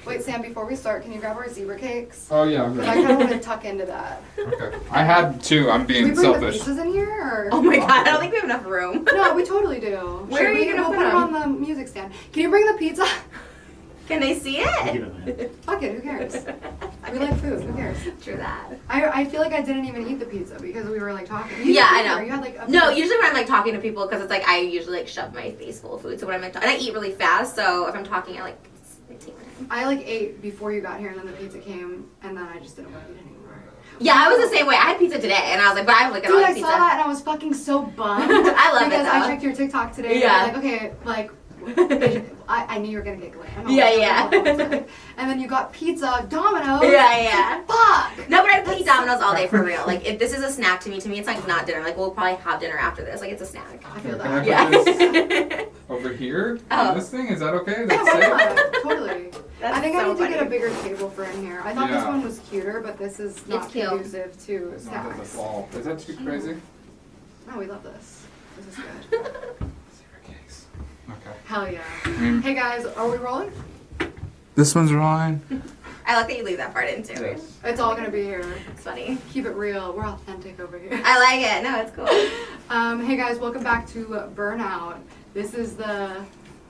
Wait, Sam, before we start, can you grab our zebra cakes? Oh, yeah, I'm Because I kind of want to tuck into that. Okay. I had two. I'm being Should we bring selfish. the pizzas in here? Or? Oh my god, I don't think we have enough room. No, we totally do. Where are you gonna we'll put it them? on the music stand. Can you bring the pizza? Can they see it? Fuck it, who cares? We like food, who cares? True that. I feel like I didn't even eat the pizza because we were like talking. Yeah, I know. You had like a No, usually when I'm like talking to people, because it's like I usually like shove my face full of food. So when I'm like, and I eat really fast, so if I'm talking, I like take my time. I like ate before you got here, and then the pizza came, and then I just didn't want to eat anymore. Yeah, I was the same way. I had pizza today, and I was like, but I'm like, I Dude, don't I like pizza. saw that and I was fucking so bummed. I love it, because I though. checked your TikTok today. Yeah. And like, okay, like. I knew you were gonna get glam. Yeah. And then you got pizza, Domino's. Yeah. Fuck. No, but I could eat Domino's all day for real. Like, if this is a snack to me it's like not dinner. Like, we'll probably have dinner after this. Like, it's a snack. I feel Can I that. put Yeah. this over here? Oh. On this thing? Is that okay? Yeah, That's why safe? not? Totally. That's I think so I need funny. to get a bigger table for in here. I thought this Yeah. one was cuter, but this is not It's cute. conducive to It's not at the snacks. wall. Is that too crazy? No, we love this. This is good. Zebra cakes. Okay. Hell yeah. Hey guys, are we rolling? This one's rolling. I like that you leave that part in too. Yes. It's all gonna be here. It's funny. Keep it real. We're authentic over here. I like it. No, it's cool. Hey guys, welcome back to Burnout. This is the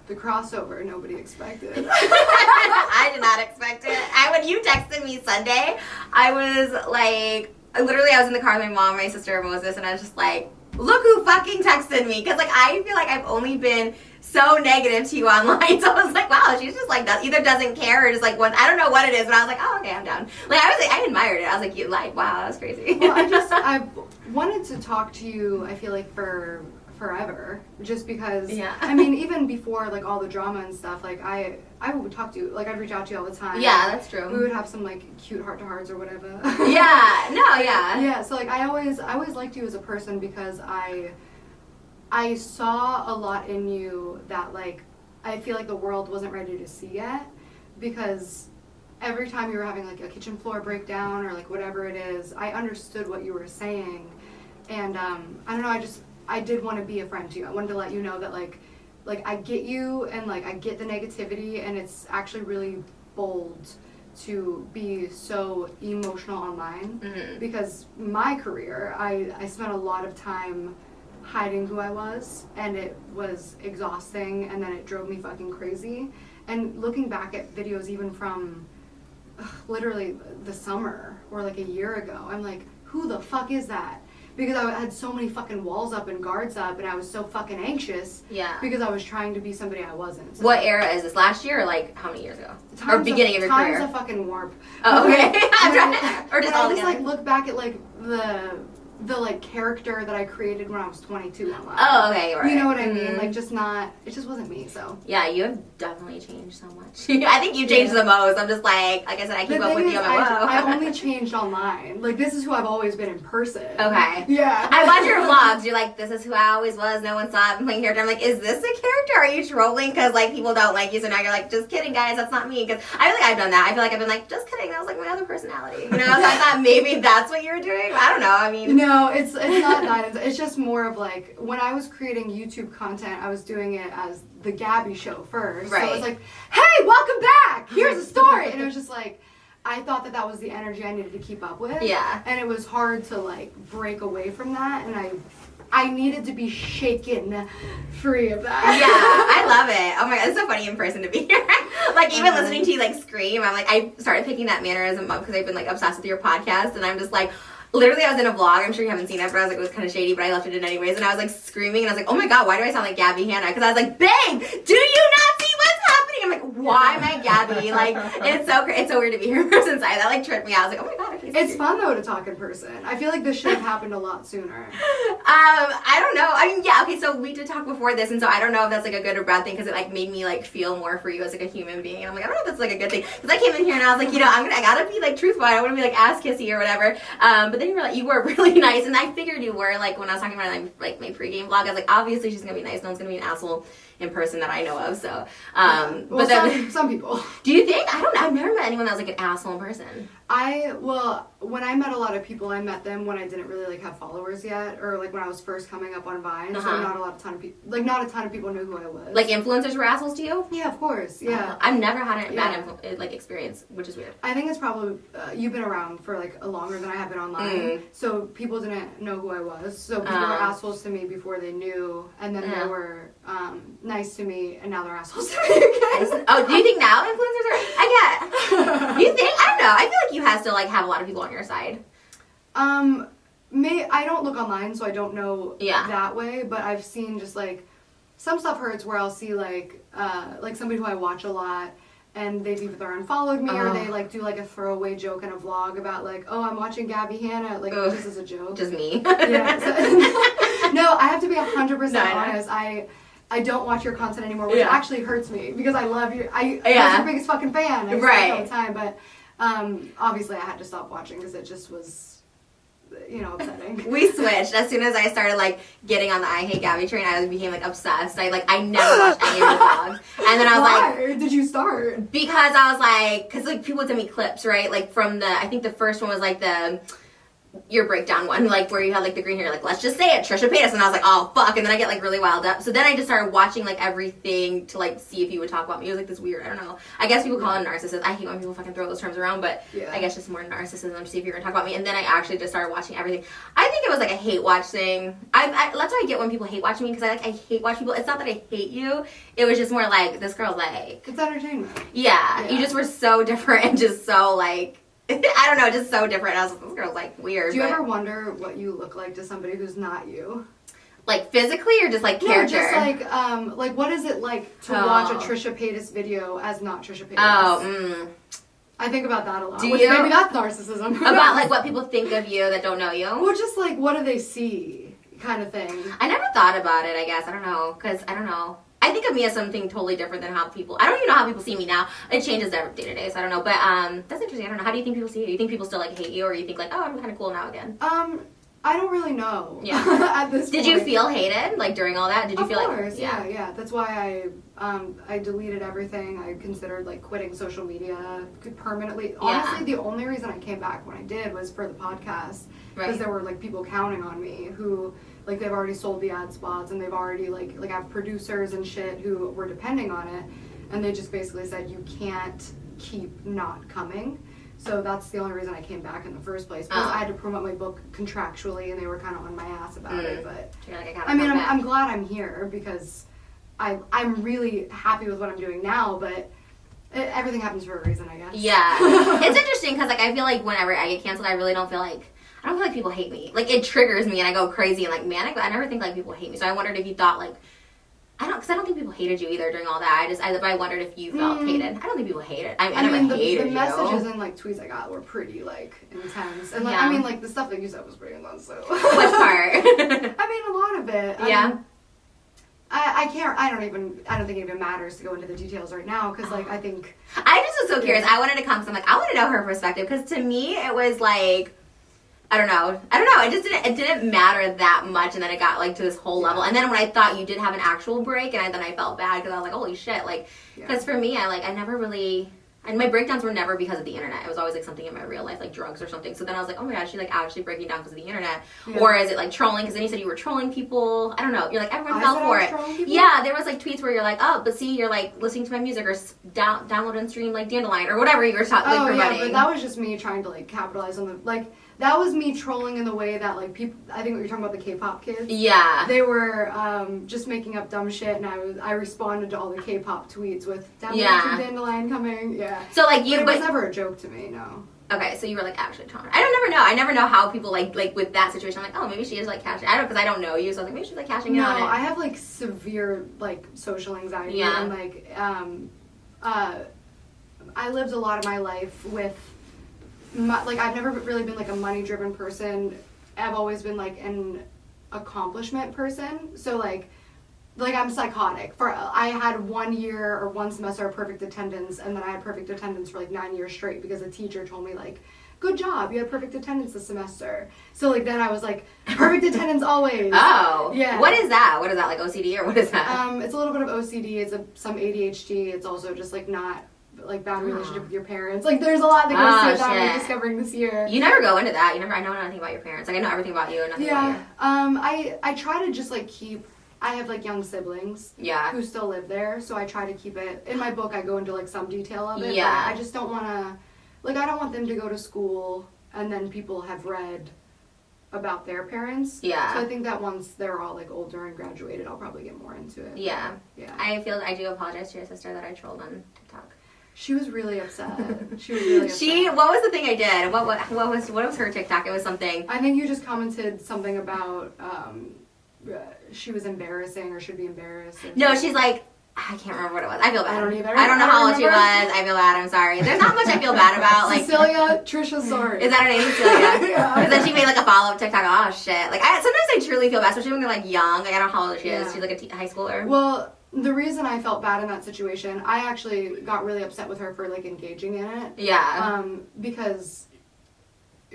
crossover nobody expected. I did not expect it. When you texted me Sunday, I was like, I was in the car with my mom, my sister, Moses, and I was just like, look who fucking texted me. Because like, I feel like I've only been so negative to you online. So I was like, wow, she's just like, either doesn't care or just like, I don't know what it is, but I was like, oh, okay, I'm down. Like, I admired it. I was like, you like, wow, that was crazy. Well, I wanted to talk to you, I feel like, for forever, just because, Yeah. I mean, even before, like, all the drama and stuff, like, I would talk to you, like, I'd reach out to you all the time. Yeah, that's true. We would have some, like, cute heart-to-hearts or whatever. Yeah, no, yeah. Yeah, so, like, I always liked you as a person because I saw a lot in you that, like, I feel like the world wasn't ready to see yet, because every time you were having, like, a kitchen floor breakdown or, like, whatever it is, I understood what you were saying, and, I don't know, I did want to be a friend to you. I wanted to let you know that, like, I get you, and, like, I get the negativity, and it's actually really bold to be so emotional online, because my career, I spent a lot of time hiding who I was, and it was exhausting, and then it drove me fucking crazy. And looking back at videos even from literally the summer or like a year ago, I'm like, who the fuck is that? Because I had so many fucking walls up and guards up, and I was so fucking anxious. Yeah. Because I was trying to be somebody I wasn't. So What era is this? Last year or like how many years ago? Or beginning of your career? Time's a fucking warp. Oh, okay. I'm But trying, or just I all just together. like look back at like the like character that I created when I was 22 online. Oh, okay, right. You know what I mean? Mhm. Like it just wasn't me. So Yeah, you have definitely changed so much. I think you changed the most. I'm just like I said, I keep the up thing with you. is, I'm like, whoa. I only changed online. Like this is who I've always been in person. Okay. Yeah. I watch your vlogs. You're like, this is who I always was. No one saw it. I'm playing character. I'm like, is this a character? Are you trolling because like people don't like you? So now you're like, just kidding, guys. That's not me. Because I feel like I've done that. I feel like I've been like, just kidding. That was like my other personality. You know? So I thought maybe that's what you were doing. I don't know. I mean, No, it's not that. It's just more of like when I was creating YouTube content, I was doing it as the Gabbie show first. Right. So it was like, hey, welcome back. Here's a story, and it was just like, I thought that was the energy I needed to keep up with. Yeah. And it was hard to like break away from that, and I needed to be shaken free of that. yeah, I I love it. Oh my god, it's so funny in person to be here. Like even listening to you like scream, I'm like, I started picking that mannerism up because I've been like obsessed with your podcast, and I'm just like, literally I was in a vlog, I'm sure you haven't seen it, but I was like, it was kind of shady, but I left it in anyways, and I was like screaming, and I was like, oh my god, why do I sound like Gabbie Hanna? Because I was like, babe, do you not see what's happening? I'm like, why am I Gabbie? Like, it's so weird to be here in person side. That like tripped me out. I was like, oh my god, it's fun though to talk in person. I feel like this should have happened a lot sooner. I don't know. I mean, yeah, okay, so we did talk before this, and so I don't know if that's like a good or bad thing, because it like made me like feel more for you as like a human being, and I'm like, I don't know if that's like a good thing, because I came in here and I was like, you know, I gotta be like truthful. I don't want to be like ass kissy or whatever. But then you were really nice, and I figured you were, like when I was talking about like my pregame vlog, I was like, obviously she's gonna be nice. No one's gonna be an asshole in person that I know of. So, well, but then some people. do you think? I don't know. I've never met anyone that was like an asshole in person. When I met a lot of people, I met them when I didn't really like have followers yet, or like when I was first coming up on Vine. So not a ton of people knew who I was. Like influencers were assholes to you? Yeah, of course. Yeah, I've never had a bad like experience, which is weird. I think it's probably you've been around for like longer than I have been online, so people didn't know who I was. So people were assholes to me before they knew, and then they were nice to me, and now they're assholes to me again. Oh, do you think now influencers are? Do you think? I don't know. I feel like you have to like have a lot of people on your side. I don't look online, so I don't know that way, but I've seen just like some stuff hurts where I'll see like somebody who I watch a lot, and they've either unfollowed me or they like do like a throwaway joke in a vlog about like, oh, I'm watching Gabbie Hanna, like just as a joke. Just me. Yeah. No, I have to be 100% honest. I don't watch your content anymore, which actually hurts me because I love you. I was your biggest fucking fan. I say it all the time, but obviously I had to stop watching because it just was, upsetting. We switched as soon as I started like getting on the I Hate Gabbie train. I became like obsessed. I never watched any of the vlogs, and then I was like, why did you start? Because I was like, because like people would send me clips, right? Like from I think the first one was like your breakdown one, like where you had like the green hair, like let's just say it, Trisha Paytas, and I was like, oh fuck, and then I get like really wild up. So then I just started watching like everything to like see if you would talk about me. It was like this weird, I don't know. I guess people call it narcissist. I hate when people fucking throw those terms around, but I guess just more narcissism to see if you're gonna talk about me. And then I actually just started watching everything. I think it was like a hate watch thing. That's why I get when people hate watch me, because I hate watch people. It's not that I hate you. It was just more like this girl's like it's entertainment. Yeah, you just were so different and just so like. I don't know, just so different. I was like, this girl's like weird. Do you ever wonder what you look like to somebody who's not you? Like physically or just like character? No, just like what is it like to watch a Trisha Paytas video as not Trisha Paytas? I think about that a lot. Maybe that's narcissism. About like what people think of you that don't know you? Well, just like what do they see kind of thing. I never thought about it, I guess. I don't know, because I don't know. I think of me as something totally different than how people... I don't even know how people see me now. It changes day to day, so I don't know. But that's interesting. I don't know. How do you think people see you? You think people still like hate you, or you think like, oh, I'm kind of cool now again? I don't really know. Yeah. At this point. Did you feel hated like during all that? Did you feel like? Of course, yeah. That's why I deleted everything. I considered like quitting social media permanently. Honestly, the only reason I came back when I did was for the podcast, because there were like people counting on me who. Like, they've already sold the ad spots, and they've already, like have producers and shit who were depending on it, and they just basically said, you can't keep not coming. So that's the only reason I came back in the first place, because I had to promote my book contractually, and they were kind of on my ass about it, but... I'm glad I'm here, because I'm really happy with what I'm doing now, but... everything happens for a reason, I guess. Yeah. It's interesting, because, like, I feel like whenever I get canceled, I really don't feel like... I don't feel like people hate me. Like, it triggers me and I go crazy and, like, manic, but I never think, like, people hate me. So I wondered if you thought, like, because I don't think people hated you either during all that. I wondered if you felt hated. I don't think people hated. I mean, the messages and, like, tweets I got were pretty, like, intense. And, like, I mean, like, the stuff that you said was pretty intense, so. Which part? I mean, a lot of it. Yeah. I don't think it even matters to go into the details right now, because, like, I think. I just was so curious. I wanted to come, because I'm like, I want to know her perspective, because to me, it was, like... I don't know. It didn't matter that much, and then it got like to this whole level. And then when I thought you did have an actual break, and then I felt bad because I was like, holy shit, like, because for me, I never really, and my breakdowns were never because of the internet. It was always like something in my real life, like drugs or something. So then I was like, oh my god, she's like actually breaking down because of the internet, or is it like trolling? Because then you said you were trolling people. I don't know. You're like, everyone fell for it. Yeah, there was like tweets where you're like, oh, but see, you're like listening to my music or download and stream like Dandelion or whatever you were promoting. Yeah, but that was just me trying to like capitalize on the like. that was me trolling in the way that like people. I think what you're talking about, the K-pop kids. Yeah. They were just making up dumb shit, and I responded to all the K-pop tweets with Dandelion coming. Yeah. So like you, but it was never a joke to me. No. Okay, so you were like actually trolling. I don't never know. I never know how people like with that situation. I'm like, oh, maybe she is like cashing. I don't because I don't know you, so I was like maybe she's like cashing in on it. No, I have like severe like social anxiety and like I lived a lot of my life with like I've never really been like a money driven person. I've always been like an accomplishment person. So like I'm psychotic. I had 1 year or 1 semester of perfect attendance, and then I had perfect attendance for like 9 years straight because a teacher told me like, good job, you had perfect attendance this semester. So like then I was like, perfect attendance always. Oh. Yeah. What is that? What is that, like OCD or what is that? It's a little bit of OCD, it's some ADHD, it's also just like not like bad relationship with your parents. Like there's a lot that goes to it that I'm like, discovering this year. You never go into that. I know nothing about your parents. Like I know everything about you and nothing about you. I try to just like I have like young siblings who still live there, so I try to keep it in my book. I go into like some detail of it. Yeah. But I just don't want to like I don't want them to go to school and then people have read about their parents. Yeah. So I think that once they're all like older and graduated, I'll probably get more into it. Yeah. Yeah. I do apologize to your sister that I trolled on TikTok. She was really upset. She was really upset. What was the thing I did? What was her TikTok? It was something. I think you just commented something about she was embarrassing or should be embarrassed. No, she's like, I can't remember what it was. I feel bad. I don't either. I don't know how old she was. I feel bad. I'm sorry. There's not much I feel bad about. Like Cecilia, Trisha, sorry. Is that her name, Cecilia? Yeah. Because then she made like a follow-up TikTok. Oh shit! Like sometimes I truly feel bad, especially when they're like young. Like I don't know how old she is. She's like a high schooler. Well, the reason I felt bad in that situation, I actually got really upset with her for like engaging in it. Yeah. Because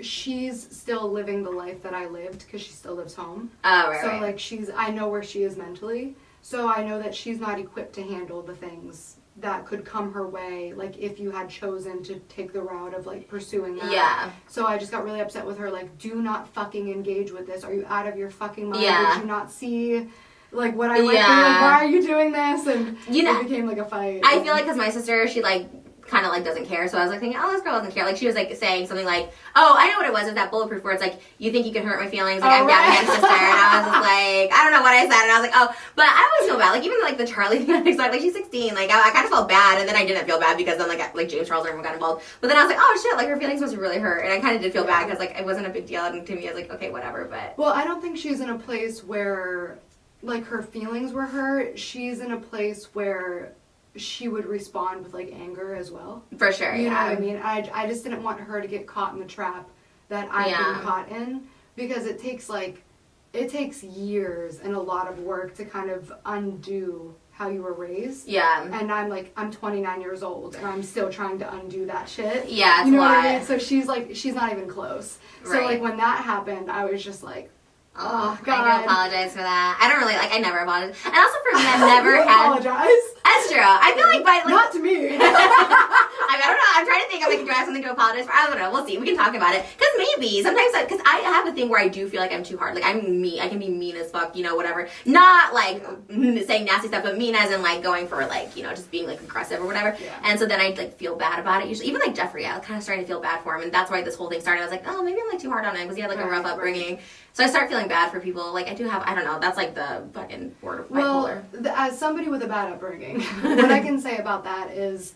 she's still living the life that I lived because she still lives home. Oh right. So right. like I know where she is mentally. So I know that she's not equipped to handle the things that could come her way, like if you had chosen to take the route of like pursuing that. Yeah. So I just got really upset with her, like, do not fucking engage with this. Are you out of your fucking mind? Yeah. Did you not see like what I went through? Like, why are you doing this? And it became like a fight. I feel like because my sister, she like kind of like doesn't care, so I was like thinking, oh, this girl doesn't care. Like she was like saying something like, oh, I know what it was with that bulletproof where it's like, you think you can hurt my feelings, like I'm down against sister, and I was just like, I don't know what I said, and I was like, oh, but I always feel bad, like even like the Charlie thing, like she's 16, like I kind of felt bad, and then I didn't feel bad because then like James Charles and everyone got involved, but then I was like, oh shit, like her feelings must have really hurt, and I kind of did feel bad because like it wasn't a big deal, and to me I was like, okay, whatever, but. Well, I don't think she's in a place where like her feelings were hurt. She's in a place where she would respond with like anger as well. For sure, you know what I mean? I just didn't want her to get caught in the trap that I've been caught in, because it takes years and a lot of work to kind of undo how you were raised. Yeah. And I'm 29 years old and I'm still trying to undo that shit. Yeah, it's you know a lot. what I mean? So she's not even close. Right. So like when that happened, I was just like, oh God. I do apologize for that. I don't really I never apologize. And also for me, I've never had. Apologize. That's true. I feel like by like. Not to me. I don't know. I'm trying to think. I'm like, do I have something to apologize for? I don't know. We'll see. We can talk about it. Because maybe sometimes, because I have a thing where I do feel like I'm too hard. Like I'm mean. I can be mean as fuck. You know, whatever. Not like saying nasty stuff, but mean as in like going for like just being like aggressive or whatever. Yeah. And so then I like feel bad about it. Usually, even like Jeffrey, I was kind of starting to feel bad for him, and that's why this whole thing started. I was like, oh, maybe I'm like too hard on him because he had like a rough upbringing. So I start feeling bad for people. Like I do have. I don't know. That's like the fucking word of bipolar. Well, as somebody with a bad upbringing, what I can say about that is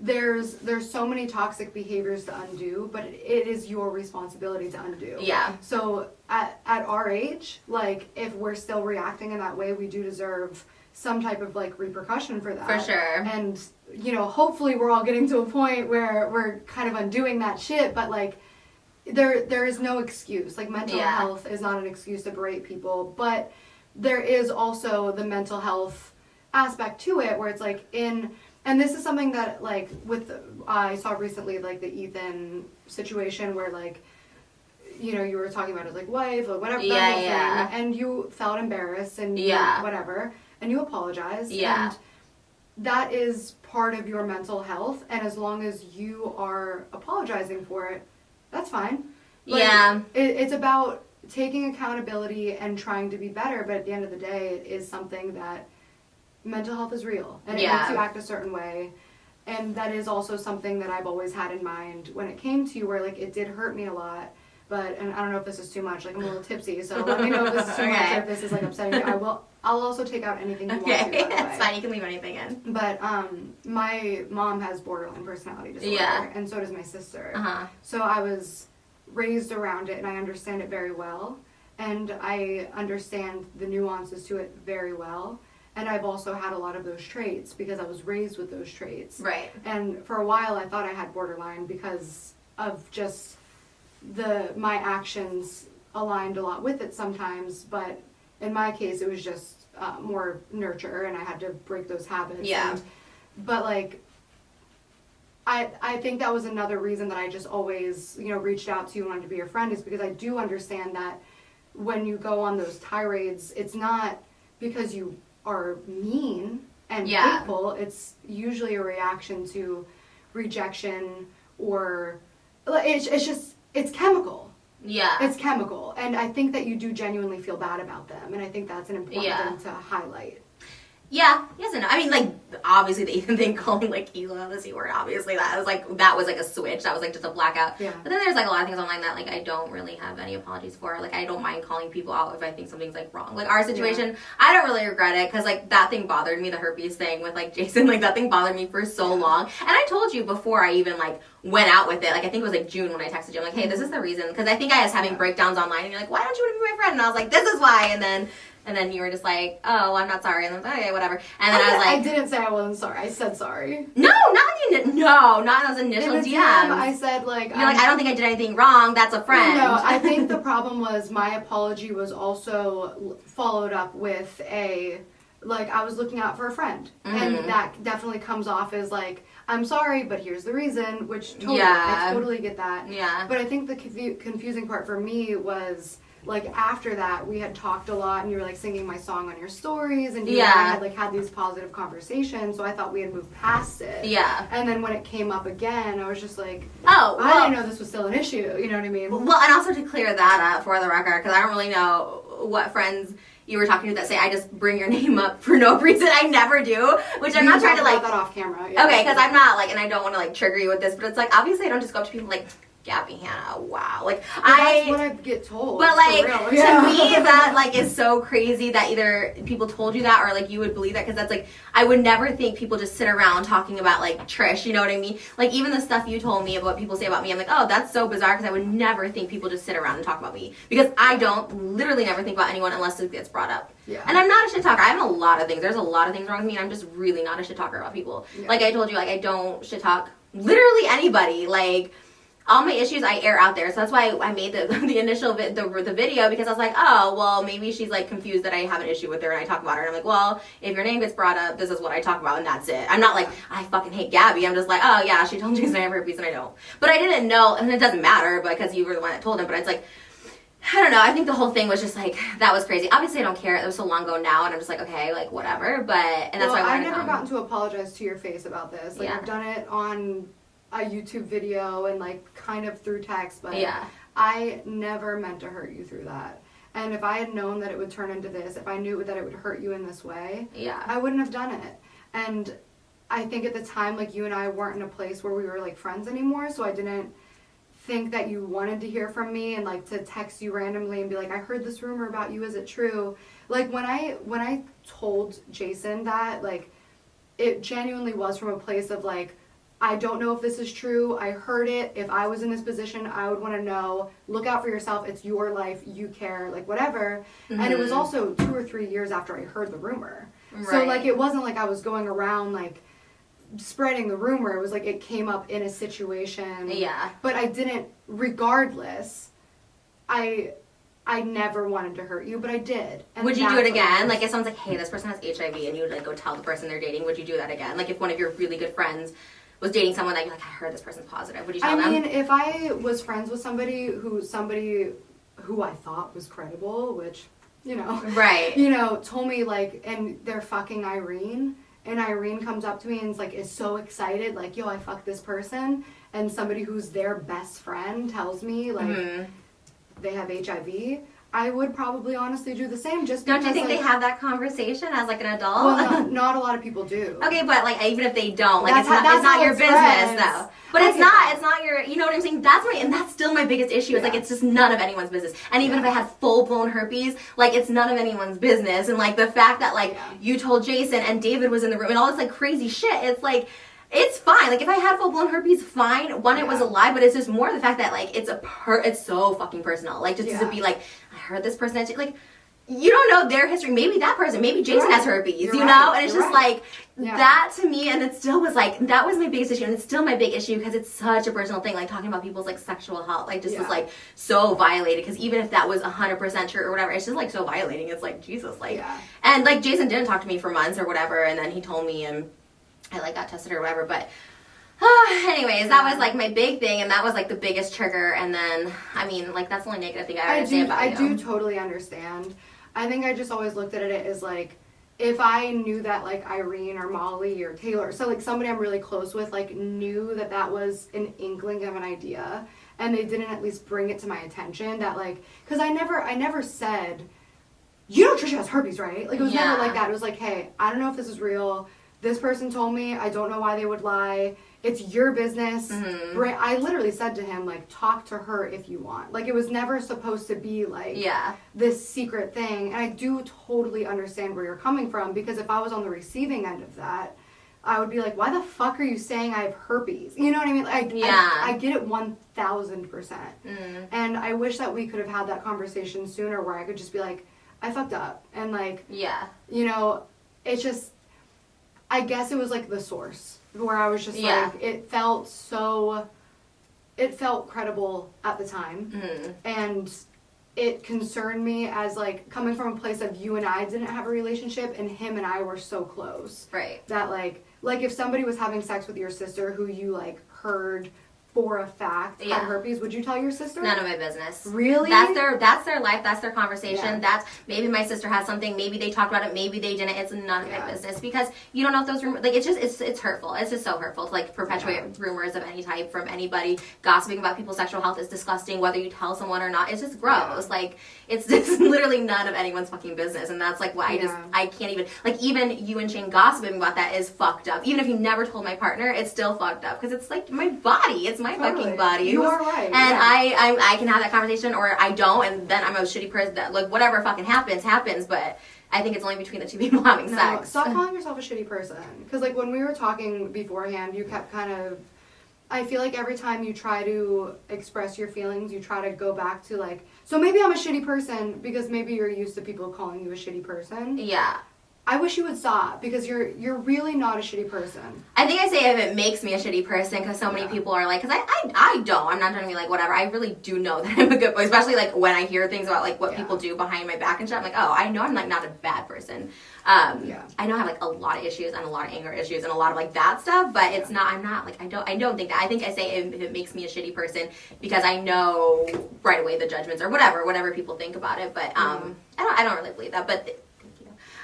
there's so many toxic behaviors to undo, but it is your responsibility to undo. Yeah. So at our age, like if we're still reacting in that way, we do deserve some type of like repercussion for that. For sure. And hopefully we're all getting to a point where we're kind of undoing that shit, but like there is no excuse. Like mental health is not an excuse to berate people, but there is also the mental health aspect to it where it's like and this is something that like with I saw recently like the Ethan situation where like you were talking about his like wife or whatever that whole thing, and you felt embarrassed and whatever and you apologized and that is part of your mental health, and as long as you are apologizing for it, that's fine. Like, it's about taking accountability and trying to be better, but at the end of the day, it is something that mental health is real, and it makes you act a certain way, and that is also something that I've always had in mind when it came to you, where like it did hurt me a lot, but, and I don't know if this is too much, like I'm a little tipsy, so let me know if this is too much or if this is like upsetting you. I'll also take out anything you want to, by the way. That's fine, you can leave anything in. But my mom has borderline personality disorder, and so does my sister. So I was raised around it, and I understand it very well, and I understand the nuances to it very well. And I've also had a lot of those traits because I was raised with those traits. Right. And for a while I thought I had borderline because of just my actions aligned a lot with it sometimes, but in my case it was just more nurture, and I had to break those habits. Yeah. But like I think that was another reason that I just always, reached out to you and wanted to be your friend, is because I do understand that when you go on those tirades, it's not because you are mean and hateful. It's usually a reaction to rejection, or it's chemical. Yeah. It's chemical. And I think that you do genuinely feel bad about them, and I think that's an important thing to highlight. Yeah, yes and no. I mean, like, obviously the Ethan thing, calling, like, Hila the C word, obviously that was, like, a switch. That was, like, just a blackout. Yeah. But then there's, like, a lot of things online that, like, I don't really have any apologies for. Like, I don't mind calling people out if I think something's, like, wrong. Like, our situation, I don't really regret it, because, like, that thing bothered me, the herpes thing with, like, Jason. Like, that thing bothered me for so long. And I told you before I even, like, went out with it. Like, I think it was, like, June when I texted you. I'm like, hey, this is the reason. Because I think I was having breakdowns online, and you're like, why don't you want to be my friend? And I was like, this is why. And then you were just like, oh, I'm not sorry. And I was like, okay, whatever. And then I was like... I didn't say I wasn't sorry. I said sorry. No, not in those initial in the DMs. I said, like... You're like, I don't think I did anything wrong. That's a friend. No, I think the problem was my apology was also followed up with I was looking out for a friend. And that definitely comes off as, like, I'm sorry, but here's the reason, which totally, I totally get that. Yeah. But I think the confusing part for me was... like, after that, we had talked a lot, and you were, like, singing my song on your stories, and you and I had, like, had these positive conversations, so I thought we had moved past it. Yeah. And then when it came up again, I was just like, oh, well, I didn't know this was still an issue, you know what I mean? Well, and also to clear that up for the record, because I don't really know what friends you were talking to that say I just bring your name up for no reason. I never do, which I'm not trying to, like... that off camera. Yeah. Okay, because I'm not, like, and I don't want to, like, trigger you with this, but it's, like, obviously I don't just go up to people, like... Gabbie, Hanna, wow. Like, that's what I get told. But, like, to me, that, like, is so crazy that either people told you that or, like, you would believe that. Because that's, like, I would never think people just sit around talking about, like, Trish, you know what I mean? Like, even the stuff you told me about what people say about me, I'm like, oh, that's so bizarre. Because I would never think people just sit around and talk about me. Because I don't literally never think about anyone unless it gets brought up. Yeah. And I'm not a shit talker. I have a lot of things. There's a lot of things wrong with me. And I'm just really not a shit talker about people. Yeah. Like, I told you, like, I don't shit talk literally anybody. Like... all my issues I air out there, so that's why I made the initial the video, because I was like, oh, well, maybe she's, like, confused that I have an issue with her and I talk about her, and I'm like, well, if your name gets brought up, this is what I talk about, and that's it. I'm not like, I fucking hate Gabbie. I'm just like, oh, yeah, she told Jason I have herpes, and I don't. But I didn't know, and it doesn't matter, because you were the one that told him, but it's like, I don't know, I think the whole thing was just, like, that was crazy. Obviously, I don't care. It was so long ago now, and I'm just like, okay, like, whatever, but, and that's why I I've never gotten to apologize to your face about this. Like, I've done it on... a YouTube video and, like, kind of through text, but I never meant to hurt you through that. And if I had known that it would turn into this, if I knew that it would hurt you in this way, I wouldn't have done it. And I think at the time, like, you and I weren't in a place where we were, like, friends anymore, so I didn't think that you wanted to hear from me and, like, to text you randomly and be like, I heard this rumor about you, is it true? Like, when I told Jason that, like, it genuinely was from a place of, like, I don't know if this is true. I heard it. If I was in this position, I would want to know. Look out for yourself. It's your life. You care. Like, whatever. Mm-hmm. And it was also 2 or 3 years after I heard the rumor. Right. So, like, it wasn't like I was going around, like, spreading the rumor. It was like it came up in a situation. Yeah. But I didn't, regardless, I never wanted to hurt you, but I did. And would you do it again? Like, if someone's like, hey, this person has HIV, and you would, like, go tell the person they're dating, would you do that again? Like, if one of your really good friends was dating someone that you're like, I heard this person's positive, would you tell them? I mean, if I was friends with somebody who I thought was credible, which, you know. Right. You know, told me, like, and they're fucking Irene, and Irene comes up to me and is so excited, like, yo, I fucked this person, and somebody who's their best friend tells me, like, they have HIV, I would probably honestly do the same. Just Don't because, you think like, they have that conversation as like an adult? Well, not a lot of people do. Okay, but like even if they don't, like That's it's how not your it's business friends. though. But I it's get not that. it's not your, you know what I'm saying? And that's still my biggest issue. It's like Yeah. it's just none of anyone's business. And even if I had full blown herpes, like it's none of anyone's business. And like the fact that like you told Jason and David was in the room and all this like crazy shit, it's like it's fine. Like if I had full blown herpes, fine. One, it was a lie, but it's just more the fact that like it's so fucking personal. Like just to be like, I heard this person like. You don't know their history. Maybe that person, maybe Jason has herpes, you know? And it's just like, that to me, and it still was like, that was my biggest issue. And it's still my big issue because it's such a personal thing. Like talking about people's like sexual health, like just was like so violated. Because even if that was 100% true or whatever, it's just like so violating. It's like, Jesus, like. And like Jason didn't talk to me for months or whatever. And then he told me and I like got tested or whatever. But anyways, that was like my big thing. And that was like the biggest trigger. And then, I mean, like that's the only negative thing I would say about you. I do totally understand. I think I just always looked at it as like, if I knew that like Irene or Molly or Taylor, so like somebody I'm really close with, like knew that that was an inkling of an idea, and they didn't at least bring it to my attention, that like, because I never said, you know Trisha has herpes, right? Like it was never like that. It was like, hey, I don't know if this is real. This person told me. I don't know why they would lie. It's your business. I literally said to him, like, talk to her if you want. Like, it was never supposed to be, like, this secret thing. And I do totally understand where you're coming from, because if I was on the receiving end of that, I would be like, why the fuck are you saying I have herpes? You know what I mean? Like, I get it 1,000%. And I wish that we could have had that conversation sooner where I could just be like, I fucked up. And, like, you know, it's just, I guess it was, like, the source. Where I was just like, it felt credible at the time. And it concerned me as like coming from a place of you and I didn't have a relationship and him and I were so close. Right. That like if somebody was having sex with your sister who you like heard for a fact had herpes, would you tell your sister? None of my business. Really? That's their life, that's their conversation. That's maybe my sister has something, maybe they talked about it, maybe they didn't. It's none of my business, because you don't know if those rumors, like it's hurtful. It's just so hurtful to like perpetuate rumors of any type from anybody. Gossiping about people's sexual health is disgusting, whether you tell someone or not. It's just gross. Like it's literally none of anyone's fucking business, and that's like why I can't even, like, even you and Shane gossiping about that is fucked up. Even if you never told my partner, it's still fucked up, because it's like my body. It's my fucking body. You are right. And I can have that conversation, or I don't, and then I'm a shitty person that, like, whatever fucking happens, but I think it's only between the two people having sex. Stop calling yourself a shitty person. Because, like, when we were talking beforehand, you kept kind of, I feel like every time you try to express your feelings, you try to go back to, like, so maybe I'm a shitty person because maybe you're used to people calling you a shitty person. Yeah. I wish you would stop, because you're really not a shitty person. I think I say if it makes me a shitty person, because so many people are like, because I don't, I'm not trying to be like whatever, I really do know that I'm a good boy, especially like when I hear things about like what people do behind my back and shit. I'm like, oh, I know I'm like not a bad person. I know I have like a lot of issues and a lot of anger issues and a lot of like that stuff, but it's not, I'm not like, I don't think that. I think I say if it makes me a shitty person, because I know right away the judgments or whatever people think about it, but I don't really believe that, but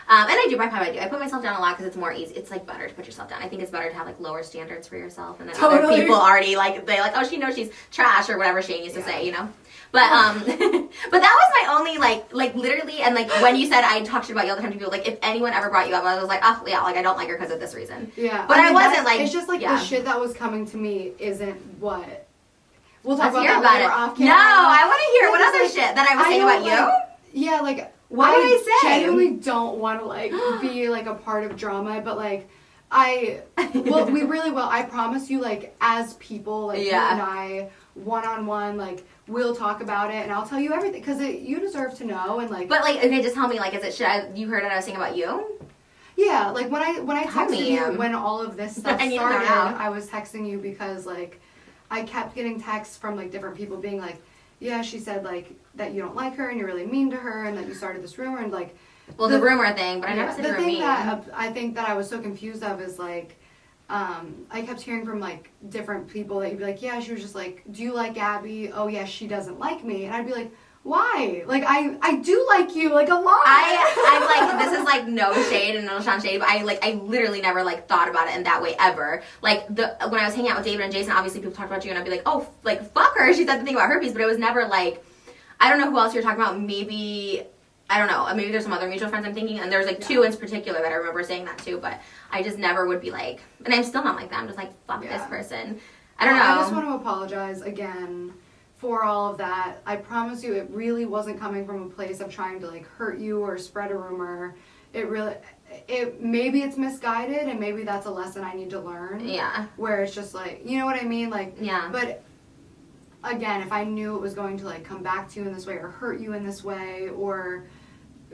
and I do, I do. I put myself down a lot because it's more easy. It's like better to put yourself down. I think it's better to have like lower standards for yourself, and then other people already like, they like, oh, she knows she's trash or whatever Shane used to say, you know. But but that was my only like literally, and like when you said I talked shit about you all the time to people, like if anyone ever brought you up, I was like, oh yeah, like I don't like her because of this reason. Yeah. But I wasn't like, it's just like the shit that was coming to me isn't what. We'll talk Let's about that later off camera. No, I want to hear what other shit that I was saying about you. Yeah, like. What did I say? I genuinely don't want to, like, be, like, a part of drama, but, like, we really will. I promise you, like, as people, like, you and I, one-on-one, like, we'll talk about it, and I'll tell you everything, because you deserve to know, and, like... But, like, okay, just tell me, like, is it shit you heard what I was saying about you? Yeah, like, when I texted you, when all of this stuff started, I was texting you because, like, I kept getting texts from, like, different people being like, yeah, she said, like, that you don't like her and you're really mean to her and that you started this rumor and, like... Well, the rumor thing, but I never said you were mean. The thing that I think that I was so confused of is, like, I kept hearing from, like, different people that you'd be like, yeah, she was just like, do you like Gabbie? Oh, yeah, she doesn't like me. And I'd be like, why? Like, I do like you, like, a lot. I'm like, this is, like, no shade and no Sean shade, but I literally never, like, thought about it in that way ever. Like, when I was hanging out with David and Jason, obviously people talked about you, and I'd be like, oh, like, fuck her, she said the thing about herpes, but it was never, like, I don't know who else you're talking about. Maybe, I don't know. Maybe there's some other mutual friends I'm thinking. And there's like two in particular that I remember saying that to. But I just never would be like, and I'm still not like that. I'm just like, fuck this person. I don't know. I just want to apologize again for all of that. I promise you it really wasn't coming from a place of trying to like hurt you or spread a rumor. Maybe it's misguided and maybe that's a lesson I need to learn. Yeah. Where it's just like, you know what I mean? Like, yeah. But again, if I knew it was going to like come back to you in this way or hurt you in this way or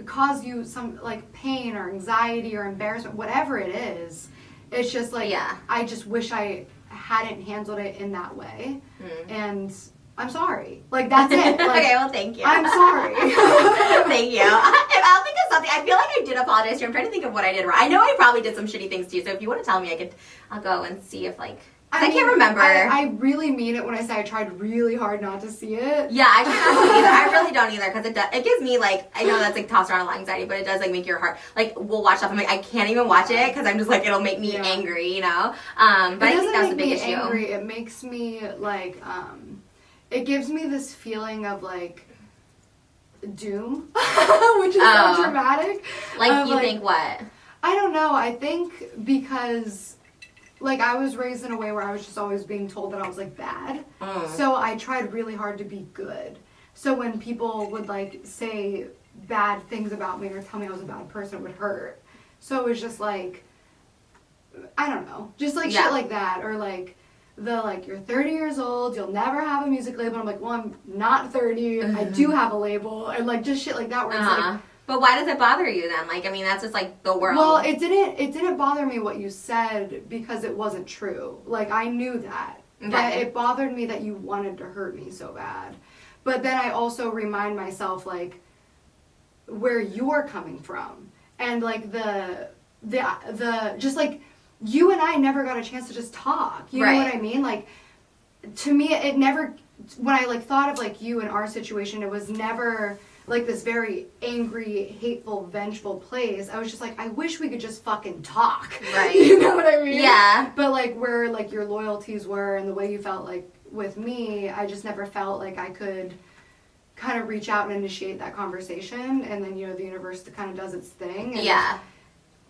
cause you some like pain or anxiety or embarrassment, whatever it is, it's just like, I just wish I hadn't handled it in that way. And I'm sorry. Like, that's it. Like, okay, well, thank you. I'm sorry. Thank you. I'll think of something. I feel like I did apologize to you. I'm trying to think of what I did wrong. I know I probably did some shitty things to you, so if you want to tell me, I'll go and see if, like, I can't remember. I really mean it when I say I tried really hard not to see it. Yeah, I try not to either. I really don't either, because it gives me, like, I know that's, like, tossed around a lot of anxiety, but it does, like, make your heart, like, we'll watch stuff, I'm like, I can't even watch it, because I'm just, like, it'll make me angry, you know? But I think that's the big issue. Angry. It makes me, like, it gives me this feeling of, like, doom, which is so dramatic. Like, you think what? I don't know. I think because, like, I was raised in a way where I was just always being told that I was, like, bad. So I tried really hard to be good. So when people would, like, say bad things about me or tell me I was a bad person, it would hurt. So it was just, like, I don't know. Just, like, shit like that. Or, like, you're 30 years old, you'll never have a music label. I'm like, well, I'm not 30. I do have a label. And, like, just shit like that where it's, like... But why does it bother you then? Like, I mean, that's just, like, the world. Well, it didn't bother me what you said because it wasn't true. Like, I knew that. Okay. But it bothered me that you wanted to hurt me so bad. But then I also remind myself, like, where you're coming from. And, like, the just, like, you and I never got a chance to just talk. You know what I mean? Like, to me, it never, when I, like, thought of, like, you and our situation, it was never... like this very angry, hateful, vengeful place. I was just like, I wish we could just fucking talk. Right. You know what I mean? Yeah. But like where like your loyalties were and the way you felt like with me, I just never felt like I could kind of reach out and initiate that conversation. And then, you know, the universe kind of does its thing. And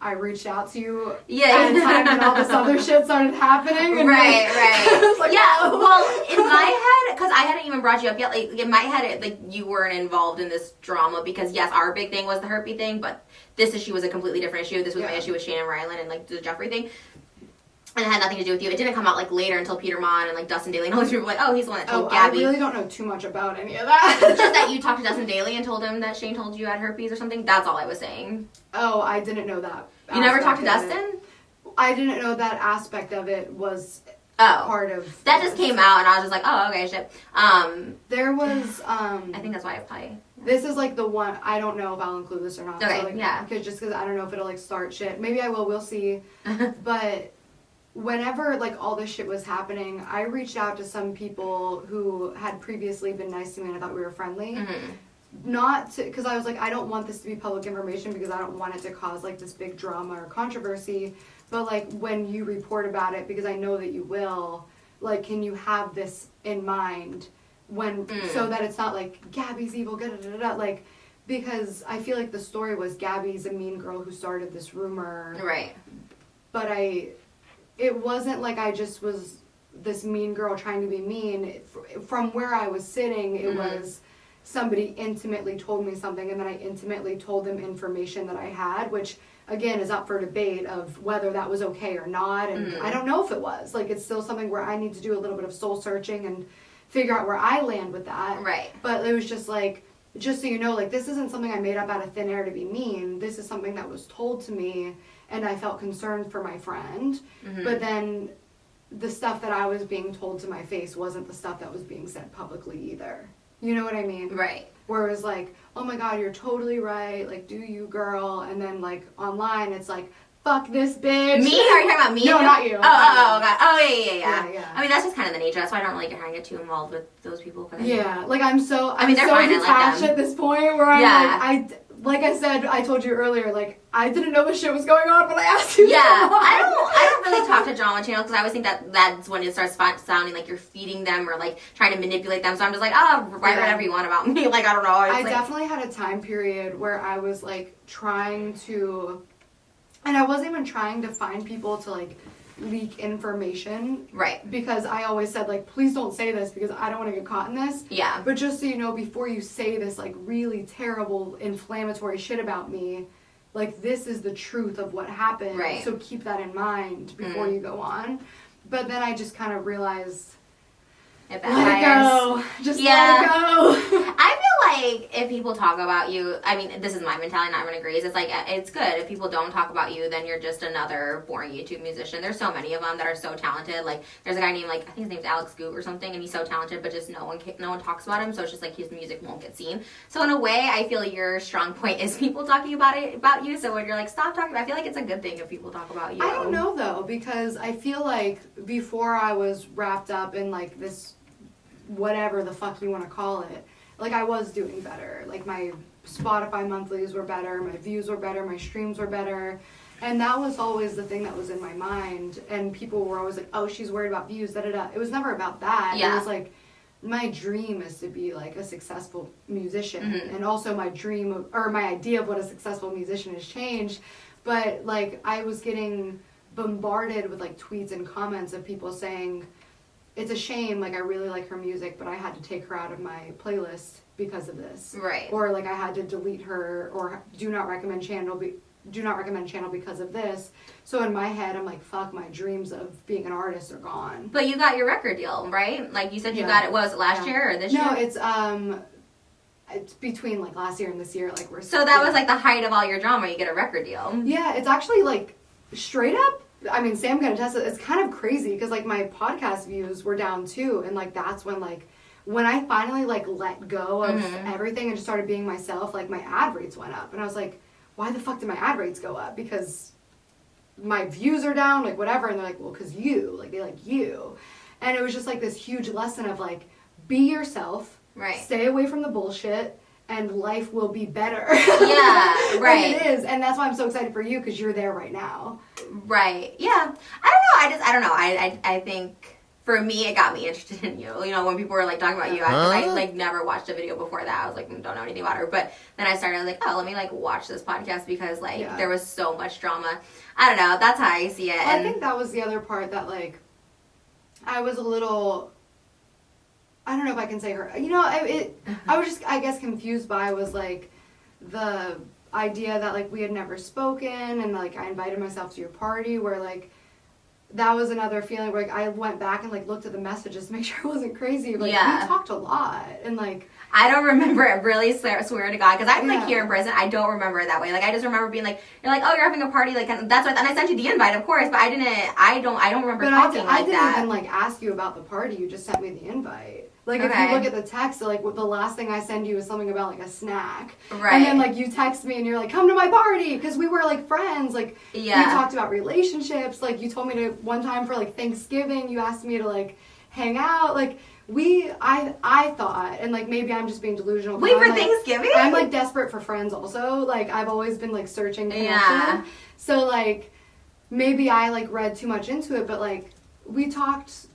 I reached out to you at a time when all this other shit started happening. And right. like, no. Well, in my head, because I hadn't even brought you up yet, like, in my head, like, you weren't involved in this drama because, yes, our big thing was the herpy thing, but this issue was a completely different issue. This was my issue with Shannon Ryland and, like, the Jeffrey thing. And it had nothing to do with you. It didn't come out, like, later until Peter Mon and, like, Dustin Daly and all these people were like, oh, he's the one that told Gabbie. I really don't know too much about any of that. Just that you talked to Dustin Daly and told him that Shane told you had herpes or something. That's all I was saying. Oh, I didn't know that. You never talked to Dustin? I didn't know that aspect of it was part of... That just came out and I was just like, oh, okay, shit. There was... I think that's why I probably... This is, like, the one... I don't know if I'll include this or not. Okay, so, like, just because I don't know if it'll, like, start shit. Maybe I will. We'll see. But... whenever, like, all this shit was happening, I reached out to some people who had previously been nice to me and I thought we were friendly. Not to, because I was like, I don't want this to be public information because I don't want it to cause, like, this big drama or controversy. But, like, when you report about it, because I know that you will, like, can you have this in mind when, so that it's not like, Gabbie's evil, like, because I feel like the story was Gabbie's a mean girl who started this rumor. Right. But it wasn't like I just was this mean girl trying to be mean. From where I was sitting, it was somebody intimately told me something, and then I intimately told them information that I had, which, again, is up for debate of whether that was okay or not, and I don't know if it was. Like, it's still something where I need to do a little bit of soul searching and figure out where I land with that. Right. But it was just like, just so you know, like, this isn't something I made up out of thin air to be mean. This is something that was told to me, and I felt concerned for my friend. But then the stuff that I was being told to my face wasn't the stuff that was being said publicly either. You know what I mean? Right. Where it was like, oh my God, you're totally right. Like, do you, girl? And then, like, online, it's like, fuck this bitch. Me? Are you talking about me? No, not you. Oh, God. Oh, yeah. Yeah. I mean, that's just kind of the nature. That's why I don't really get too involved with those people. Yeah. Like, I'm so they're fine. detached I like them. at this point where I'm like, like I said, I told you earlier, like, I didn't know this shit was going on when I asked you. Yeah, I don't really talk to drama channels because I always think that that's when it starts sounding like you're feeding them or like trying to manipulate them. So I'm just like, oh, write whatever you want about me. Like, I don't know. I definitely had a time period where I was like trying to, and I wasn't even trying to find people to like leak information. Right. Because I always said like, please don't say this because I don't want to get caught in this. Yeah. But just so you know, before you say this like really terrible inflammatory shit about me, like this is the truth of what happened. Right. So keep that in mind before you go on. But then I just kind of realized, let it go. Just let it go. I feel like if people talk about you, I mean, this is my mentality, not everyone agrees. It's like, it's good. If people don't talk about you, then you're just another boring YouTube musician. There's so many of them that are so talented. Like, there's a guy named, like, I think his name's Alex Goot or something, and he's so talented, but just no one talks about him, so it's just like his music won't get seen. So in a way, I feel your strong point is people talking about you, so when you're like, stop talking, I feel like it's a good thing if people talk about you. I don't know, though, because I feel like before I was wrapped up in, like, this whatever the fuck you want to call it, like I was doing better. Like my Spotify monthlies were better, my views were better, my streams were better, and that was always the thing that was in my mind. And people were always like, oh, she's worried about views, da-da-da. It was never about that. Yeah. It was like, my dream is to be like a successful musician, and also my dream or my idea of what a successful musician has changed. But like I was getting bombarded with like tweets and comments of people saying, it's a shame, like I really like her music, but I had to take her out of my playlist because of this. Right. Or like I had to delete her, or do not recommend channel because of this. So in my head, I'm like, fuck, my dreams of being an artist are gone. But you got your record deal, right? Like you said you got it, was it last year or this year? No, it's between like last year and this year, like we're So that was like the height of all your drama, you get a record deal. Yeah, it's actually like straight up, I mean, Sam can attest it. It's kind of crazy because like my podcast views were down too, and like that's when I finally like let go of everything and just started being myself, like my ad rates went up, and I was like, why the fuck did my ad rates go up? Because my views are down, like whatever, and they're like, well, because you, like they like you, and it was just like this huge lesson of like, be yourself, right? Stay Stay away from the bullshit. And life will be better. Yeah, right. And it is, and that's why I'm so excited for you because you're there right now. Right. Yeah. I don't know. I think for me, it got me interested in you. You know, when people were like talking about you, I like never watched a video before that. I was like, don't know anything about her. But then I started like, oh, let me like watch this podcast because like there was so much drama. I don't know. That's how I see it. Well, I think that was the other part that like I was a little. I don't know if I can say her. You know, I was just, I guess, confused by was like the idea that like we had never spoken, and like I invited myself to your party, where like that was another feeling where like I went back and like looked at the messages to make sure I wasn't crazy. But, like we talked a lot, and like I don't remember it, really swear to God, because I'm like here in prison. I don't remember it that way. Like I just remember being like, you're like, oh, you're having a party, like, and that's what. And I sent you the invite, of course, but I don't remember talking like that. I didn't even like ask you about the party. You just sent me the invite. Like, if you look at the text, like, the last thing I send you is something about, like, a snack. Right. And then, like, you text me and you're like, come to my party, because we were, like, friends. Like, we talked about relationships. Like, you told me to, one time for, like, Thanksgiving, you asked me to, like, hang out. Like, I thought, and, like, maybe I'm just being delusional. Wait, for Thanksgiving? I'm, like, desperate for friends also. Like, I've always been, like, searching connection. Yeah. So, like, maybe I, like, read too much into it, but, like, we talked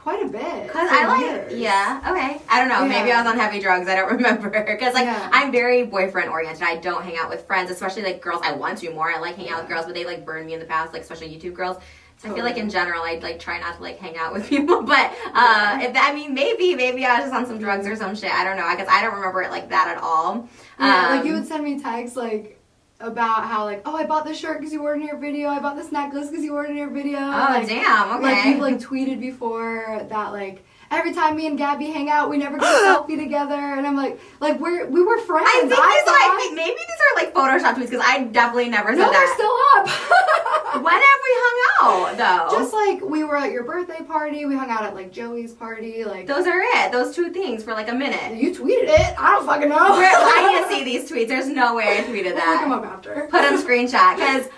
quite a bit. Cause I like, okay. I don't know. Maybe I was on heavy drugs. I don't remember. Cause like I'm very boyfriend oriented. I don't hang out with friends, especially like girls. I want to more. I like hanging out with girls, but they like burned me in the past, like especially YouTube girls. So I feel like in general, I'd like try not to like hang out with people. But maybe I was just on some drugs or some shit. I don't know. I guess I don't remember it like that at all. Yeah, like you would send me texts like about how like, oh, I bought this shirt because you wore it in your video. I bought this necklace because you wore it in your video. Oh, like, damn. Okay. Like you've like tweeted before that like every time me and Gabbie hang out, we never get a selfie together. And I'm like we were friends. I think maybe these are like Photoshop tweets because I definitely never said that. No, they're still up. When have we hung out though? Just like we were at your birthday party. We hung out at like Joey's party. Like those are it. Those two things for like a minute. You tweeted it. I don't fucking know. I need to see these tweets. There's no way I tweeted that. We'll look them up after. Put them screenshot because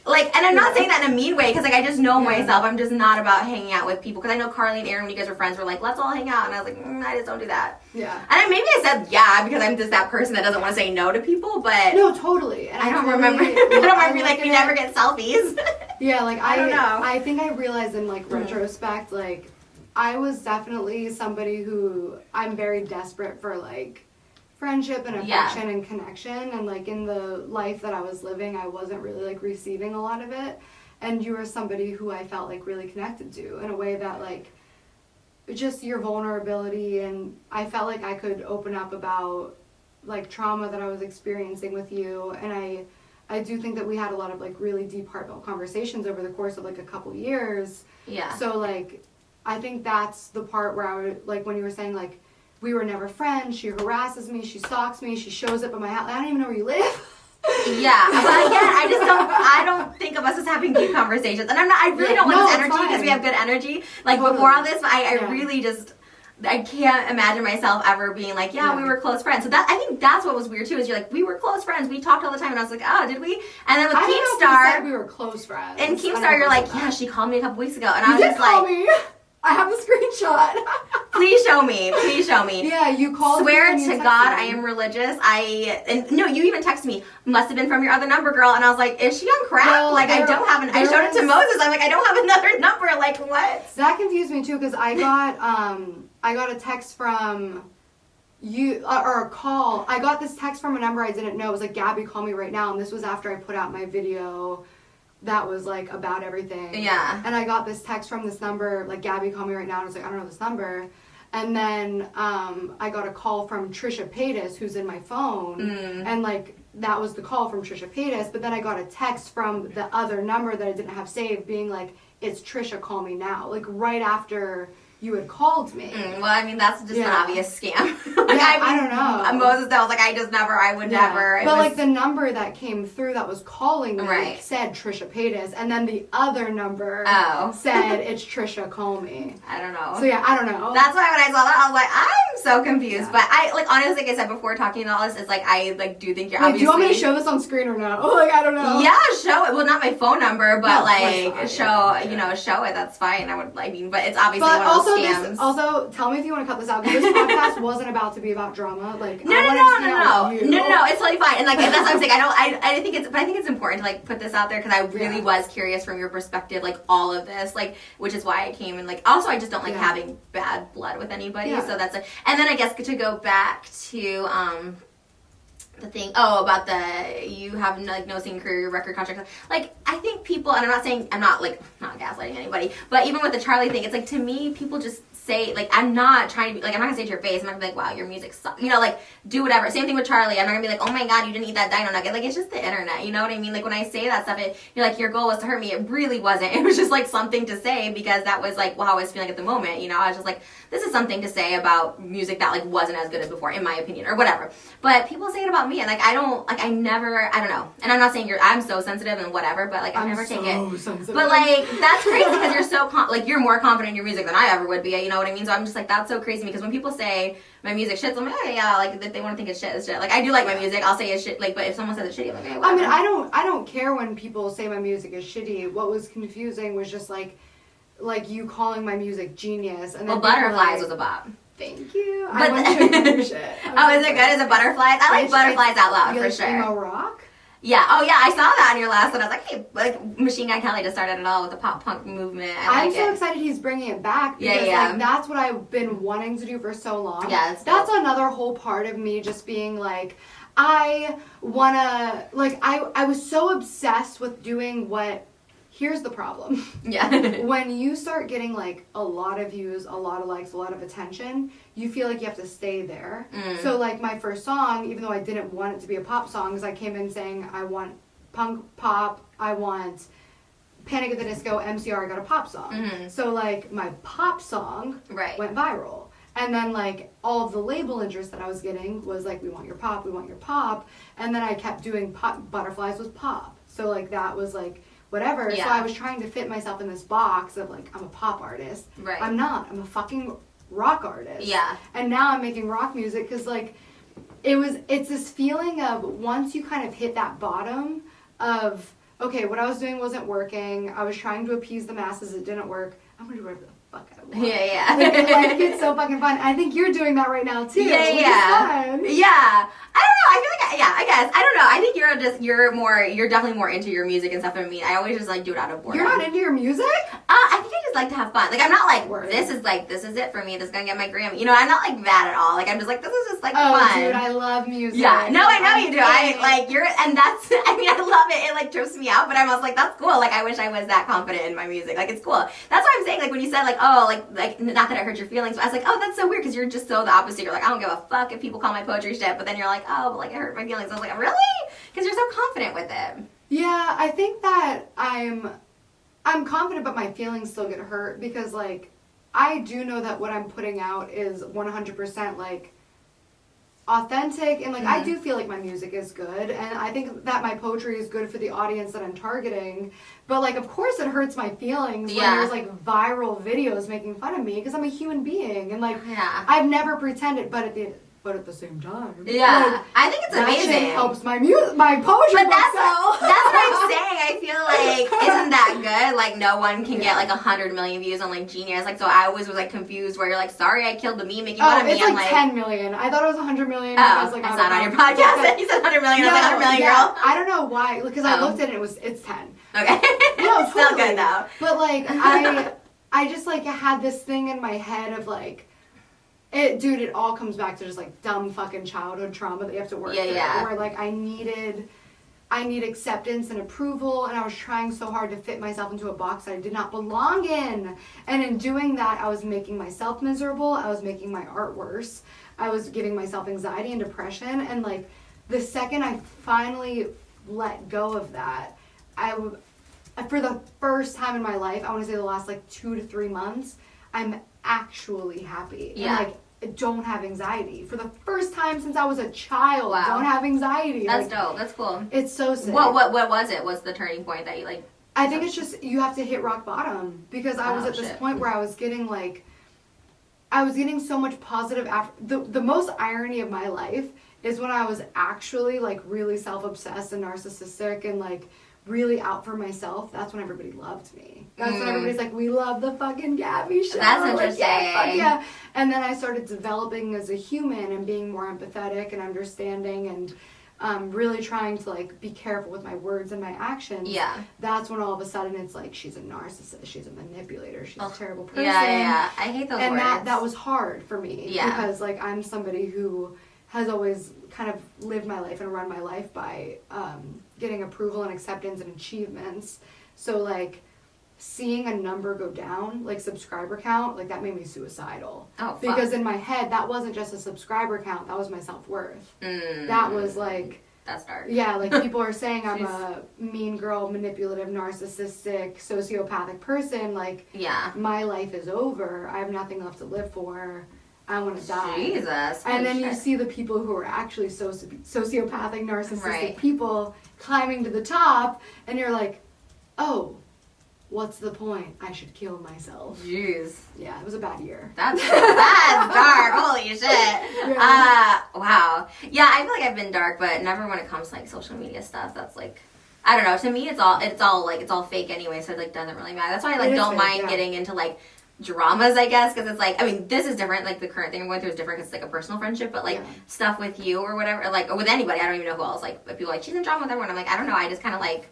Like, and I'm not saying that in a mean way, because, like, I just know Yeah. myself. I'm just not about hanging out with people. Because I know Carly and Aaron, when you guys were friends, were like, let's all hang out. And I was like, I just don't do that. Yeah. And maybe I said yeah, because I'm just that person that doesn't want to say no to people, but No, totally. And I don't totally- remember. I don't remember being like, look we at never it- get selfies. Yeah, like I don't know. I think I realized in like retrospect, like I was definitely somebody who I'm very desperate for like friendship and Yeah. affection and connection, and like in the life that I was living, I wasn't really like receiving a lot of it. And you were somebody who I felt like really connected to in a way that like just your vulnerability, and I felt like I could open up about like trauma that I was experiencing with you, and I do think that we had a lot of like really deep heartfelt conversations over the course of like a couple years. Yeah. So like I think that's the part where I would like when you were saying like we were never friends, she harasses me, she stalks me, she shows up at my house, I don't even know where you live. Yeah, but again, I don't think of us as having deep conversations, and I really don't want No, this it's energy, because fine. we have good energy. Like Totally. before all this, I Yeah. really just, I can't imagine myself ever being like, yeah, we Yeah. were close friends. So that, I think that's what was weird too, is you're like, we were close friends, we talked all the time, and I was like, oh, did we? And then with I don't know if we said Keemstar, we were close friends. and I don't Keemstar, know you're if like, we said yeah, that. she called me a couple weeks ago, and I You was did just call like, me. I have the screenshot. please show me, please show me. Yeah, you called me Swear and you to texted God, me. I am religious. And no, you even texted me. Must have been from your other number, girl. And I was like, is she on crack? Well, like, I there- don't have I there showed it to was- Moses. I'm like, I don't have another number. Like, what? That confused me too, because I got a text from you or a call. I got this text from a number I didn't know. It was like, Gabbie, call me right now. And this was after I put out my video that was like about everything. Yeah. And I got this text from this number, like, Gabbie, call me right now. And I was like, I don't know this number. And then I got a call from Trisha Paytas, who's in my phone. And like that was the call from Trisha Paytas. But then I got a text from the other number that I didn't have saved being like, it's Trisha, call me now. Like right after you had called me. Well, I mean, that's just an Yeah. obvious scam. I don't know. Moses, that was like, I would never. It But was- like the number that came through that was calling me Right. said Trisha Paytas, and then the other number Oh. said it's Trisha, call me. I don't know. So yeah, I don't know. That's why when I saw that, I was like, I'm so confused. Yeah. But I, like, honestly, like I said before, talking about all this, it's like, I, like, do think you're Wait, do obviously... you want me to show this on screen or no? Like, I don't know. Yeah, show it. Well, not my phone number, but No, of course like not. show, Yeah. you know, show it. That's fine. I mean, but it's obviously But one also, of those scams. also, tell me if you want to cut this out. Because this podcast wasn't about to be about drama. Like, No, I no, wanted no, to see no, how no, you- no, it's totally fine. And like that's what I'm saying. I think it's important to like put this out there, because I really Yeah. was curious from your perspective, like all of this, like, which is why I came. And like also I just don't like Yeah. having bad blood with anybody. Yeah. So that's it. And then I guess to go back to the thing about the you have like no singing career, your record contract. Like I think people, and I'm not saying, I'm not like not gaslighting anybody, but even with the Charlie thing, it's like to me people just say, like, I'm not trying to be like, I'm not gonna say to your face, I'm not gonna be like, wow, your music sucks, you know, like do whatever. Same thing with Charlie. I'm not gonna be like, oh my god, you didn't eat that dino nugget. Like it's just the internet, you know what I mean? Like when I say that stuff, you're like, your goal was to hurt me. It really wasn't. It was just like something to say, because that was like how I was feeling at the moment, you know. I was just like, this is something to say about music that like wasn't as good as before, in my opinion, or whatever. But people say it about me, and like I don't know. And I'm not saying I'm so sensitive and whatever, but like I never take it. Sensitive. But like that's crazy, because you're so like you're more confident in your music than I ever would be. You know what I mean? So I'm just like, that's so crazy, because when people say my music shits, I'm like, oh yeah, like if they want to think it's shit, it's shit. Like I do like my music, I'll say it's shit. Like, but if someone says it's shitty, I'm like, hey, I whatever. mean, I don't care when people say my music is shitty. What was confusing was just like you calling my music genius. And then Well, people were Butterflies like, was a bop. Thank you. But I want to hear your shit. Oh, is it good? Is it Butterflies? I like Butterflies out loud You for like sure. emo rock? Yeah. Oh yeah, I saw that on your last one. I was like, hey, like Machine Gun Kelly just started it all with the pop punk movement. I I'm like so it. excited he's bringing it back Yeah, because yeah. like that's what I've been wanting to do for so long. Yeah, it's that's dope. another whole part of me just being like I wanna like I was so obsessed with doing what. Here's the problem. Yeah. When you start getting like a lot of views, a lot of likes, a lot of attention, you feel like you have to stay there. So like my first song, even though I didn't want it to be a pop song, because I came in saying I want punk pop, I want Panic at the Disco, MCR, I got a pop song. So like my pop song Right. went viral. And then like all of the label interest that I was getting was like, we want your pop, we want your pop. And then I kept doing pop, Butterflies was pop. So like that was like whatever. Yeah. So I was trying to fit myself in this box of like, I'm a pop artist. Right. I'm not. I'm a fucking rock artist. Yeah. And now I'm making rock music because like it's this feeling of once you kind of hit that bottom of, okay, what I was doing wasn't working. I was trying to appease the masses. It didn't work. I'm going to do whatever the fuck I want. Yeah. Like, it's so fucking fun. I think you're doing that right now, too. Yeah. Which is fun. Yeah. I don't know. I feel like, I guess. I don't know. I think you're definitely more into your music and stuff than me. I always just like do it out of boredom. You're not into your music? I think I just like to have fun. Like, I'm not like, Word. this is it for me. This is gonna get my Grammy. You know, I'm not like that at all. Like, I'm just like, this is just like Oh, fun. dude, I love music. Yeah, no, I know you do. I kidding. like and that's. I mean, I love it. It like trips me out, but I'm also like, that's cool. Like, I wish I was that confident in my music. Like, it's cool. That's what I'm saying. Like, when you said like, oh, like not that I hurt your feelings, but I was like, oh, that's so weird because you're just so the opposite. You're like, I don't give a fuck if people call my poetry shit, but then you're like, oh, but like it hurt my feelings. I was like, really? Because you're so confident with it. Yeah, I think that I'm confident, but my feelings still get hurt because, like, I do know that what I'm putting out is 100% like authentic, and like I do feel like my music is good, and I think that my poetry is good for the audience that I'm targeting. But like, of course, it hurts my feelings when there's like viral videos making fun of me because I'm a human being, and like I've never pretended, but at the same time, like, I think it's that amazing. shit helps my my poetry. But that's what I'm saying. I feel like isn't that good? Like no one can get like 100 million views on like Genius. Like so, I always was like confused where you're like, sorry, I killed the meme making fun of me. It's like 10 million. I thought it was 100 million. Oh, I was like, I saw it on your podcast. You said 100 million. I was like 100 million, girl. I don't know why, because I looked at it. It's 10. Okay. No, totally. Still good though. But like I just like had this thing in my head of like. It all comes back to just like dumb fucking childhood trauma that you have to work through. Where like I need acceptance and approval, and I was trying so hard to fit myself into a box that I did not belong in. And in doing that, I was making myself miserable. I was making my art worse. I was giving myself anxiety and depression. And like the second I finally let go of that, for the first time in my life, I want to say the last like 2 to 3 months, I'm actually happy. Yeah. And like don't have anxiety. For the first time since I was a child, Wow. don't have anxiety. That's like, dope. That's cool. It's so sick. What was it? What's the turning point that you like? I think it's just you have to hit rock bottom, because I was at this shit. point where I was getting so much positive the most irony of my life is when I was actually like really self-obsessed and narcissistic and like really out for myself. That's when everybody loved me. That's when everybody's like, we love the fucking Gabbie show. That's Like, interesting. yeah, fuck yeah. And then I started developing as a human and being more empathetic and understanding and really trying to like be careful with my words and my actions. Yeah. That's when all of a sudden it's like she's a narcissist, she's a manipulator, she's a terrible person. Yeah. I hate those and words. that was hard for me. Yeah. Because like I'm somebody who has always kind of lived my life and run my life by getting approval and acceptance and achievements. So like seeing a number go down, like subscriber count, like that made me suicidal. Oh, fuck. Because in my head, that wasn't just a subscriber count, that was my self-worth. That was like... That's dark. Yeah, like people are saying I'm a mean girl, manipulative, narcissistic, sociopathic person. Like, my life is over. I have nothing left to live for. I want to die. Jesus. And then you see the people who are actually sociopathic, narcissistic people climbing to the top, and you're like, oh, what's the point? I should kill myself. Jeez. Yeah, it was a bad year. That's dark. Holy shit. Yeah. Wow. Yeah, I feel like I've been dark, but never when it comes to like social media stuff. That's like, I don't know. To me, it's all fake anyway, so it like doesn't really matter. That's why I like don't mind getting into like dramas, I guess, because it's like, I mean, this is different. Like the current thing I'm going through is different because it's like a personal friendship, but like stuff with you or whatever, like or with anybody, I don't even know who else. Like, but people are like, she's in drama with everyone. I'm like, I don't know. I just kind of like.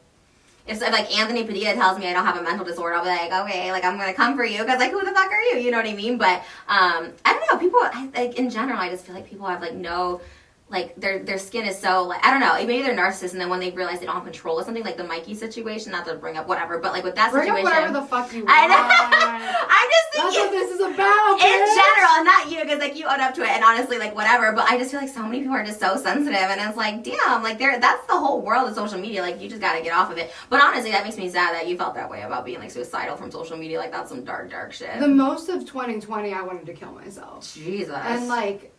If like Anthony Padilla tells me I don't have a mental disorder, I'll be like, okay, like I'm gonna come for you because like who the fuck are you? You know what I mean? But I don't know. People, like in general, I just feel like people have like no, like their skin is so like I don't know. Maybe they're narcissists, and then when they realize they don't have control of something, like the Mikey situation, not to bring up whatever, but like with that Bring situation, up whatever the fuck you want. I know. I'm just thinking. That's what this is about. In bitch. general, not you, because like you own up to it, and honestly, like whatever. But I just feel like so many people are just so sensitive, and it's like, damn, like that's the whole world of social media. Like you just gotta get off of it. But honestly, that makes me sad that you felt that way about being like suicidal from social media. Like that's some dark shit. The most of 2020, I wanted to kill myself. Jesus. And like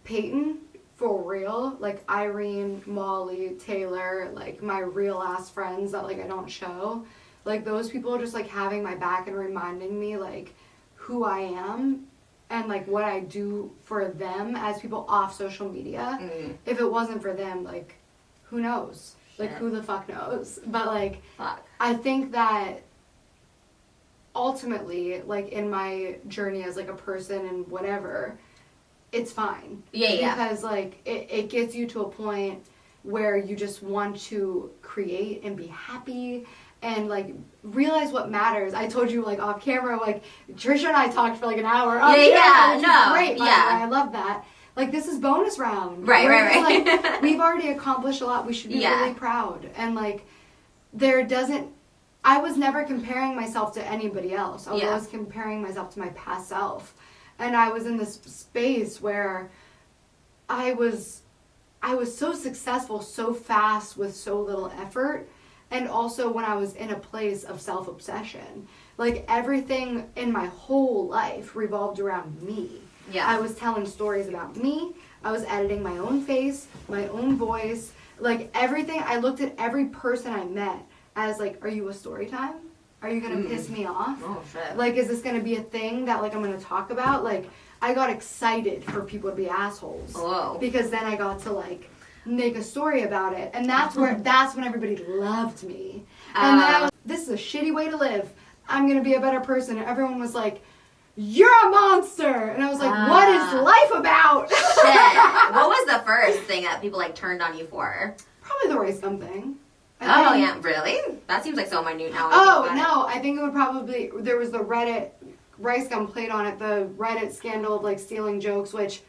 Peyton, for real, like Irene, Molly, Taylor, like my real ass friends that like I don't show, like those people just like having my back and reminding me like who I am and like what I do for them as people off social media. If it wasn't for them, like who knows? Like, Shit. who the fuck knows? But, like, Fuck. I think that ultimately, like, in my journey as, like, a person and whatever, it's fine. Yeah. Because, like, it gets you to a point where you just want to create and be happy and, like, realize what matters. I told you, like, off camera, like, Trisha and I talked for, like, an hour. Off Yeah, camera, which is no, great, by yeah. the way. I love that. Like, this is bonus round. Right. Like, we've already accomplished a lot. We should be Yeah. really proud. And, like, I was never comparing myself to anybody else. I was always comparing myself to my past self. And I was in this space where I was so successful so fast with so little effort. And also when I was in a place of self-obsession. Like, everything in my whole life revolved around me. Yeah. I was telling stories about me. I was editing my own face, my own voice. Like, everything. I looked at every person I met as, like, are you a story time? Are you going to piss me off? Oh, shit. Like, is this going to be a thing that, like, I'm going to talk about? Like, I got excited for people to be assholes. Whoa. Because then I got to, like, make a story about it. And that's when everybody loved me. And then I was, this is a shitty way to live. I'm going to be a better person. And everyone was like, you're a monster. And I was like, what is life about? Shit. What was the first thing that people, like, turned on you for? Probably the rice gum thing. Oh, yeah. Really? That seems like so minute now. I think it would probably, there was the Reddit, rice gum played on it, the Reddit scandal of, like, stealing jokes, which,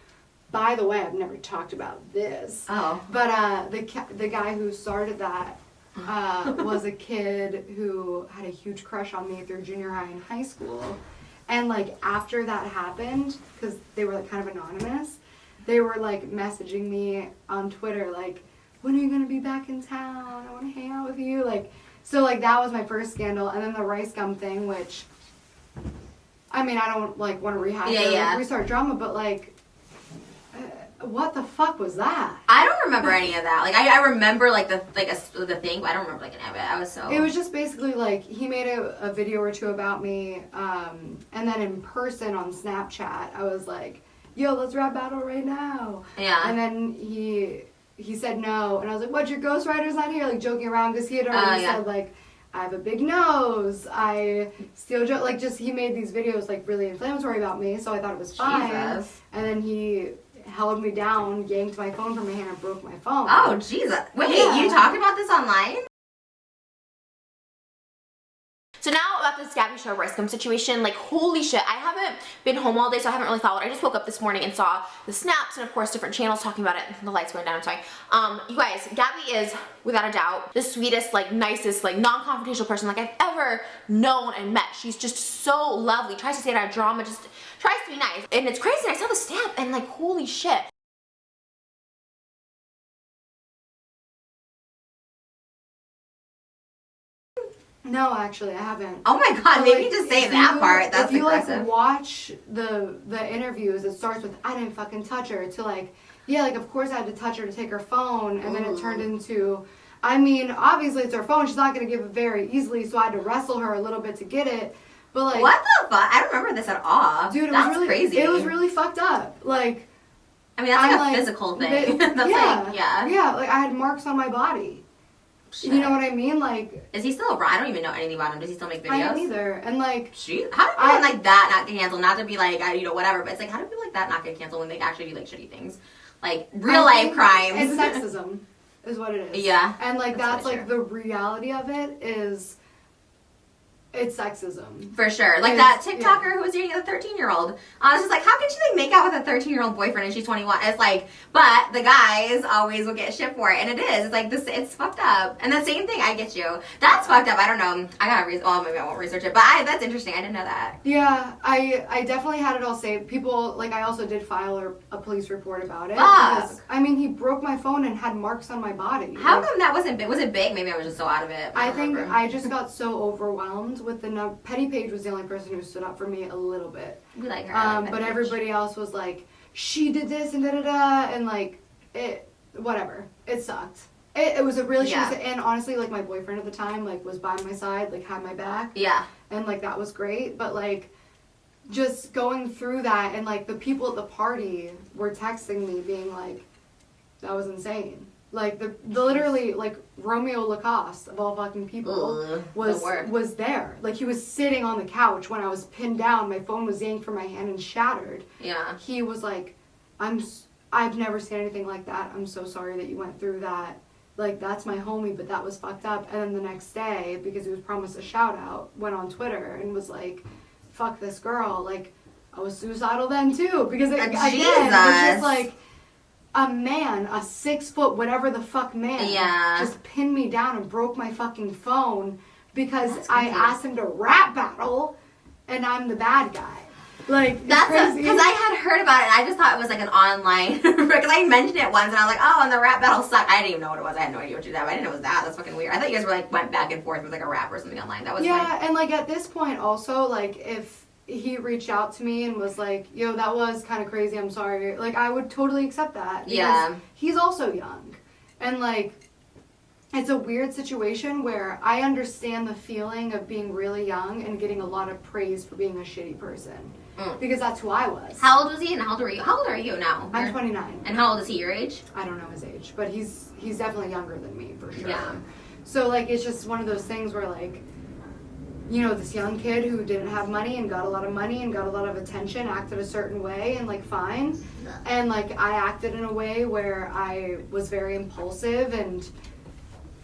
by the way, I've never talked about this. Oh. But the guy who started that was a kid who had a huge crush on me through junior high and high school. And, like, after that happened, because they were, like, kind of anonymous, they were, like, messaging me on Twitter, like, when are you going to be back in town? I want to hang out with you. Like, so, like, that was my first scandal. And then the rice gum thing, which, I mean, I don't, like, want to rehash it or like, restart drama, but, like, what the fuck was that? I don't remember any of that. Like, I remember, like, the thing, but I don't remember, like, any of it. I was so... It was just basically, like, he made a video or two about me, and then in person on Snapchat, I was like, yo, let's rap battle right now. Yeah. And then he said no, and I was like, what, your ghostwriter's not here? Like, joking around, because he had already said, like, I have a big nose, I steal jokes, like, just, he made these videos, like, really inflammatory about me, so I thought it was fine. Jesus. And then he held me down, yanked my phone from my hand, and broke my phone. Oh, Jesus. Wait, you talked about this online? So now about this Gabbie show rice gum situation, like, holy shit, I haven't been home all day, so I haven't really followed. I just woke up this morning and saw the snaps and, of course, different channels talking about it. The light's going down, I'm sorry. You guys, Gabbie is, without a doubt, the sweetest, like, nicest, like, non-confrontational person, like, I've ever known and met. She's just so lovely, tries to stay out of drama, just tries to be nice. And it's crazy, I saw the snap, and, like, holy shit. No, actually, I haven't. Oh my god, So, maybe like, just say if that you- part. That's if you aggressive. like watch the interviews, it starts with I didn't fucking touch her to like, yeah, like of course I had to touch her to take her phone, and then it turned into, I mean, obviously it's her phone. She's not gonna give it very easily, so I had to wrestle her a little bit to get it. But like, What the fuck? I don't remember this at all. dude, it That's was really crazy. It was really fucked up. Like, I mean, that's like I'm a physical thing. That's yeah, like, yeah. yeah. Like I had marks on my body. Shit. You know what I mean? Like, Is he still around? I don't even know anything about him. Does he still make videos? I don't either. And like, Shoot. How did people like that not get canceled? Not to be like, you know, whatever, but it's like, how do people like that not get canceled when they actually do like shitty things? Like real I life think crimes. It's sexism, is what it is. Yeah. And like that's really like the reality of it is, it's sexism. For sure. Like It's- that TikToker who was dating a 13-year-old. I was just like, how can she like make out with a 13-year-old boyfriend and she's 21? It's like, but the guys always will get shit for it. And it is. It's like this, it's fucked up. And the same thing, I get you. That's fucked up. I don't know. I gotta well, maybe I won't research it. But that's interesting. I didn't know that. Yeah, I definitely had it all saved. People, like I also did file a police report about it. Fuck. Because, I mean, he broke my phone and had marks on my body. How Like, come that wasn't big? Was it big? Maybe I was just so out of it. I don't think remember. I just got so overwhelmed with the number. Petty Page was the only person who stood up for me a little bit. We like her. But everybody else was like, she did this and da-da-da, and like, it, whatever. It sucked. It was a really Yeah. shitty, and honestly, like, my boyfriend at the time, like, was by my side, like, had my back, Yeah. and like, that was great, but like, just going through that, and like, the people at the party were texting me being like, that was insane. Like the literally like Romeo Lacoste of all fucking people Ugh, was there. Like he was sitting on the couch when I was pinned down. My phone was yanked from my hand and shattered. Yeah. He was like, I've never seen anything like that. I'm so sorry that you went through that. Like that's my homie, but that was fucked up. And then the next day, because he was promised a shout out, went on Twitter and was like, fuck this girl. Like I was suicidal then too, because again, it was just like a man, a 6 foot whatever the fuck man, just pinned me down and broke my fucking phone because I asked him to rap battle, and I'm the bad guy. Like that's because I had heard about it. And I just thought it was like an online because I mentioned it once and I was like, oh, and the rap battle sucked. I didn't even know what it was. I had no idea what you did. I didn't know it was that. That's fucking weird. I thought you guys were like went back and forth with like a rap or something online. That was and like at this point also like if he reached out to me and was like, yo, that was kind of crazy, I'm sorry. Like, I would totally accept that. Because he's also young. And, like, it's a weird situation where I understand the feeling of being really young and getting a lot of praise for being a shitty person. Because that's who I was. How old was he and how old were you? How old are you now? I'm 29. And how old is he, your age? I don't know his age. But he's definitely younger than me, for sure. Yeah. So, like, it's just one of those things where, like, you know, this young kid who didn't have money and got a lot of money and got a lot of attention acted a certain way and like fine. And like I acted in a way where I was very impulsive and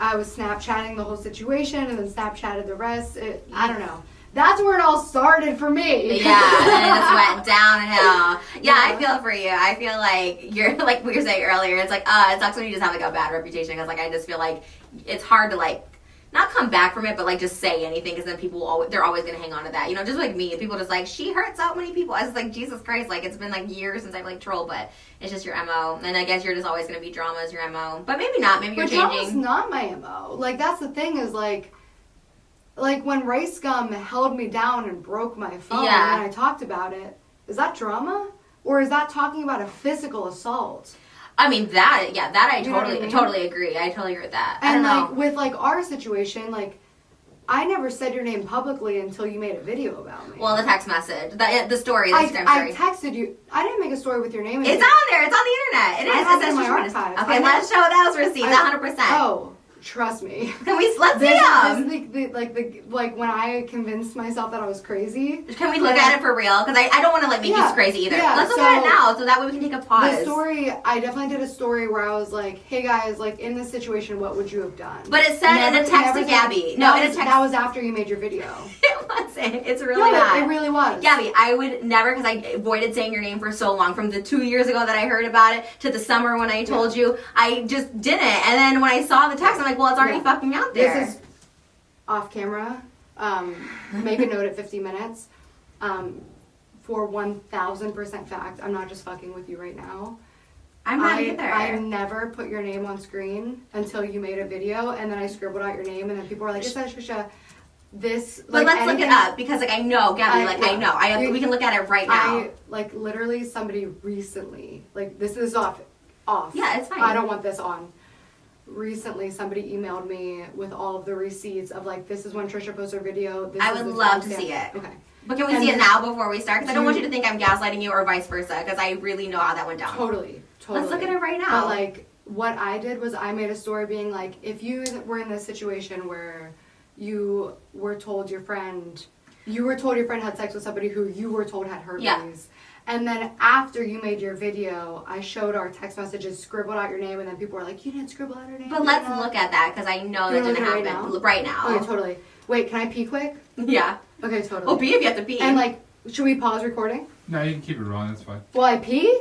I was Snapchatting the whole situation and then Snapchatted the rest. I don't know. That's where it all started for me. Yeah, and it just went downhill. Yeah, I feel for you. I feel like you're like we were saying earlier. It's like it sucks when you just have like a bad reputation because like I just feel like it's hard to like not come back from it, but like just say anything because then people they're always gonna hang on to that. You know, just like me, people just like she hurts so many people. I was like Jesus Christ, like it's been like years since I've like trolled, but it's just your MO. And I guess you're just always gonna be drama as your MO, but maybe not. Maybe you're changing. Drama's not my MO. Like that's the thing is like when Rice Scum held me down and broke my phone and I talked about it. Is that drama or is that talking about a physical assault? I mean that I totally agree. I totally agree with that. And like with like our situation, like I never said your name publicly until you made a video about me. Well, the text message, the story, the Instagram I story. texted you. I didn't make a story with your name. It's on there. It's on the internet. It is. I have it in my archives. Okay, let's show those receipts. 100%. Oh. Trust me. Let's see them. Like when I convinced myself that I was crazy. Can we look at it for real? Because I don't want to like make you crazy either. Yeah, let's look at it now so that way we can take a pause. The story, I definitely did a story where I was like, hey guys, like in this situation, what would you have done? But it said in a text to Gabbie. No, in a text. That was after you made your video. It wasn't. It's really not. It really was. Gabbie, I would never, because I avoided saying your name for so long, from the 2 years ago that I heard about it to the summer when I told you, I just didn't. And then when I saw the text, I'm like, well, it's already fucking out there. This is off camera. Make a note at 50 minutes. For 1000% fact, I'm not just fucking with you right now. I'm not either. I never put your name on screen until you made a video, and then I scribbled out your name, and then people were like, "Is that Trisha?" This. But let's look it up because, like, I know, Gabbie. I know. We can look at it right now. Literally, somebody recently, like, this is off. Yeah, it's fine. I don't want this on. Recently, somebody emailed me with all of the receipts of like, this is when Trisha posted her video. I would love to see it. Okay. But can we see it now before we start? Because I don't want you to think I'm gaslighting you or vice versa. Because I really know how that went down. Totally. Let's look at it right now. But like, what I did was I made a story being like, if you were in this situation where you were told your friend had sex with somebody who you were told had herpes. Yeah. And then after you made your video, I showed our text messages, scribbled out your name, and then people were like, you didn't scribble out her name. But let's look at that, because I know that didn't happen. Right now. Okay, totally. Wait, can I pee quick? Yeah. Okay, totally. Well, pee if you have to pee. And like, should we pause recording? No, you can keep it rolling, it's fine. Will I pee?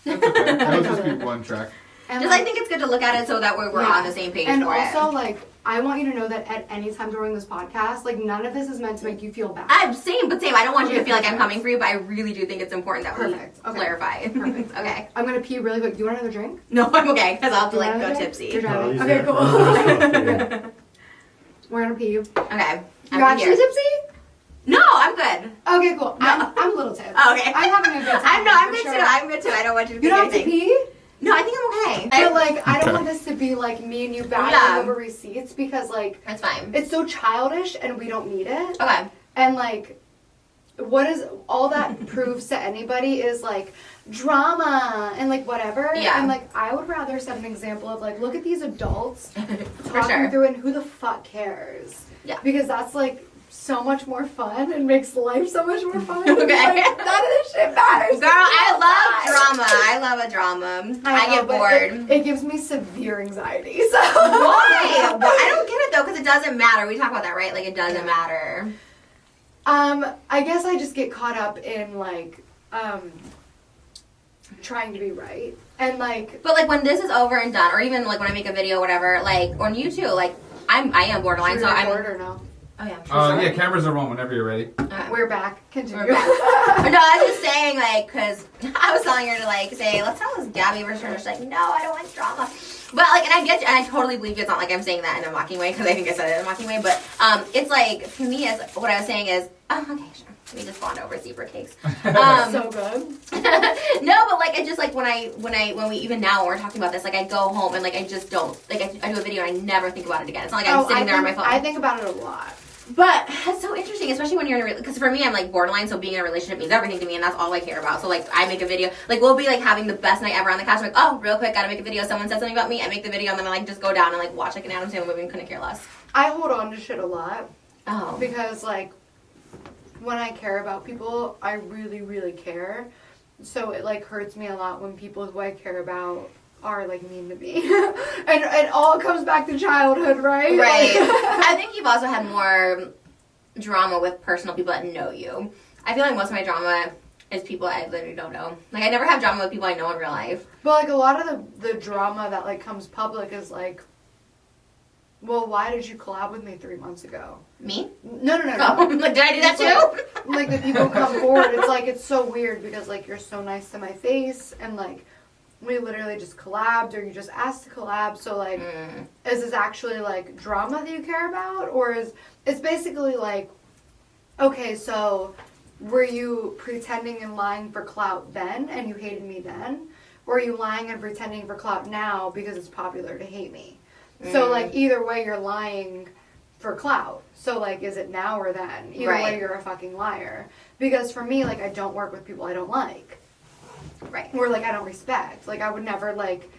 That's okay. That'll just be one track. And I think it's good to look at it so that we're on the same page and for it. And also, like, I want you to know that at any time during this podcast, like, none of this is meant to make you feel bad. I'm same. I don't want you to feel like I'm coming for you, but I really do think it's important that we clarify. Perfect. Okay. I'm going to pee really quick. Do you want another drink? No, I'm okay, because I'll have to, like, go tipsy. You're driving. No, okay, cool. We're going to pee. Okay. You're actually tipsy? No, I'm good. Okay, cool. No. I'm a little tipsy. Okay. I'm having a good time. I'm good too. I'm good too. I don't want you to be You don't have to pee? No, I think I'm okay. But, like, I don't want this to be, like, me and you battling over receipts because, like... That's fine. It's so childish and we don't need it. Okay. And, like, what is all that proves to anybody is like drama and like whatever. Yeah. And like I would rather set an example of like, look at these adults For talking sure. through it, and who the fuck cares? Yeah. Because that's like so much more fun and makes life so much more fun. Okay. Like, none of this shit matters. Girl, I love drama. I love a drama. I know, get but bored. It gives me severe anxiety. So Why? Well, I don't get it though, because it doesn't matter. We talk about that, right? Like it doesn't matter. I guess I just get caught up in like trying to be right and like. But like when this is over and done, or even like when I make a video, or whatever, like on you too, like I am borderline, so I'm. Or no? Oh yeah. Yeah, cameras are on whenever you're ready. We're back. Continue. We're back. No, I was just saying, like, because I was telling her to, like, say, let's tell this Gabbie version. And she's like, no, I don't like drama. But, like, and I get you, and I totally believe you. It's not like I'm saying that in a mocking way, because I think I said it in a mocking way. But it's like, for me, is what I was saying is, oh, okay, sure. We just bond over zebra cakes. So good. No, but like, it's just like when we even now when we're talking about this, like I go home and like I just don't, like I do a video and I never think about it again. It's not like I'm sitting there on my phone. I think about it a lot. But it's so interesting, especially when you're in a because for me, I'm like borderline, so being in a relationship means everything to me, and that's all I care about. So like, I make a video, like we'll be like having the best night ever on the couch. I'm like, oh, real quick, gotta make a video. Someone said something about me, I make the video, and then I like just go down and like watch like an Adam Sandler movie and couldn't care less. I hold on to shit a lot Oh, because like when I care about people, I really, really care. So it like hurts me a lot when people who I care about are like mean to me. And it all comes back to childhood, right? right. Like- I think you've also had more drama with personal people that know you. I feel like most of my drama is people I literally don't know. Like I never have drama with people I know in real life. But like a lot of the drama that like comes public is like, well, why did you collab with me 3 months ago? Me? No. Oh, like did I do that too? Like the people come forward, it's like it's so weird because like you're so nice to my face and like we literally just collabed or you just asked to collab. So like, is this actually like drama that you care about, or is it's basically like, okay, so were you pretending and lying for clout then and you hated me then, or are you lying and pretending for clout now because it's popular to hate me? So like either way you're lying for clout. So like is it now or then? Either way you're a fucking liar. Because for me, like I don't work with people I don't like. Right. Or like I don't respect. Like I would never like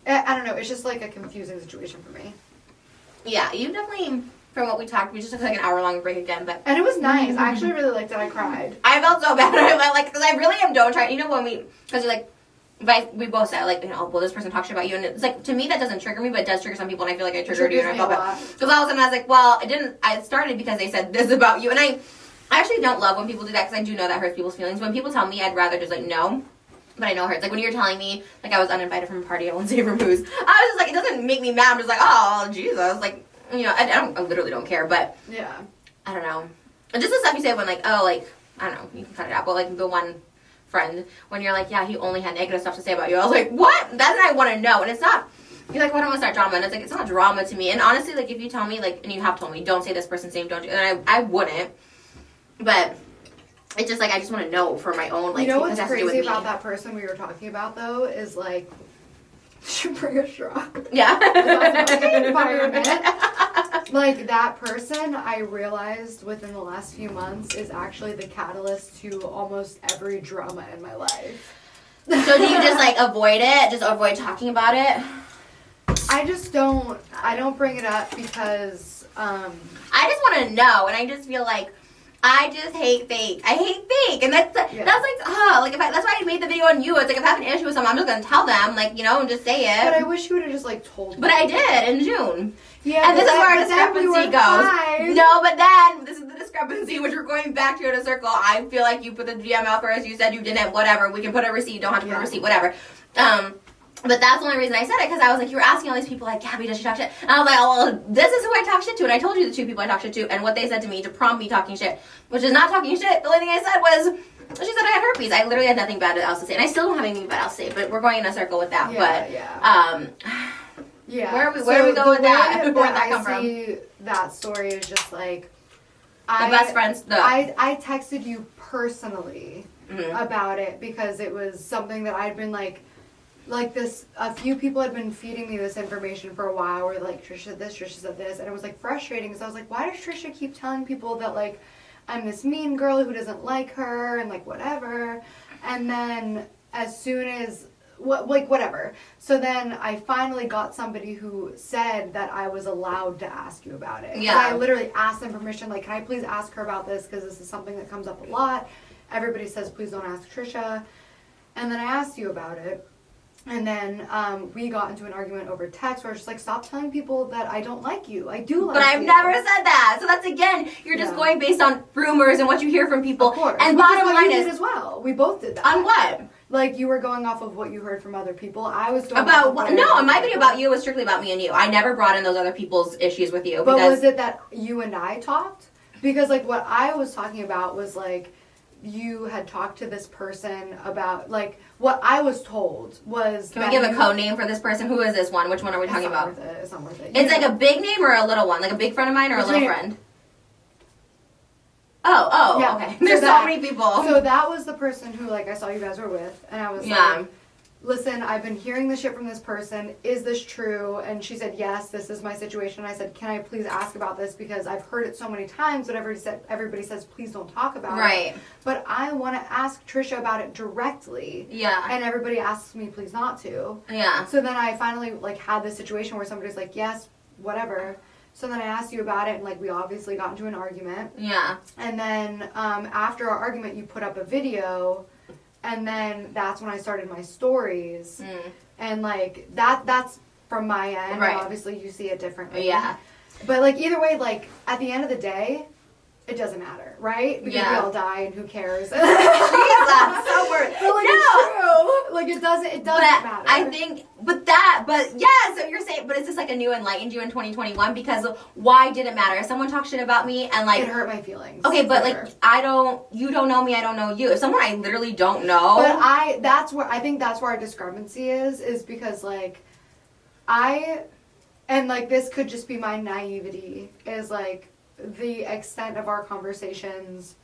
I don't know, it's just like a confusing situation for me. Yeah, you definitely, from what we talked, we just took like an hour-long break again, but And it was nice. I actually really liked it. I cried. I felt so bad. I like, because I really am don't try. You know when we, because you're like, we both said like, you know, well, this person talks shit about you, and it's like to me that doesn't trigger me, but it does trigger some people, and I feel like I triggered you, and I felt bad. Because all of a sudden I was like, well, it didn't. I started because they said this about you, and I actually don't love when people do that because I do know that hurts people's feelings. When people tell me, I'd rather just like no. But I know it hurts. Like when you're telling me, like I was uninvited from a party, I won't say from whose. I was just like, it doesn't make me mad. I'm just like, oh Jesus, like you know, I literally don't care. But Yeah. I don't know. And just the stuff you say when like, oh, like I don't know, you can cut it out. But like the one friend when you're like, yeah, he only had negative stuff to say about you. I was like, what? That's what I want to know. And it's not. You're like, why don't I start drama? And it's like, it's not drama to me. And honestly, like if you tell me, like, and you have told me, don't say this person's name, don't do, and I wouldn't. But. It's just like I just want to know for my own like. You know what's because it has to do with crazy me. about that person we were talking about though is like, should bring a straw. Yeah. Environment. Like that person, I realized within the last few months is actually the catalyst to almost every drama in my life. So do you just like avoid it? Just avoid talking about it? I just don't. I don't bring it up because. I just want to know, and I just feel like. I just hate fake. I hate fake, and that's like like if that's why I made the video on you. It's like if I have an issue with someone, I'm just gonna tell them, like you know, and just say it. But I wish you would have just like told me. But I did in June. Yeah, and this is where our but then we discrepancy were goes. fine. No, but then this is the discrepancy, which we're going back to in a circle. I feel like you put the DM out first. You said you didn't. Whatever. We can put a receipt. You don't have to put a receipt. Whatever. But that's the only reason I said it, because I was like, you were asking all these people, like, Gabbie, does she talk shit? And I was like, oh, well, this is who I talk shit to. And I told you the two people I talk shit to, and what they said to me to prompt me talking shit, which is not talking shit. The only thing I said was, she said I had herpes. I literally had nothing bad else to say. And I still don't have anything bad else to say, but we're going in a circle with that. Yeah. Where are we going with that? Where'd that come from? I see that story is just like, The best friends. I texted you personally about it because it was something that I'd been like this, a few people had been feeding me this information for a while, where like, Trisha said this, and it was like frustrating because I was like, why does Trisha keep telling people that like I'm this mean girl who doesn't like her and like whatever. And then as soon as whatever. So then I finally got somebody who said that I was allowed to ask you about it. Yeah. I literally asked them permission, like, can I please ask her about this? Because this is something that comes up a lot. Everybody says, please don't ask Trisha. And then I asked you about it. And then we got into an argument over text where I was just like, stop telling people that I don't like you. I do like you. But I've never said that. So that's, again, you're just going based on rumors and what you hear from people. Of course. And Which bottom is what line you is... did as well. We both did that. On what? Like, you were going off of what you heard from other people. I was going About off of what? what I No, heard my from video people. about you was strictly about me and you. I never brought in those other people's issues with you. But Because was it that you and I talked? Because, like, what I was talking about was, like, you had talked to this person about, like, what I was told was... Can we give a code name for this person? Who is this one? Which one are we talking about? It's not worth it. It's like a big name or a little one? Like a big friend of mine or a little friend? Oh, Yeah. okay. So There's so that- many people. So that was the person who, like, I saw you guys were with, and I was like, listen, I've been hearing this shit from this person. Is this true? And she said, yes, this is my situation. I said, can I please ask about this? Because I've heard it so many times, but everybody says, please don't talk about it. Right. But I want to ask Trisha about it directly. Yeah. And everybody asks me, please not to. Yeah. So then I finally, like, had this situation where somebody's like, yes, whatever. So then I asked you about it, and, like, we obviously got into an argument. Yeah. And then after our argument, you put up a video, and then that's when I started my stories. And, like, that's from my end. Right. And obviously, you see it differently. Yeah. But, like, either way, like, at the end of the day, it doesn't matter, right? Because we Yeah. all die, and who cares? Jesus, so weird. But, like, No. it's true. Like, it doesn't matter. I think, so you're saying, but is this like a new enlightened you in 2021? Because why did it matter? If someone talks shit about me and like. It hurt my feelings. Okay, but for like, sure. you don't know me, I don't know you. If someone I literally don't know. But I think that's where our discrepancy is because, like, and, like, this could just be my naivety, is, like, the extent of our conversations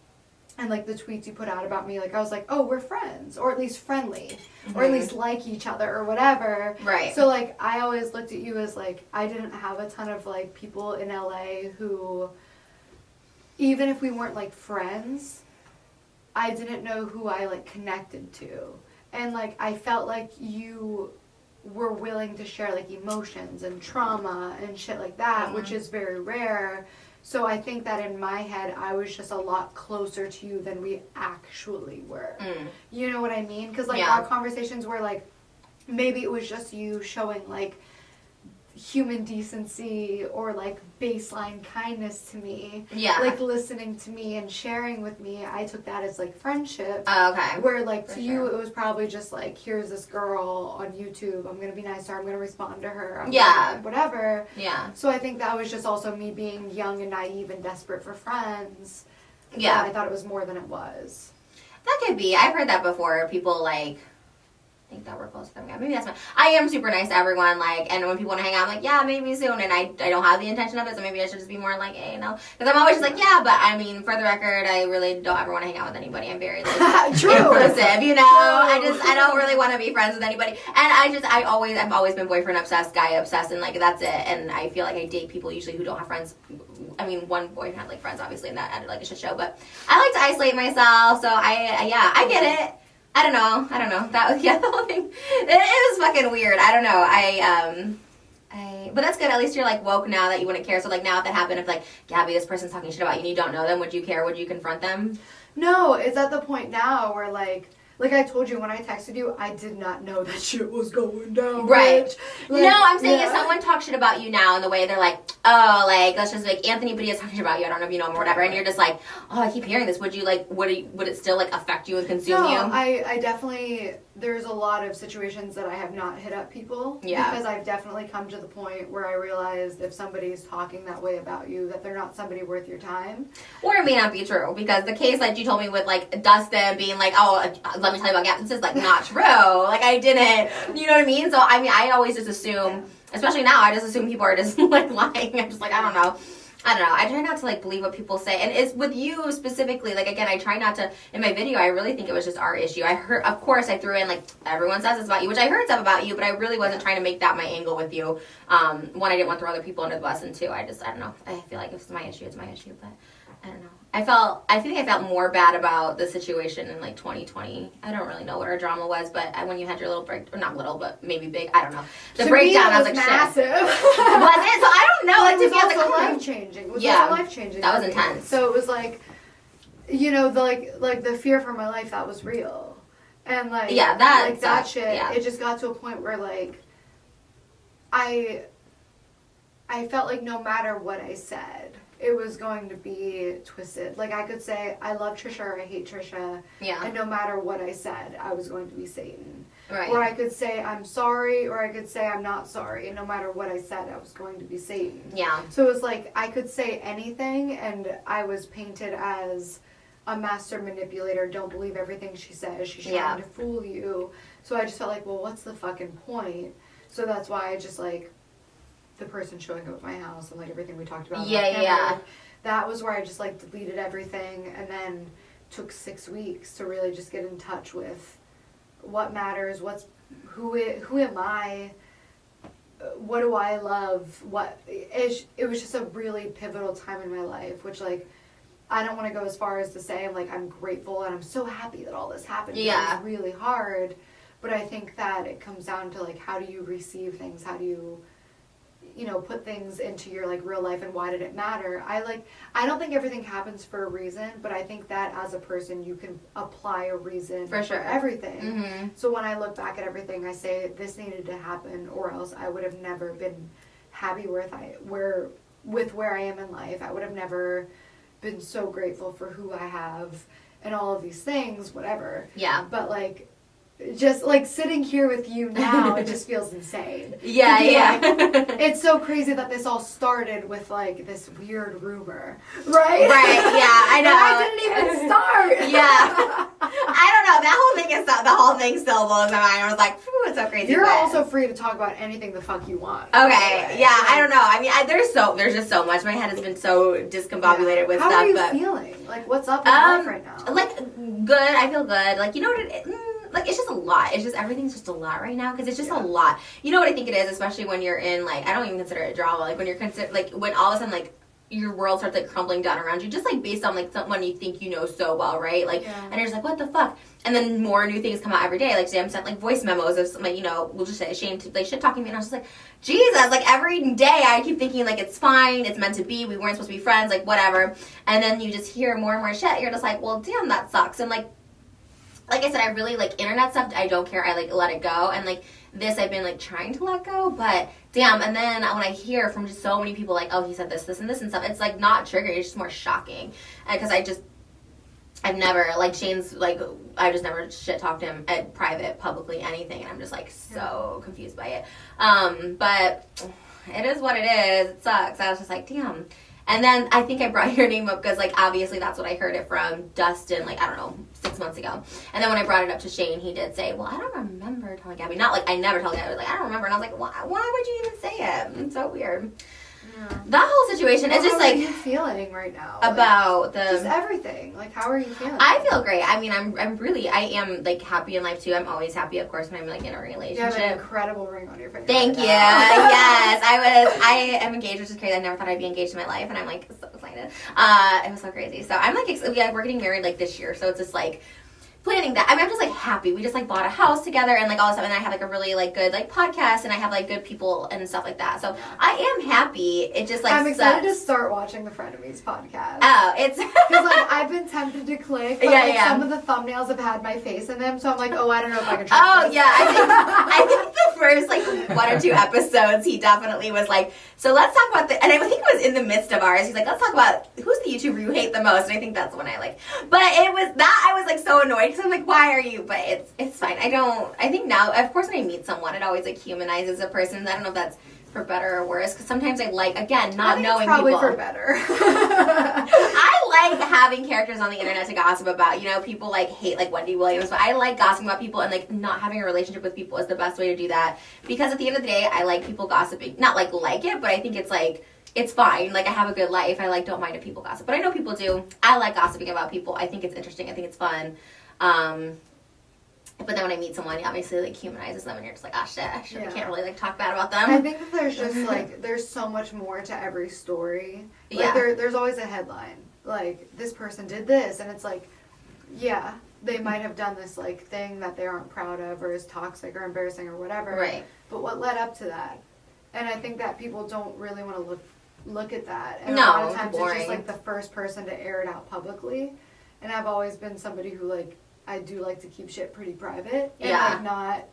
and, like, the tweets you put out about me, like, I was like, oh, we're friends, or at least friendly, or at least like each other, or whatever. Right. So, like, I always looked at you as, like, I didn't have a ton of, like, people in LA who, even if we weren't, like, friends, I didn't know who I, like, connected to. And, like, I felt like you were willing to share, like, emotions and trauma and shit like that, which is very rare. So I think that in my head, I was just a lot closer to you than we actually were. You know what I mean? Because, like, our conversations were, like, maybe it was just you showing, like, human decency or, like, baseline kindness to me. Yeah. Like, listening to me and sharing with me. I took that as, like, friendship. Oh, okay. Where, like, to you, sure. it was probably just, like, here's this girl on YouTube. I'm going to be nice to her. I'm going to respond to her. I'm gonna, whatever. Yeah. So I think that was just also me being young and naive and desperate for friends. Yeah. I thought it was more than it was. That could be. I've heard that before. People, like, think that we're close to coming out. Maybe that's fine. I am super nice to everyone, like, and when people want to hang out, I'm like, yeah, maybe soon, and I don't have the intention of it, so maybe I should just be more like, hey, no, because I'm always just like, yeah, but I mean, for the record, I really don't ever want to hang out with anybody. I'm very, like, True. inclusive, you know? True. I don't really want to be friends with anybody, and I've always been boyfriend obsessed, guy obsessed, and, like, that's it, and I feel like I date people usually who don't have friends. I mean, one boyfriend had, like, friends, obviously, and that added, like, a shit show, but I like to isolate myself, so I get it. I don't know. That was, the whole thing, it was fucking weird. I don't know. But that's good. At least you're, like, woke now that you wouldn't care. So, like, now if that happened, if, like, Gabbie, this person's talking shit about you and you don't know them, would you care? Would you confront them? No, it's at the point now where, like I told you when I texted you, I did not know that shit was going down. Right. Bitch. Like, No, I'm saying if someone talks shit about you now in the way they're like, oh, like, let's just like Anthony Padilla's talking shit about you. I don't know if you know him or whatever. And you're just like, oh, I keep hearing this. Would you like, would it still like affect you and consume you? I definitely, there's a lot of situations that I have not hit up people. Yeah. Because I've definitely come to the point where I realized if somebody's talking that way about you, that they're not somebody worth your time. Or it may not be true, because the case like you told me with like Dustin being like, oh, let me tell you about Gabbie, this is like not true. Like I didn't, you know what I mean? So I mean, I always just assume, especially now, I just assume people are just like lying. I'm just like, I don't know. I don't know. I try not to like believe what people say, and it's with you specifically. Like again, I try not to. In my video, I really think it was just our issue. I heard, of course, I threw in like everyone says it's about you, which I heard stuff about you, but I really wasn't trying to make that my angle with you. One, I didn't want to throw other people under the bus, and two, I don't know. I feel like if it's my issue, it's my issue, but I don't know. I think I felt more bad about the situation in like 2020. I don't really know what our drama was, but when you had your little break, or not little, but maybe big, I don't know. The to breakdown, me, I was like, massive. shit. Was it? So I don't know. It was to me, I also was like, life changing. It was Yeah. also life changing. That was intense. So it was like, you know, the like the fear for my life, that was real, and like that sucked. shit. Yeah. It just got to a point where like, I felt like no matter what I said, it was going to be twisted. Like I could say I love Trisha or I hate Trisha, Yeah. and no matter what I said, I was going to be Satan. Right. Or I could say I'm sorry, or I could say I'm not sorry, and no matter what I said, I was going to be Satan. Yeah. So it was like I could say anything, and I was painted as a master manipulator. Don't believe everything she says. She's trying to fool you. So I just felt like, well, what's the fucking point? So that's why I just like the person showing up at my house and like everything we talked about. Yeah. That was where I just like deleted everything, and then took 6 weeks to really just get in touch with what matters, who am I, what do I love, it was just a really pivotal time in my life, which like I don't want to go as far as to say I'm grateful and I'm so happy that all this happened. Yeah. It was really hard, but I think that it comes down to like how do you receive things, how do you put things into your like real life, and why did it matter? I don't think everything happens for a reason, but I think that as a person you can apply a reason for everything. Mm-hmm. So when I look back at everything, I say this needed to happen, or else I would have never been happy with where I am in life. I would have never been so grateful for who I have and all of these things, whatever. Yeah. But like, just like sitting here with you now, it just feels insane. Yeah, yeah. It's so crazy that this all started with like this weird rumor, right? Right, yeah, I know. And I didn't even start. Yeah. I don't know. The whole thing still blows my mind. I was like, phew, it's so crazy. You're also free to talk about anything the fuck you want. Okay, yeah, I don't know. I mean, there's just so much. My head has been so discombobulated with How stuff. are you but feeling? Like, what's up in life right now? Like, good. I feel good. Like, you know what like, it's just a lot. It's just, everything's just a lot right now, because it's just a lot. You know what I think it is, especially when you're in, like, I don't even consider it drama, like, when you're when all of a sudden, like, your world starts, like, crumbling down around you, just, like, based on, like, someone you think you know so well, right? Like, and you're just like, what the fuck? And then more new things come out every day. Like, today I'm sent, like, voice memos of, like, we'll just say, ashamed to, like, shit-talking me, and I was just like, Jesus, like, every day I keep thinking, like, it's fine, it's meant to be, we weren't supposed to be friends, like, whatever. And then you just hear more and more shit, you're just like, well, damn, that sucks. And, like I said, I really, like, internet stuff, I don't care, I, like, let it go, and, like, this I've been, like, trying to let go, but, damn, and then when I hear from just so many people, like, oh, he said this, and this, and stuff, it's, like, not triggering, it's just more shocking, because I've never, like, Shane's, like, I just never shit-talked him at private, publicly, anything, and I'm just, like, so confused by it, but it is what it is, it sucks, I was just like, damn. And then I think I brought your name up because, like, obviously that's what I heard it from Dustin, like, I don't know, 6 months ago. And then when I brought it up to Shane, he did say, well, I don't remember telling Gabbie. Not like I never told Gabbie. I was like, I don't remember. And I was like, why would you even say it? It's so weird. Yeah. That whole situation is just, like... How are you feeling right now? About Just everything. Like, how are you feeling? I feel great. I mean, I am, like, happy in life, too. I'm always happy, of course, when I'm, like, in a relationship. You have an incredible ring on your finger. Thank you. Yes. I am engaged, which is crazy. I never thought I'd be engaged in my life, and I'm, like, so excited. It was so crazy. So I'm, like, we're getting married, like, this year, so it's just, like... planning that. I mean, I'm just, like, happy. We just, like, bought a house together and, like, all this stuff. And I have, like, a really, like, good, like, podcast. And I have, like, good people and stuff like that. So I am happy. It just, like, I'm excited to start watching the Frenemies podcast. Oh, it's... Because, like, I've been tempted to click. But, some of the thumbnails have had my face in them. So I'm like, oh, I don't know if I can trust this. Yeah. I think the first, like, 1 or 2 episodes, he definitely was like, so let's talk about and I think it was in the midst of ours. He's like, let's talk about who's the YouTuber you hate the most. And I think that's when I, like... But it was that I was, like, so annoyed. So I'm like, why are you? But it's fine. I think now, of course, when I meet someone, it always, like, humanizes a person. I don't know if that's for better or worse, because sometimes I like, again, not knowing people. Probably for better. I like having characters on the internet to gossip about. You know, people, like, hate, like, Wendy Williams, but I like gossiping about people, and, like, not having a relationship with people is the best way to do that, because at the end of the day, I like people gossiping. Not, like it, but I think it's, like, it's fine. Like, I have a good life. I, like, don't mind if people gossip. But I know people do. I like gossiping about people. I think it's interesting. I think it's fun. But then when I meet someone, it obviously, like, humanizes them, and you're just like, oh, shit, I can't really, like, talk bad about them. I think that there's just, like, there's so much more to every story. Like, there's always a headline. Like, this person did this, and it's like, yeah, they might have done this, like, thing that they aren't proud of or is toxic or embarrassing or whatever. Right. But what led up to that? And I think that people don't really want to look at that. And No, a lot of times boring. it's just, like, the first person to air it out publicly. And I've always been somebody who, like, I do like to keep shit pretty private. And, like, not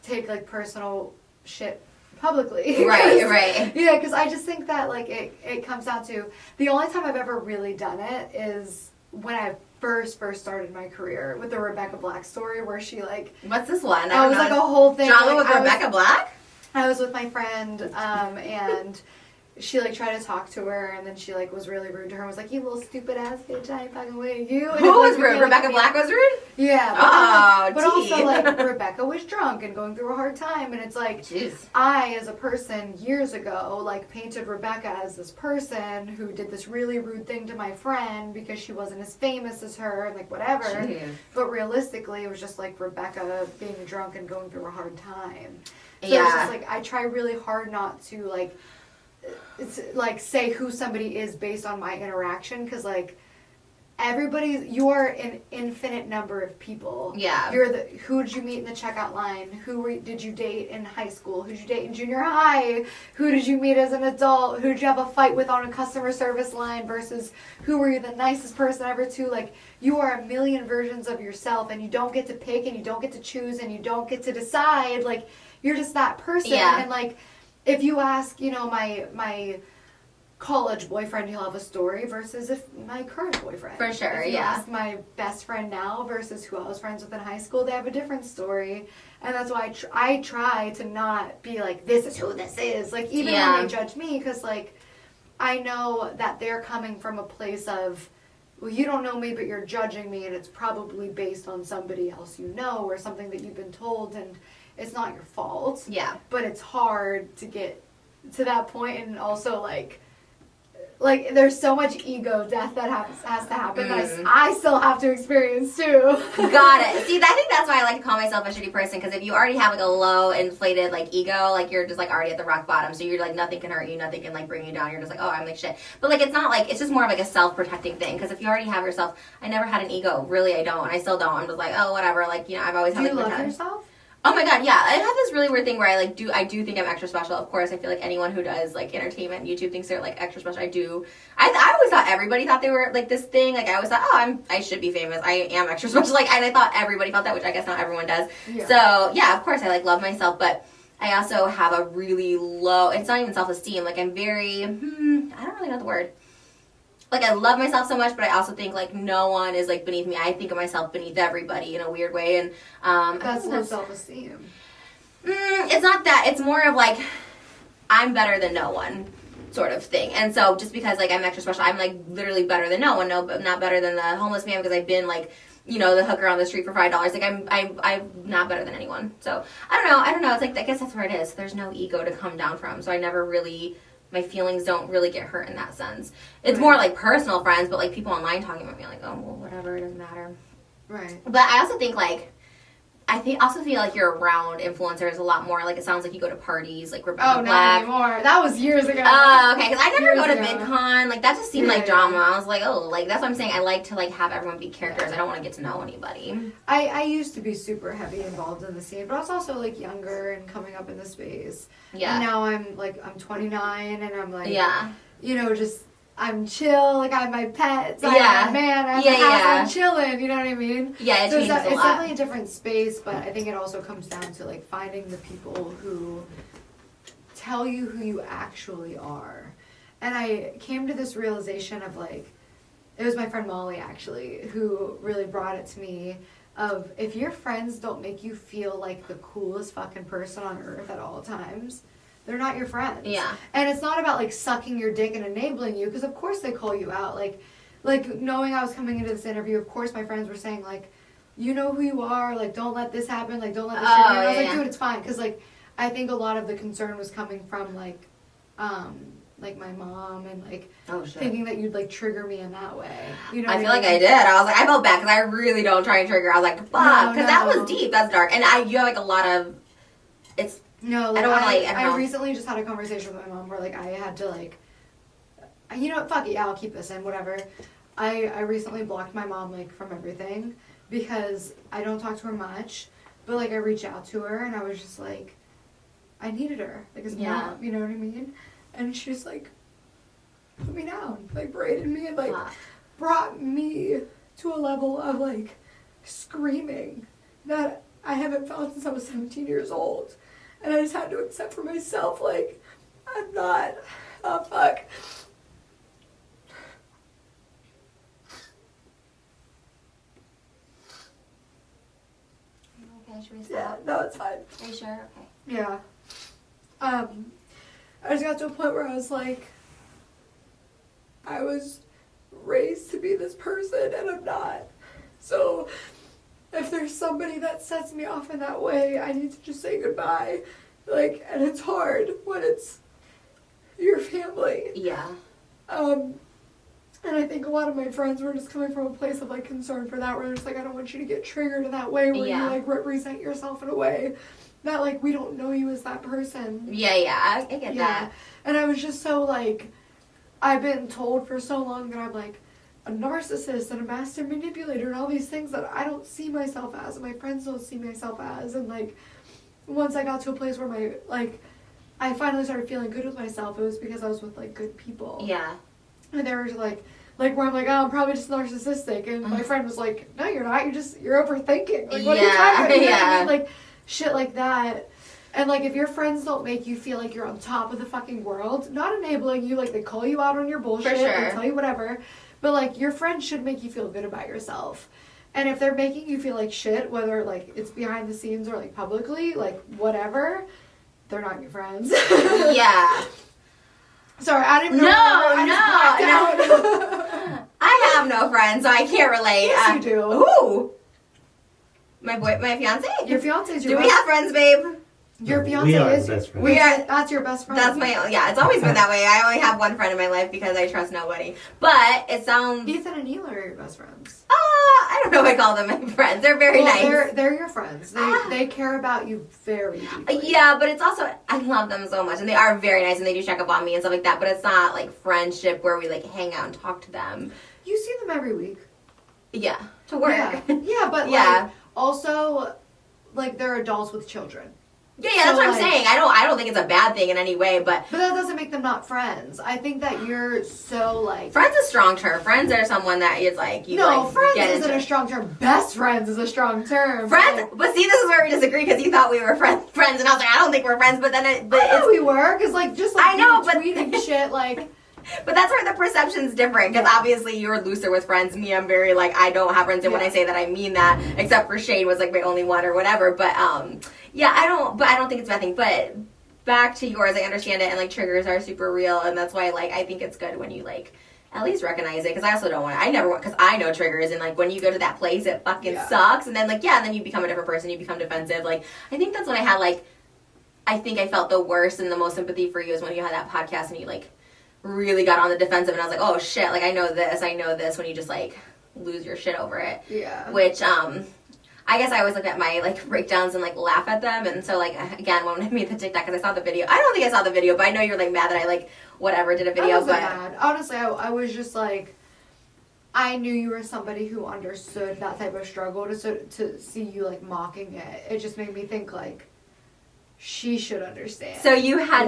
take, like, personal shit publicly. Right. Yeah, because I just think that, like, it comes down to, the only time I've ever really done it is when I first started my career with the Rebecca Black story, where she, like... What's this one? It was, like, a whole thing. Drama like, with Rebecca Black? I was with my friend, and she, like, tried to talk to her, and then she, like, was really rude to her and was like, you little stupid ass bitch, I ain't fucking with you. And Who it, like, was rude? Rebecca Black was rude? Yeah. But also, like, Rebecca was drunk and going through a hard time, and it's like, Jeez. I, as a person, years ago, like, painted Rebecca as this person who did this really rude thing to my friend because she wasn't as famous as her, and, like, whatever. Jeez. But realistically, it was just, like, Rebecca being drunk and going through a hard time. So Yeah. it's just, like, I try really hard not to, like, it's like say who somebody is based on my interaction, because like you are an infinite number of people. Yeah. Who did you meet in the checkout line? Did you date in high school? Who did you date in junior high? Who did you meet as an adult? Who did you have a fight with on a customer service line versus who were you the nicest person ever to? Like, you are a million versions of yourself, and you don't get to pick, and you don't get to choose, and you don't get to decide. Like, you're just that person. Yeah. And like, if you ask, you know, my college boyfriend, he'll have a story versus if my current boyfriend. For sure, if you yeah. ask my best friend now versus who I was friends with in high school, they have a different story. And that's why I try to not be like, this is who this is. Like, even when they judge me, because, like, I know that they're coming from a place of, well, you don't know me, but you're judging me, and it's probably based on somebody else you know or something that you've been told, and it's not your fault. Yeah. But it's hard to get to that point, and also, like there's so much ego death that has to happen that I still have to experience, too. Got it. See, I think that's why I like to call myself a shitty person, because if you already have, like, a low, inflated, like, ego, like, you're just, like, already at the rock bottom, so you're, like, nothing can hurt you, nothing can, like, bring you down, you're just like, oh, I'm, like, shit. But, like, it's not, like, it's just more of, like, a self-protecting thing, because if you already have yourself, I never had an ego, really, I don't, I still don't, I'm just like, oh, whatever, like, you know, I've always had, Do like, you love pretend. yourself? Oh my god, yeah. I have this really weird thing where I do think I'm extra special. Of course, I feel like anyone who does like entertainment, YouTube thinks they're like extra special. I always thought everybody thought they were like this thing. Like, I always thought, oh, I should be famous. I am extra special. Like, and I thought everybody felt that, which I guess not everyone does. Yeah. So yeah, of course I like love myself, but I also have a really low, it's not even self-esteem. Like, I'm very, I don't really know the word. Like, I love myself so much, but I also think, like, no one is, like, beneath me. I think of myself beneath everybody in a weird way, and That's not self-esteem. It's not that. It's more of, like, I'm better than no one sort of thing. And so just because, like, I'm extra special, I'm, like, literally better than no one. No, but not better than the homeless man, because I've been, like, you know, the hooker on the street for $5. Like, I'm not better than anyone. So, I don't know. It's, like, I guess that's where it is. There's no ego to come down from. So I never really... My feelings don't really get hurt in that sense. It's more like personal friends, but like people online talking about me, like, oh, well, whatever, it doesn't matter. Right. But I also think like, also feel like you're around influencers a lot more. Like, it sounds like you go to parties, like Rebecca Black. Not anymore. That was years ago. Oh, okay. Because I never Years go to ago. VidCon. Like, that just seemed like drama. I was like, oh, like, that's what I'm saying. I like to, like, have everyone be characters. I don't want to get to know anybody. I used to be super heavy involved in the scene, but I was also, like, younger and coming up in the space. Yeah. And now I'm 29, and I'm, like, Yeah. you know, just, I'm chill, like, I have my pets, I Yeah. have my man, I have Yeah, my house, yeah. I'm chilling, you know what I mean? Yeah, it So changes a it's lot. definitely a different space, but I think it also comes down to, like, finding the people who tell you who you actually are. And I came to this realization of, like, it was my friend Molly, actually, who really brought it to me, of if your friends don't make you feel like the coolest fucking person on earth at all times, they're not your friends. Yeah. And it's not about, like, sucking your dick and enabling you, because of course they call you out. Like, knowing I was coming into this interview, of course my friends were saying, like, you know who you are, like, don't let this happen, like, don't let this shit happen. I was like, dude, it's fine, because, like, I think a lot of the concern was coming from, like, like my mom and like Oh shit. thinking that you'd like trigger me in that way. You know, I what feel like mean? I did. I was like, I felt bad because I really don't try and trigger. I was like, fuck, because that was deep. That's dark. And you have like a lot of. It's. No, like, I don't want to like. I don't I know. recently just had a conversation with my mom where like I had to like, you know, fuck it, yeah, I'll keep this in, whatever. I recently blocked my mom like from everything because I don't talk to her much, but like I reached out to her and I was just like, I needed her like as a mom, you know what I mean? And she just like put me down, like braided me and like brought me to a level of like screaming that I haven't felt since I was 17 years old. And I just had to accept for myself, like, I'm not, oh fuck. Okay, should we stop? Yeah, no, it's fine. Are you sure? Okay. Yeah. I just got to a point where I was like, I was raised to be this person and I'm not. So if there's somebody that sets me off in that way, I need to just say goodbye. Like, and it's hard when it's your family. Yeah. And I think a lot of my friends were just coming from a place of like concern for that, where they're just like, I don't want you to get triggered in that way where you like represent yourself in a way that like we don't know you as that person. Yeah, I get that. And I was just so like, I've been told for so long that I'm like a narcissist and a master manipulator and all these things that I don't see myself as and my friends don't see myself as. And like once I got to a place where my like I finally started feeling good with myself, it was because I was with like good people. Yeah. And they were just like where I'm like, oh, I'm probably just narcissistic. And my friend was like, no, you're not. You're overthinking. Like, what are you talking about? You know what I mean? Like, shit like that. And, like, if your friends don't make you feel like you're on top of the fucking world, not enabling you, like, they call you out on your bullshit. For sure. They tell you whatever. But, like, your friends should make you feel good about yourself. And if they're making you feel like shit, whether, like, it's behind the scenes or, like, publicly, like, whatever, they're not your friends. Yeah. Sorry, I didn't know. No. I have no friends, so I can't relate. Yes, you do. Who? My fiance? Your fiance's your Do best we have friends, babe? Your fiance we are is best friends. That's your best friend. That's it's always been that way. I only have one friend in my life because I trust nobody. But it sounds... Ethan and Neela are your best friends. I don't know if I call them my friends. They're very nice. They're your friends. They care about you very deeply. Yeah, but it's also, I love them so much. And they are very nice and they do check up on me and stuff like that. But it's not like friendship where we like hang out and talk to them. You see them every week. Yeah, to work. Yeah, but like also like they're adults with children. Yeah, that's what I'm saying. I don't think it's a bad thing in any way, but that doesn't make them not friends. I think that you're so like friends is a strong term. Friends are someone that is like you. No, like, friends isn't a strong term. Best friends is a strong term. Friends, but see, this is where we disagree because you thought we were friends, and I was like, I don't think we're friends. But then I know we were because like just like I know, but tweeting shit like. But that's where the perception's different because obviously you're looser with friends. Me, I'm very like I don't have friends, and when I say that, I mean that. Except for Shane was like my only one or whatever. But yeah, I don't think it's a bad thing. But back to yours, I understand it, and like triggers are super real, and that's why like I think it's good when you like at least recognize it because I also don't want I never want because I know triggers and like when you go to that place it fucking sucks and then like and then you become a different person, you become defensive. Like I think that's when I had like I think I felt the worst and the most sympathy for you is when you had that podcast and you like really got on the defensive and I was like, oh shit, like I know this when you just like lose your shit over it. Yeah. Which I guess I always look at my like breakdowns and like laugh at them, and so like again when I made the TikTok because I saw the video. I don't think I saw the video, but I know you're like mad that I like whatever did a video. I wasn't mad. Honestly, I was just like, I knew you were somebody who understood that type of struggle. To see you like mocking it just made me think like she should understand. So you had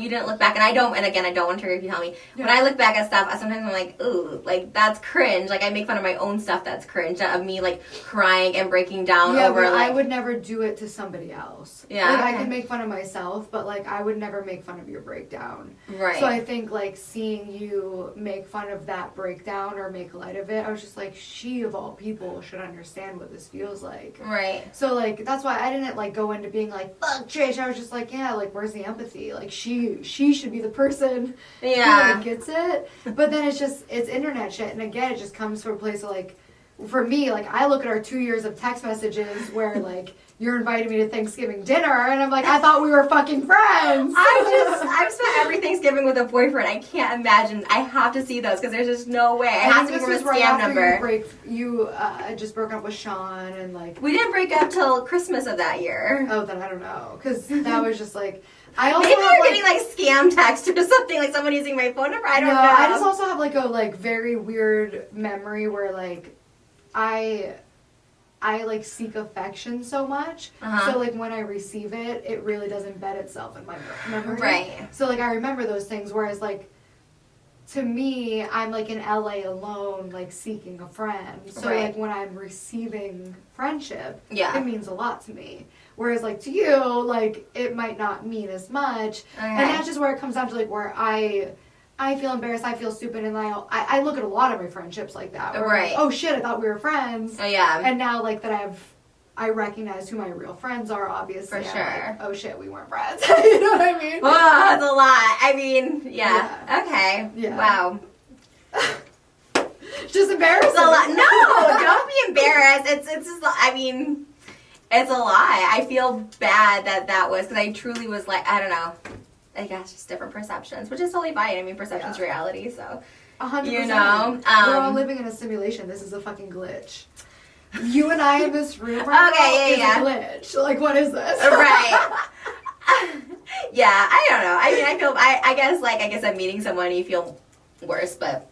you didn't look back, and I don't want to trigger if you tell me. Yeah. When I look back at stuff, sometimes I'm like, ooh, like that's cringe. Like I make fun of my own stuff that's cringe, of me like crying and breaking down over. But like, I would never do it to somebody else. Yeah, like I can make fun of myself, but like I would never make fun of your breakdown. Right. So I think like seeing you make fun of that breakdown or make light of it, I was just like, she of all people should understand what this feels like. Right. So like that's why I didn't like go into being like fuck Trish. I was just like, yeah, like where's the empathy? Like she should be the person who like, gets it. But then it's internet shit, and again it just comes from a place of like for me, like, I look at our 2 years of text messages where, like, you're inviting me to Thanksgiving dinner, and I'm like, I thought we were fucking friends. I've spent every Thanksgiving with a boyfriend. I can't imagine. I have to see those because there's just no way. It has to be from a scam number. You just broke up with Sean, and like we didn't break up till Christmas of that year. Oh, then I don't know, because that was just like I also maybe have, you're getting like scam text or something, like someone using my phone number. I don't know. I just also have like a like very weird memory where like I like seek affection so much. So like when I receive it, it really does embed itself in my memory. Right. So like I remember those things, whereas like to me, I'm like in LA alone, like seeking a friend. So like when I'm receiving friendship, it means a lot to me. Whereas like to you, like it might not mean as much. And that's just where it comes down to like where I feel embarrassed, I feel stupid, and I look at a lot of my friendships like that. Where I'm like, oh shit, I thought we were friends. Oh yeah. And now like that I recognize who my real friends are, obviously. For sure. Like, oh shit, we weren't friends. You know what I mean? Oh, that's a lot. I mean, yeah. Okay. Yeah. Wow. It's just embarrassing. It's a lot. No, don't be embarrassed. It's just, I mean, it's a lie. I feel bad that was, because I truly was like, I don't know. I guess just different perceptions, which is totally fine. I mean, perception's reality, so. 100%. You know. We're all living in a simulation. This is a fucking glitch. You and I in this room right now is a glitch. Like, what is this? Right. Yeah, I don't know. I mean, I guess I'm meeting someone and you feel worse, but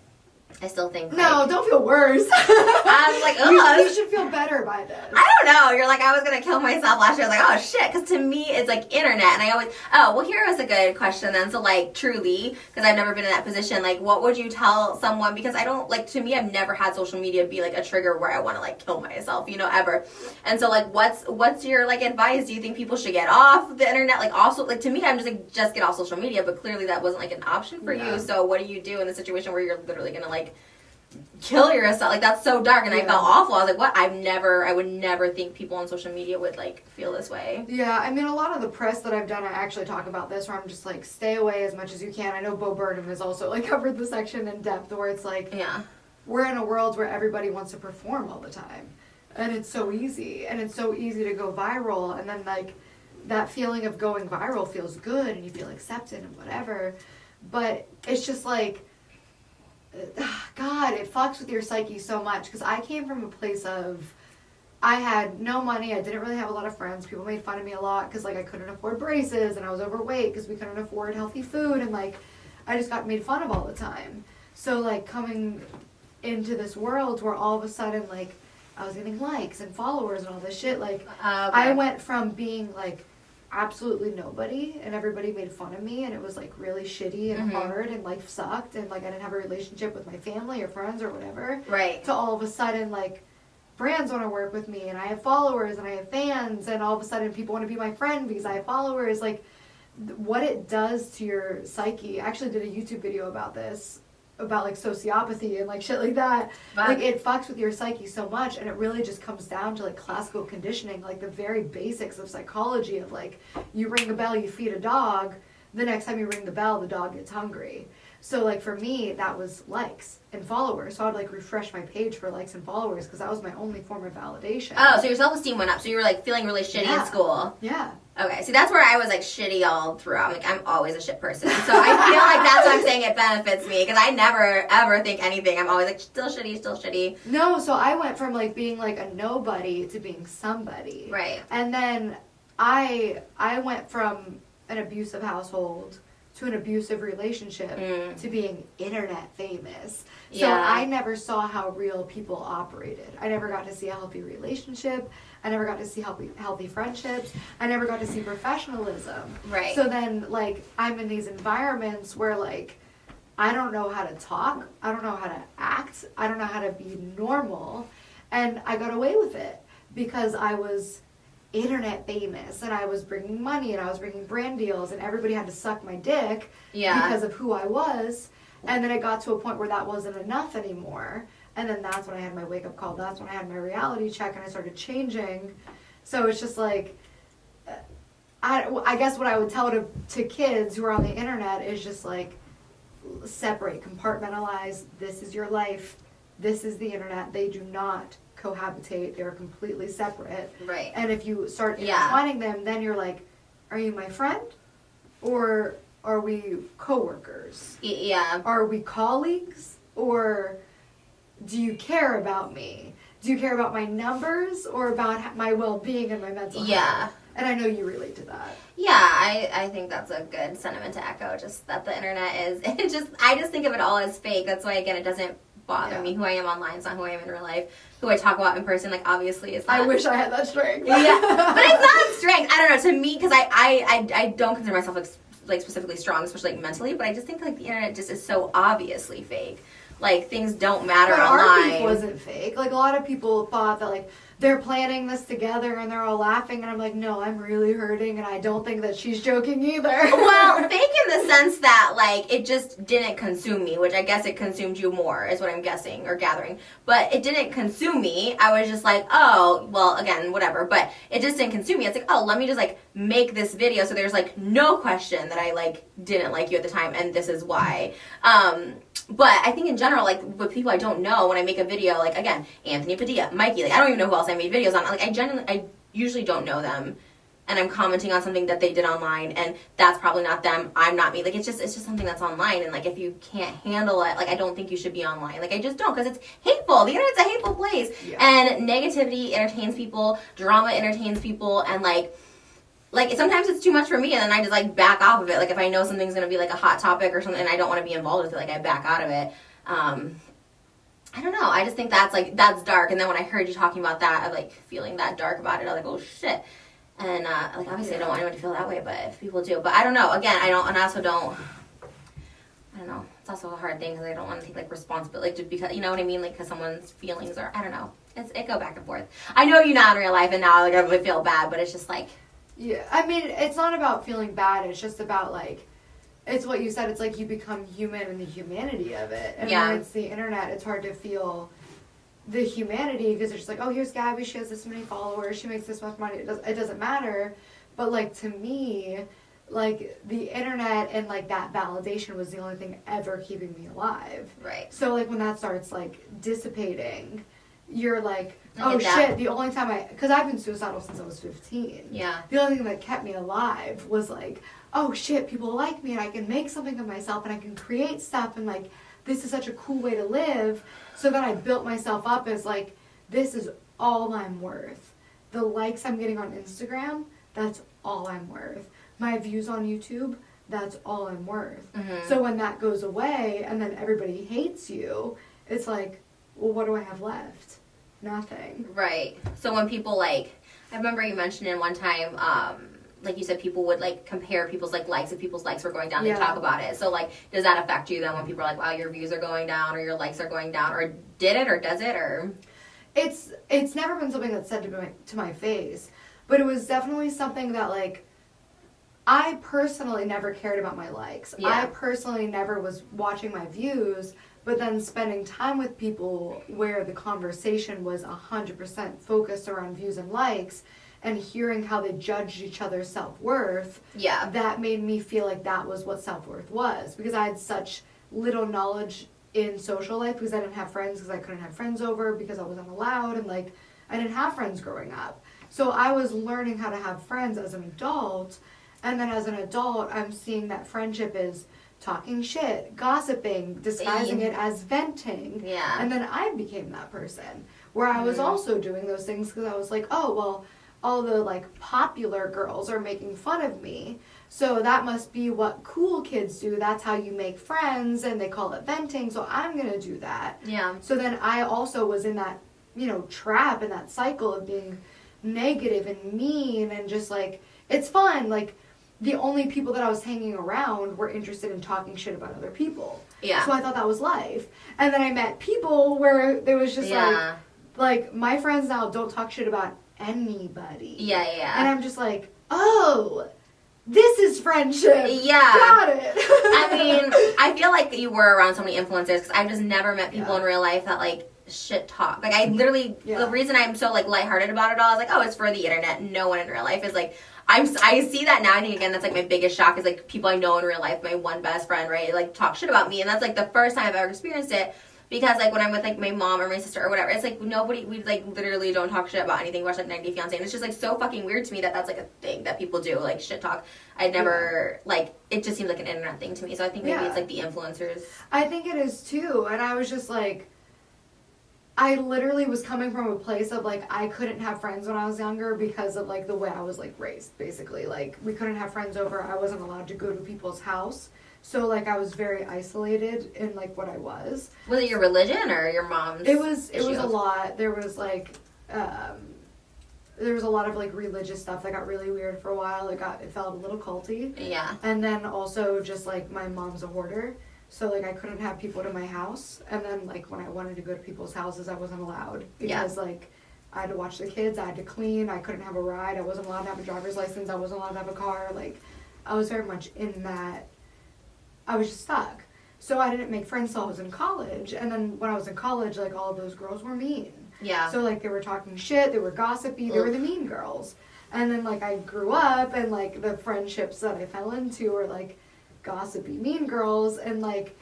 I still think no, don't feel worse. I'm like, ugh. You should feel better by this. I don't know. You're like, I was gonna kill myself last year. I was like, oh shit, because to me it's like internet, and I always. Oh, well, here was a good question then. So like, truly, because I've never been in that position. Like, what would you tell someone? Because I don't like. To me, I've never had social media be like a trigger where I want to like kill myself. You know, ever. And so like, what's your like advice? Do you think people should get off the internet? Like, also like to me, I'm just like just get off social media. But clearly, that wasn't like an option for you. So what do you do in a situation where you're literally gonna like kill yourself? Like, that's so dark, and I felt awful. I was like, what? I would never think people on social media would like feel this way. Yeah, I mean, a lot of the press that I've done, I actually talk about this, where I'm just like, stay away as much as you can. I know Bo Burnham has also like covered the section in depth, where it's like, we're in a world where everybody wants to perform all the time, and it's so easy, to go viral, and then like that feeling of going viral feels good, and you feel accepted and whatever, but it's just like, God, it fucks with your psyche so much, because I came from a place of, I had no money, I didn't really have a lot of friends, people made fun of me a lot because like I couldn't afford braces, and I was overweight because we couldn't afford healthy food, and like I just got made fun of all the time. So like coming into this world where all of a sudden like I was getting likes and followers and all this shit, like I went from being like absolutely nobody, and everybody made fun of me, and it was like really shitty and hard, and life sucked, and like I didn't have a relationship with my family or friends or whatever, to all of a sudden like brands want to work with me, and I have followers and I have fans, and all of a sudden people want to be my friend because I have followers. Like what it does to your psyche. I actually did a YouTube video about this, about like sociopathy and like shit like that. Like it fucks with your psyche so much, and it really just comes down to like classical conditioning, like the very basics of psychology of like, you ring a bell, you feed a dog, the next time you ring the bell, the dog gets hungry. So like for me, that was likes and followers. So I'd like refresh my page for likes and followers because that was my only form of validation. Oh, so your self-esteem went up. So you were like feeling really shitty in school. Yeah. Okay, see, that's where I was like shitty all throughout. Like, I'm always a shit person. So I feel like that's why I'm saying it benefits me, because I never ever think anything. I'm always like, still shitty. No, so I went from like being like a nobody to being somebody. Right. And then I went from an abusive household to an abusive relationship to being internet famous. So I never saw how real people operated. I never got to see a healthy relationship. I never got to see healthy friendships. I never got to see professionalism. Right. So then, like, I'm in these environments where, like, I don't know how to talk. I don't know how to act. I don't know how to be normal. And I got away with it because I was internet famous, and I was bringing money, and I was bringing brand deals, and everybody had to suck my dick because of who I was. And then it got to a point where that wasn't enough anymore. And then that's when I had my wake-up call. That's when I had my reality check, and I started changing. So it's just like, I guess what I would tell to kids who are on the internet is just like, separate, compartmentalize. This is your life. this is the internet. They do not cohabitate. They're completely separate. Right. And if you start intertwining them, then you're like, are you my friend? Or are we coworkers? Yeah. Are we colleagues? Or do you care about me? Do you care about my numbers or about my well-being and my mental health? And I know you relate to that. Yeah, I think that's a good sentiment to echo. Just that the internet is, I just think of it all as fake. That's why, again, it doesn't bother me. Who I am online is not who I am in real life. Who I talk about in person, like, obviously is not. I wish I had that strength. Yeah, but it's not strength. I don't know. To me, because I don't consider myself like specifically strong, especially like mentally. But I just think like the internet just is so obviously fake. Like things don't matter but online. Our beef wasn't fake. Like a lot of people thought that like they're planning this together and they're all laughing, and I'm like, no, I'm really hurting, and I don't think that she's joking either. Well, fake in the sense that like it just didn't consume me, which I guess it consumed you more, is what I'm guessing or gathering. But it didn't consume me. I was just like, oh, well, again, whatever. But it just didn't consume me. It's like, oh, let me just like make this video so there's like no question that I like didn't like you at the time, and this is why. But I think in general, like, with people I don't know, when I make a video, like, again, Anthony Padilla, Mikey, like, I don't even know who else I made videos on. Like, I usually don't know them, and I'm commenting on something that they did online, and that's probably not them, I'm not me. Like, it's just something that's online, and, like, if you can't handle it, like, I don't think you should be online. Like, I just don't, because it's hateful. The internet's a hateful place. Yeah. And negativity entertains people, drama entertains people, and, like, sometimes it's too much for me, and then I just, like, back off of it. Like, if I know something's going to be, like, a hot topic or something, and I don't want to be involved with it, like, I back out of it. I don't know. I just think that's dark. And then when I heard you talking about that, I'm, like, feeling that dark about it. I'm like, oh, shit. And, like, obviously I don't want anyone to feel that way, but if people do. But I don't know. Again, I also don't know. It's also a hard thing, because I don't want to take, like, responsibility, just because, you know what I mean? Like, because someone's feelings are, I don't know. It go back and forth. I know you not in real life, and now, like, I really feel bad, but it's just, like... Yeah, I mean, it's not about feeling bad. It's just about, like, it's what you said. It's like you become human in the humanity of it. And when it's the internet, it's hard to feel the humanity, because it's just like, oh, here's Gabbie. She has this many followers. She makes this much money. It doesn't matter. But, like, to me, like, the internet and, like, that validation was the only thing ever keeping me alive. Right. So, like, when that starts, like, dissipating, you're like, oh shit, the only time because I've been suicidal since I was 15. Yeah. The only thing that kept me alive was like, oh shit, people like me and I can make something of myself and I can create stuff and like, this is such a cool way to live. So then I built myself up as like, this is all I'm worth. The likes I'm getting on Instagram, that's all I'm worth. My views on YouTube, that's all I'm worth. Mm-hmm. So when that goes away and then everybody hates you, it's like, well, what do I have left? Nothing. Right. So when people, like, I remember you mentioning one time, like you said, people would, like, compare people's, like, likes. If people's likes were going down, they talk about it. So, like, does that affect you then when people are like, wow, your views are going down or your likes are going down? Or did it or does it? Or It's never been something that's said to my face. But it was definitely something that, like, I personally never cared about my likes. Yeah. I personally never was watching my views. But then spending time with people where the conversation was 100% focused around views and likes and hearing how they judged each other's self-worth, that made me feel like that was what self-worth was. Because I had such little knowledge in social life because I didn't have friends, because I couldn't have friends over because I wasn't allowed, and like I didn't have friends growing up. So I was learning how to have friends as an adult, and then as an adult I'm seeing that friendship is talking shit, gossiping, disguising it as venting. Yeah. And then I became that person where I was also doing those things because I was like, oh, well, all the, like, popular girls are making fun of me. So that must be what cool kids do. That's how you make friends, and they call it venting, so I'm going to do that. Yeah. So then I also was in that, you know, trap and that cycle of being negative and mean and just, like, it's fun, like, the only people that I was hanging around were interested in talking shit about other people. Yeah. So I thought that was life. And then I met people where there was just like my friends now don't talk shit about anybody. Yeah, yeah. And I'm just like, oh, this is friendship. Yeah. Got it. I mean, I feel like you were around so many influencers because I've just never met people in real life that like shit talk. Like I literally, the reason I'm so like lighthearted about it all is like, oh, it's for the internet. No one in real life is like, I see that now. I think again, that's like my biggest shock is like people I know in real life, my one best friend, right? Like talk shit about me, and that's like the first time I've ever experienced it. because like when I'm with like my mom or my sister or whatever, it's like nobody, we like literally don't talk shit about anything. We watch like 90 Day Fiancé, and it's just like so fucking weird to me that that's like a thing that people do, like shit talk. I'd never like, it just seems like an internet thing to me. So I think maybe it's like the influencers. I think it is too, and I was just like, I literally was coming from a place of like I couldn't have friends when I was younger because of like the way I was like raised, basically. Like we couldn't have friends over. I wasn't allowed to go to people's house. So like I was very isolated in like what I was. Was it your religion or your mom's? It was a lot. There was like there was a lot of like religious stuff that got really weird for a while. It felt a little culty. Yeah. And then also just like my mom's a hoarder. So, like, I couldn't have people to my house. And then, like, when I wanted to go to people's houses, I wasn't allowed. Because, like, I had to watch the kids. I had to clean. I couldn't have a ride. I wasn't allowed to have a driver's license. I wasn't allowed to have a car. Like, I was very much in that. I was just stuck. So, I didn't make friends till I was in college. And then when I was in college, like, all of those girls were mean. Yeah. So, like, they were talking shit. They were gossipy. They were the mean girls. And then, like, I grew up. And, like, the friendships that I fell into were, like, gossipy mean girls, and like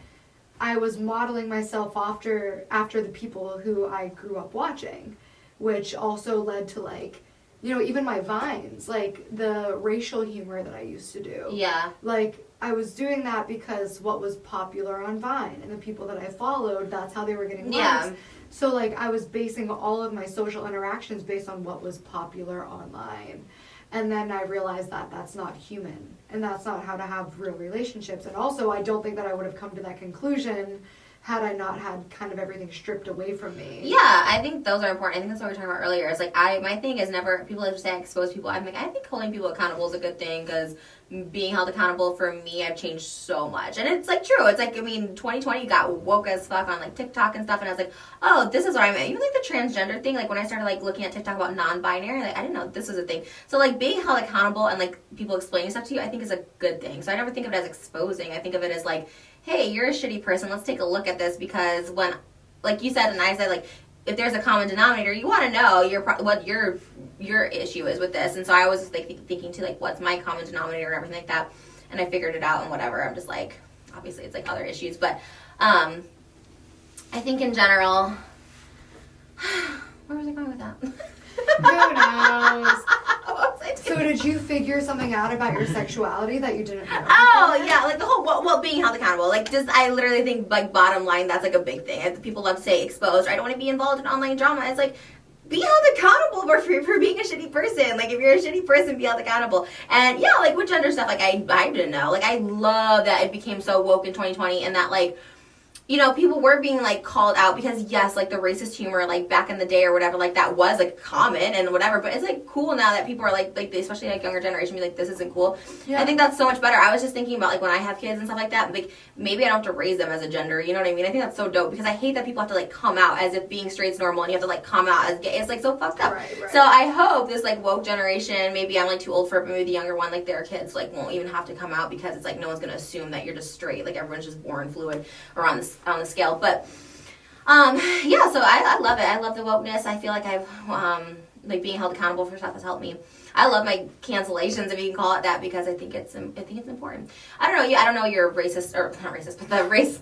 I was modeling myself after the people who I grew up watching, which also led to like, you know, even my vines, like the racial humor that I used to do. Yeah. Like I was doing that because what was popular on Vine and the people that I followed, that's how they were getting likes. Yeah. So like I was basing all of my social interactions based on what was popular online. And then I realized that that's not human, and that's not how to have real relationships. And also, I don't think that I would have come to that conclusion had I not had kind of everything stripped away from me. Yeah, I think those are important. I think that's what we were talking about earlier. It's like, my thing is never, people like to say I expose people. I'm like, I think holding people accountable is a good thing, because being held accountable for me, I've changed so much. And it's like true. It's like, I mean, 2020 got woke as fuck on like TikTok and stuff, and I was like, oh, this is what I meant. Even like the transgender thing, like when I started like looking at TikTok about non-binary, like I didn't know this was a thing. So like being held accountable and like people explaining stuff to you, I think is a good thing. So I never think of it as exposing. I think of it as like, hey, you're a shitty person. Let's take a look at this, because when, like you said and I said, like, if there's a common denominator, you want to know what your issue is with this. And so I was just like thinking too, like, what's my common denominator and everything like that. And I figured it out and whatever. I'm just like, obviously it's like other issues, but I think in general, where was I going with that? Who knows? What was I doing? So did you figure something out about your sexuality that you didn't know? Oh, yeah, like the whole, well, being held accountable. Like, just, I literally think, like, bottom line, that's, like, a big thing. And people love to say exposed, or I don't want to be involved in online drama. It's like, be held accountable for being a shitty person. Like, if you're a shitty person, be held accountable. And, yeah, like, with gender stuff, like, I didn't know. Like, I love that it became so woke in 2020, and that, like, you know, people were being, like, called out because, yes, like, the racist humor, like, back in the day or whatever, like, that was, like, common and whatever. But it's, like, cool now that people are, like especially, like, younger generation, be like, this isn't cool. Yeah. I think that's so much better. I was just thinking about, like, when I have kids and stuff like that, like, maybe I don't have to raise them as a gender, you know what I mean? I think that's so dope, because I hate that people have to, like, come out as if being straight's normal and you have to, like, come out as gay. It's, like, so fucked up. Right. So I hope this, like, woke generation, maybe I'm, like, too old for it, but maybe the younger one, like, their kids, like, won't even have to come out, because it's, like, no one's gonna assume that you're just straight. Like, everyone's just born fluid or on the scale. But yeah, so I love it. I love the wokeness. I feel like I've, like, being held accountable for stuff has helped me. I love my cancellations, if you can call it that, because I think it's important. I don't know you're racist, or not racist, but the race,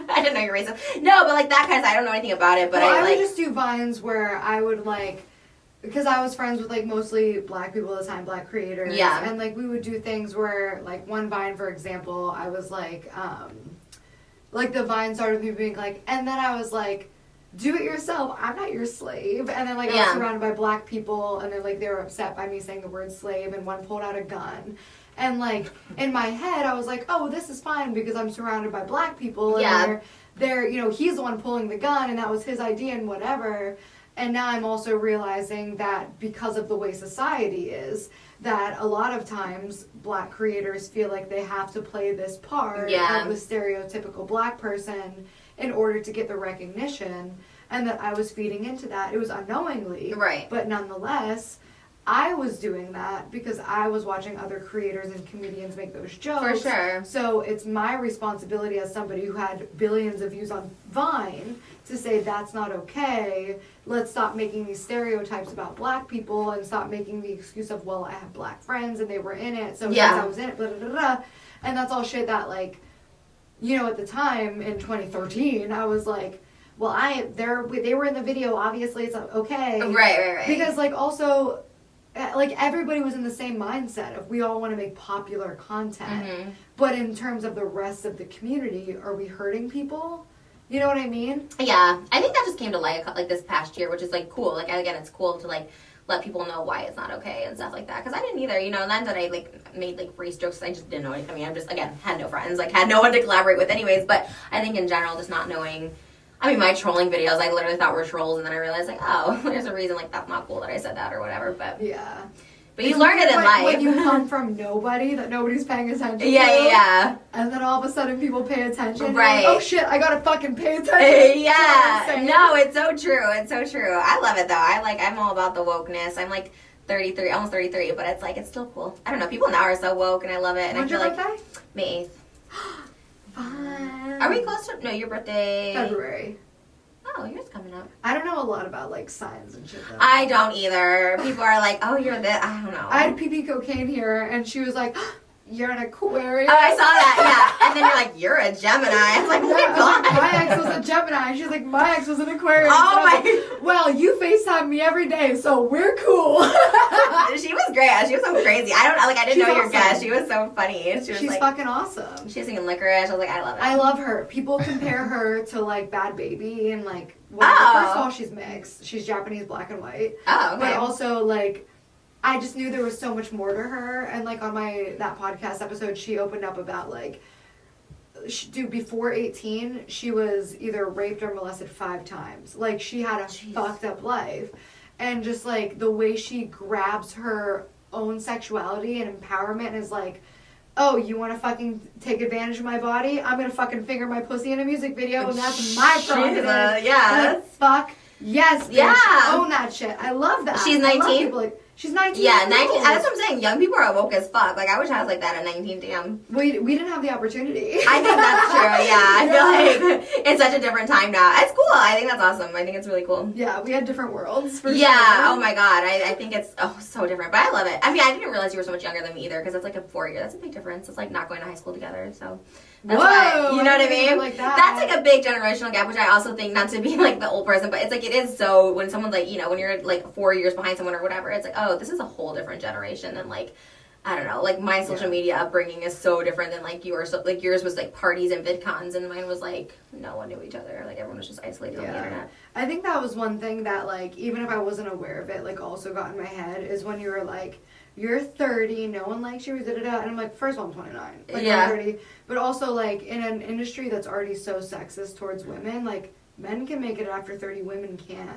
I didn't know you're racist. No, but, like, that kind of, I don't know anything about it, but well, I would just do Vines where I would, like, because I was friends with, like, mostly black people at the time, black creators. Yeah. And, like, we would do things where, like, one Vine, for example, I was, like, the Vine started with me being like, and then I was like, do it yourself, I'm not your slave. And then, like, I was surrounded by black people, and then, like, they were upset by me saying the word slave, and one pulled out a gun. And, like, in my head, I was like, oh, this is fine because I'm surrounded by black people, and they're, you know, he's the one pulling the gun, and that was his idea and whatever. And now I'm also realizing that because of the way society is, that a lot of times black creators feel like they have to play this part of the stereotypical black person in order to get the recognition, and that I was feeding into that. It was unknowingly, right? But nonetheless, I was doing that because I was watching other creators and comedians make those jokes. For sure. So it's my responsibility as somebody who had billions of views on Vine to say that's not okay. Let's stop making these stereotypes about black people and stop making the excuse of, well, I have black friends and they were in it, so because I was in it, blah, blah, blah, blah. And that's all shit that, like, you know, at the time in 2013, I was like, well, they were in the video, obviously it's okay. Right. Because, like, also, like, everybody was in the same mindset of we all want to make popular content. Mm-hmm. But in terms of the rest of the community, are we hurting people? You know what I mean? Yeah, I think that just came to light like this past year, which is like cool. Like again, it's cool to like let people know why it's not okay and stuff like that. Because I didn't either, you know. And then that I like made like free strokes. I just didn't know. I mean, I'm just again had no friends, like had no one to collaborate with, anyways. But I think in general, just not knowing. I mean, my trolling videos, I literally thought were trolls, and then I realized like, oh, there's a reason like that's not cool that I said that or whatever. But Yeah. But you learn it in life. When you come from nobody, that nobody's paying attention to. Yeah. And then all of a sudden people pay attention. Right. Like, oh shit, I gotta fucking pay attention. Yeah. No, it's so true. It's so true. I love it though. I'm all about the wokeness. I'm like 33, almost 33, but it's like, it's still cool. I don't know. People now are so woke and I love it. And When's I feel your like birthday? May 8th. Fun. Are we close to, no, your birthday. February. Oh, yours coming up. I don't know a lot about like signs and shit though. I don't either. People are like, oh, you're this. I don't know. I had PP cocaine here and she was like, you're an Aquarius. Oh, I saw that, yeah. And then you're like, you're a Gemini. I was like, oh Yeah, my I was like, god. my ex was a Gemini. She's like, my ex was an Aquarius. Oh And I was my- like, well, you FaceTime me every day, so we're cool. She was great. She was so crazy. I don't like. I didn't She's know your awesome. guest. She was so funny. She was She's like, fucking awesome. she was singing Licorice. I was like, I love it. I love her. People compare her to like Bad Baby and like, well, Oh. first of all, she's mixed. She's Japanese, black and white. Oh, okay. But also like, I just knew there was so much more to her. And like on that podcast episode, she opened up about like, before 18, she was either raped or molested 5 times. Like she had a Jeez. fucked up life. And just like the way she grabs her own sexuality and empowerment is like, oh, you want to fucking take advantage of my body? I'm going to fucking finger my pussy in a music video and that's my prerogative. yeah. Like, fuck. Yes, bitch. Yeah. Own that shit. I love that. She's I love 19? people like, she's 19. Yeah, years 19. old. That's what I'm saying. Young people are woke as fuck. Like, I wish I was like that at 19. Damn. We didn't have the opportunity. I think that's true. Yeah, I feel like it's such a different time now. It's cool. I think that's awesome. I think it's really cool. Yeah, we had different worlds for Yeah. sure. Oh my god. I think it's so different, but I love it. I mean, I didn't realize you were so much younger than me either, because it's like a 4-year. That's a big difference. It's like not going to high school together. So. That's Whoa, why, you know what I didn't mean? think like that. That's like a big generational gap, which I also think, not to be like the old person, but it's like it is so, when someone's like, you know, when you're like 4 years behind someone or whatever, it's like, oh, this is a whole different generation than like, I don't know, like my social media upbringing is so different than like yours. So, like yours was like parties and VidCons, and mine was like no one knew each other. Like everyone was just isolated on the internet. I think that was one thing that like, even if I wasn't aware of it, like also got in my head is when you were like, you're 30, no one likes you, da-da-da. And I'm like, first of all, I'm 29. Like, Yeah. I'm 30. But also, like, in an industry that's already so sexist towards women, like, men can make it after 30, women can't.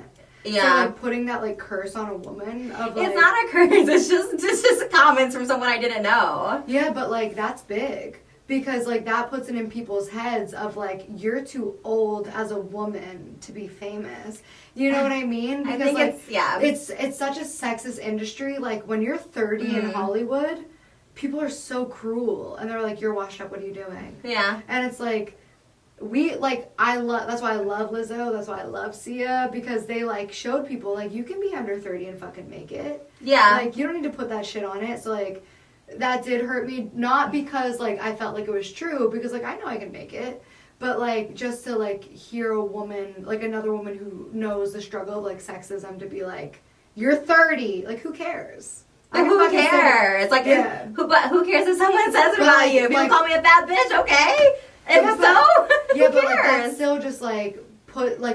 Yeah. So, like, putting that, like, curse on a woman of, like... It's not a curse. It's just comments from someone I didn't know. Yeah, but, like, that's big. Because, like, that puts it in people's heads of, like, you're too old as a woman to be famous. You know what I mean? Because, I think like, it's such a sexist industry. Like, when you're 30 in Hollywood, people are so cruel. And they're like, you're washed up, what are you doing? Yeah. And it's like, that's why I love Lizzo, that's why I love Sia, because they, like, showed people, like, you can be under 30 and fucking make it. Yeah. Like, you don't need to put that shit on it. So, like, that did hurt me, not because, like, I felt like it was true, because, like, I know I can make it, but, like, just to, like, hear a woman, like, another woman who knows the struggle of, like, sexism to be like, you're 30, like, who cares? I can Who fucking say- cares? Like, Yeah. who cares if someone says it But, about like, you? If you like- call me a fat bitch, okay? And Yeah, so, Yeah, who but like that cares? still just like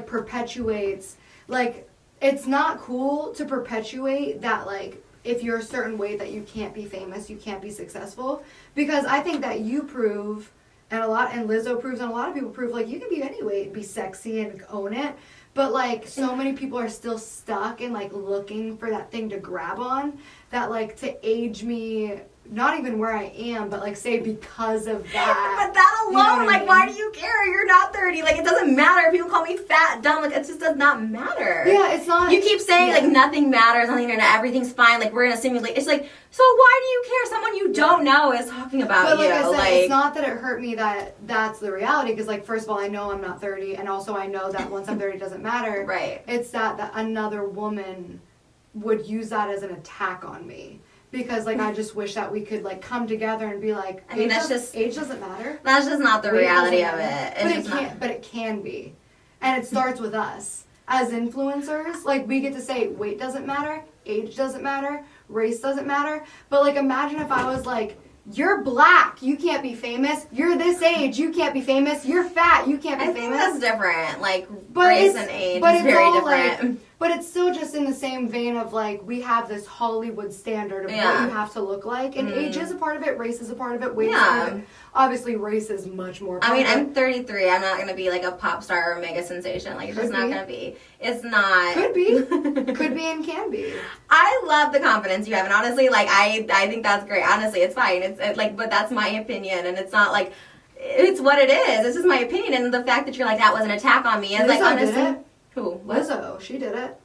perpetuates, like, it's not cool to perpetuate that, like, if you're a certain weight that you can't be famous, you can't be successful, because I think that you prove, and Lizzo proves, and a lot of people prove, like, you can be any weight, be sexy and own it, but like so many people are still stuck and like looking for that thing to grab on, that like to age me, not even where I am, but like say because of that. But that alone, You know what I like, mean? why do you care? You're not 30. Like, it doesn't matter if people call me fat, dumb. Like, it just does not matter. Yeah, it's not. You keep saying, yeah. like, nothing matters on the internet. Everything's fine. Like, we're in a simulation. It's like, so why do you care? Someone you don't know is talking about But like you. I said, like, it's not that it hurt me that that's the reality, because like first of all, I know I'm not 30, and also I know that once I'm 30 it doesn't matter. Right. It's that another woman would use that as an attack on me. Because like I just wish that we could like come together and be like, I mean, that's just age doesn't matter. That's just not the Weight reality doesn't of matter. it. It's just not. But it can be. And it starts with us. As influencers, like, we get to say weight doesn't matter, age doesn't matter, race doesn't matter. But, like, imagine if I was like, you're black, you can't be famous. You're this age, you can't be famous. You're fat, you can't be I think famous. that's different. Like, But race it's- and age but is it's very all, different. like, but it's still just in the same vein of, like, we have this Hollywood standard of what Yeah. you have to look like. And age is a part of it, race is a part of it, weight is a Yeah. part of it. Obviously, race is much more I mean, part of it. I'm 33. I'm not gonna be like a pop star or mega sensation. Like, it's just Could not be. gonna be. It's not. Could be. Could be and can be. I love the confidence you have, and honestly, like, I think that's great. Honestly, it's fine. It's like, but that's my opinion, and it's not like, it's what it is. This is my opinion, and the fact that you're like, that was an attack on me, is like, Lizzo did honestly, it. who? What? Lizzo, she did it.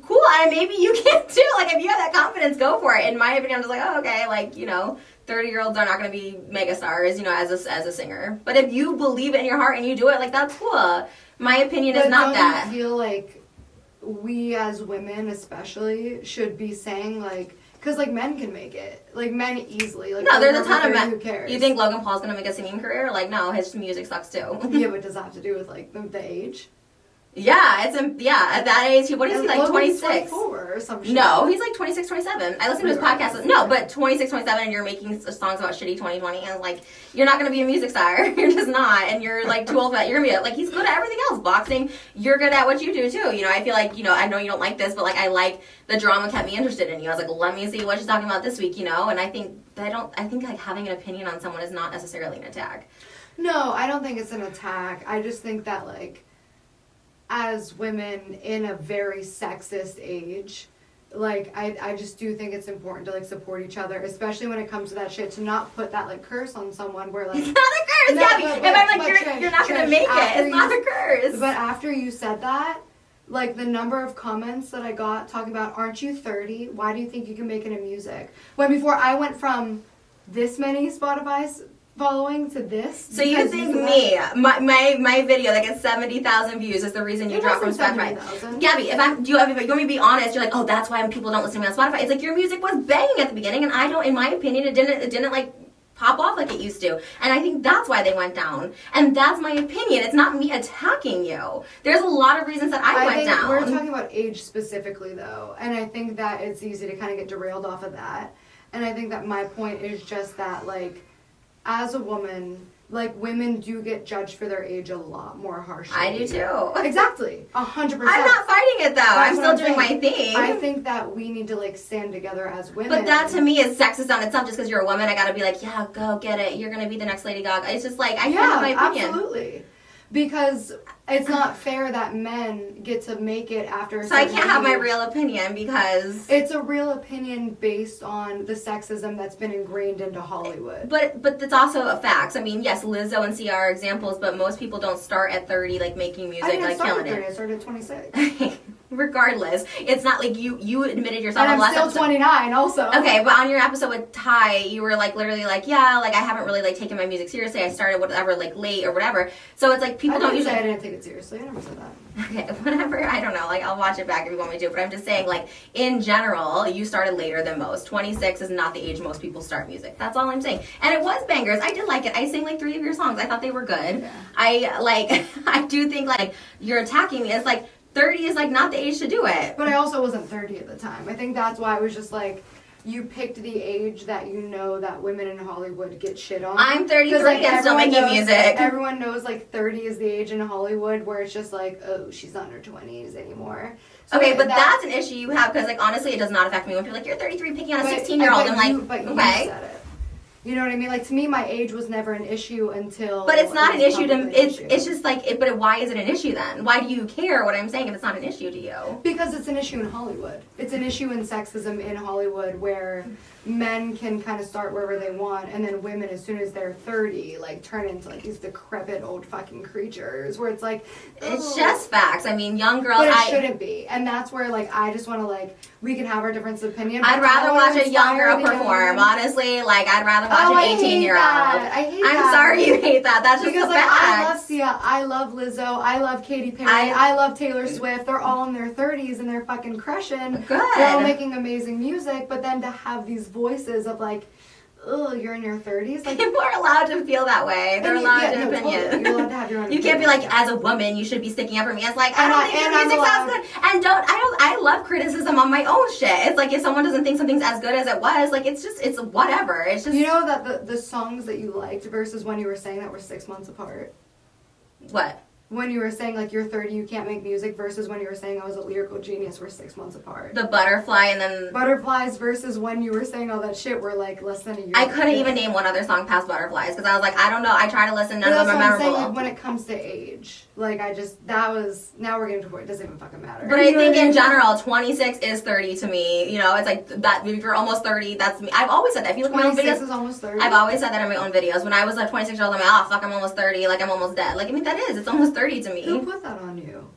Cool, and maybe you can too. Like, if you have that confidence, go for it. In my opinion, I'm just like, oh, okay, like, 30-year-olds are not going to be mega stars, as a singer. But if you believe it in your heart and you do it, like, that's cool. My opinion is not that. Don't you feel like we as women especially should be saying, like, because, like, men can make it. Like, men easily. Like, No, there's a over ton of 30, men. Who cares? You think Logan Paul's going to make a singing career? Like, no, his music sucks too. Yeah, but does that have to do with, like, the age? Yeah, at that age, what is he, like, Logan's 26? 24 or some shit. No, he's like 26, 27. I listened to his Really? podcast. No, but 26, 27, and you're making songs about shitty 2020, and like, you're not gonna be a music star. You're just not, and you're like too old for that. You're gonna be like, he's good at everything else. Boxing, you're good at what you do too. I feel like, I know you don't like this, but like, I like the drama kept me interested in you. I was like, let me see what she's talking about this week, and I think like having an opinion on someone is not necessarily an attack. No, I don't think it's an attack. I just think that, like, as women in a very sexist age, like, I just do think it's important to, like, support each other, especially when it comes to that shit, to not put that, like, curse on someone where, like... It's not a curse, No, Gabbie. but- If I'm but like, Trish, you're not gonna Trish, make it. after It's not you- a curse. But after you said that, like, the number of comments that I got talking about, aren't you 30? Why do you think you can make it in music? When before I went from this many Spotify's following to this. So you because think said me, that- my video that gets 70,000 views is the reason you It dropped from wasn't Spotify? 70,000. Gabbie, if you want me to be honest, you're like, oh, that's why people don't listen to me on Spotify. It's like your music was banging at the beginning, and I don't, in my opinion, it didn't like pop off like it used to. And I think that's why they went down. And that's my opinion. It's not me attacking you. There's a lot of reasons that I went think down. We're talking about age specifically, though, and I think that it's easy to kind of get derailed off of that. And I think that my point is just that, like, as a woman, like, women do get judged for their age a lot more harshly. I do too. Exactly, 100%. I'm not fighting it though. I'm That's still what doing my saying. thing. I think that we need to, like, stand together as women. But that to me is sexist on itself. Just because you're a woman, I gotta be like, yeah, go get it. You're gonna be the next Lady Gaga. It's just like, I can't have my opinion. Absolutely. Because it's not fair that men get to make it after a So I certain can't have my age. real opinion because... It's a real opinion based on the sexism that's been ingrained into Hollywood. But that's also a fact. I mean, yes, Lizzo and Sia are examples, but most people don't start at 30, like, making music, I didn't like, start killing at 30, it. I started at 26. Regardless, it's not like you admitted yourself And on the I'm last still episode. 29 also. Okay, but on your episode with Ty, you were like literally like, yeah, like I haven't really like taken my music seriously. I started whatever like late or whatever. So it's like people I don't didn't say I usually. didn't take it seriously. I never said that. Okay, whatever. I don't know. Like I'll watch it back if you want me to. But I'm just saying, like in general, you started later than most. 26 is not the age most people start music. That's all I'm saying. And it was bangers. I did like it. I sang like 3 of your songs. I thought they were good. Yeah. I do think like you're attacking me. It's like 30 is like not the age to do it. But I also wasn't 30 at the time. I think that's why I was just like, you picked the age that you know that women in Hollywood get shit on. I'm 33 'Cause, like, and still everyone making knows- music. Everyone knows like 30 is the age in Hollywood where it's just like, oh, she's not in her 20s anymore. So Okay, but that's an issue you have because, like, honestly, it does not affect me when people are like, you're 33 picking on a 16-year-old. I'm like, but you okay. said it. You know what I mean? Like, to me, my age was never an issue until... But it's not an it was issue to probably an issue. it's just like, but why is it an issue then? Why do you care what I'm saying if it's not an issue to you? Because it's an issue in Hollywood. It's an issue in sexism in Hollywood where men can kind of start wherever they want, and then women, as soon as they're 30, like, turn into, like, these decrepit old fucking creatures where it's like... It's ugh. just facts. I mean, young girls, But it shouldn't be. And that's where, like, I just want to, like, we can have our difference of opinion. I'd but I rather wanna watch a young inspire girl the young perform. women. Honestly, like, I'd rather watch Oh, I an hate 18-year-old. that. I hate I'm that. sorry you hate that. That's just Because, the like, I love facts. Sia, I love Lizzo, I love Katy Perry, I love Taylor Swift. They're all in their 30s and they're fucking crushing. Good. They're all making amazing music, but then to have these voices of, like, ugh, you're in your 30s. Like, people are allowed to feel that way. They're allowed to have totally. opinions. You're allowed to have your own You can't be opinion, like, as a woman, you should be sticking up for me. It's like, And I don't I- think and your I'm music's as allowed- good. And I love criticism on my own shit. It's like, if someone doesn't think something's as good as it was, like, it's whatever. It's just. You know that the songs that you liked versus when you were saying that were 6 months apart. What? When you were saying like you're 30, you can't make music versus when you were saying I was a lyrical genius, we're 6 months apart. The butterfly and then. Butterflies versus when you were saying all that shit were like less than a year. I couldn't even name one other song past Butterflies because I was like, I don't know. I try to listen, none But of that's them are what I'm saying, memorable. like, when it comes to age. Like, now we're getting to where it doesn't even fucking matter. But I You know think what in mean? general, 26 is 30 to me. You know, it's like that. If you're almost 30, that's me. I've always said that. If you look at my own 26 videos, is almost 30. I've always said that in my own videos. When I was like 26-year-old, I'm like, oh fuck, I'm almost 30. Like I'm almost dead. Like I mean, it's almost 30 to Who me. put that on you?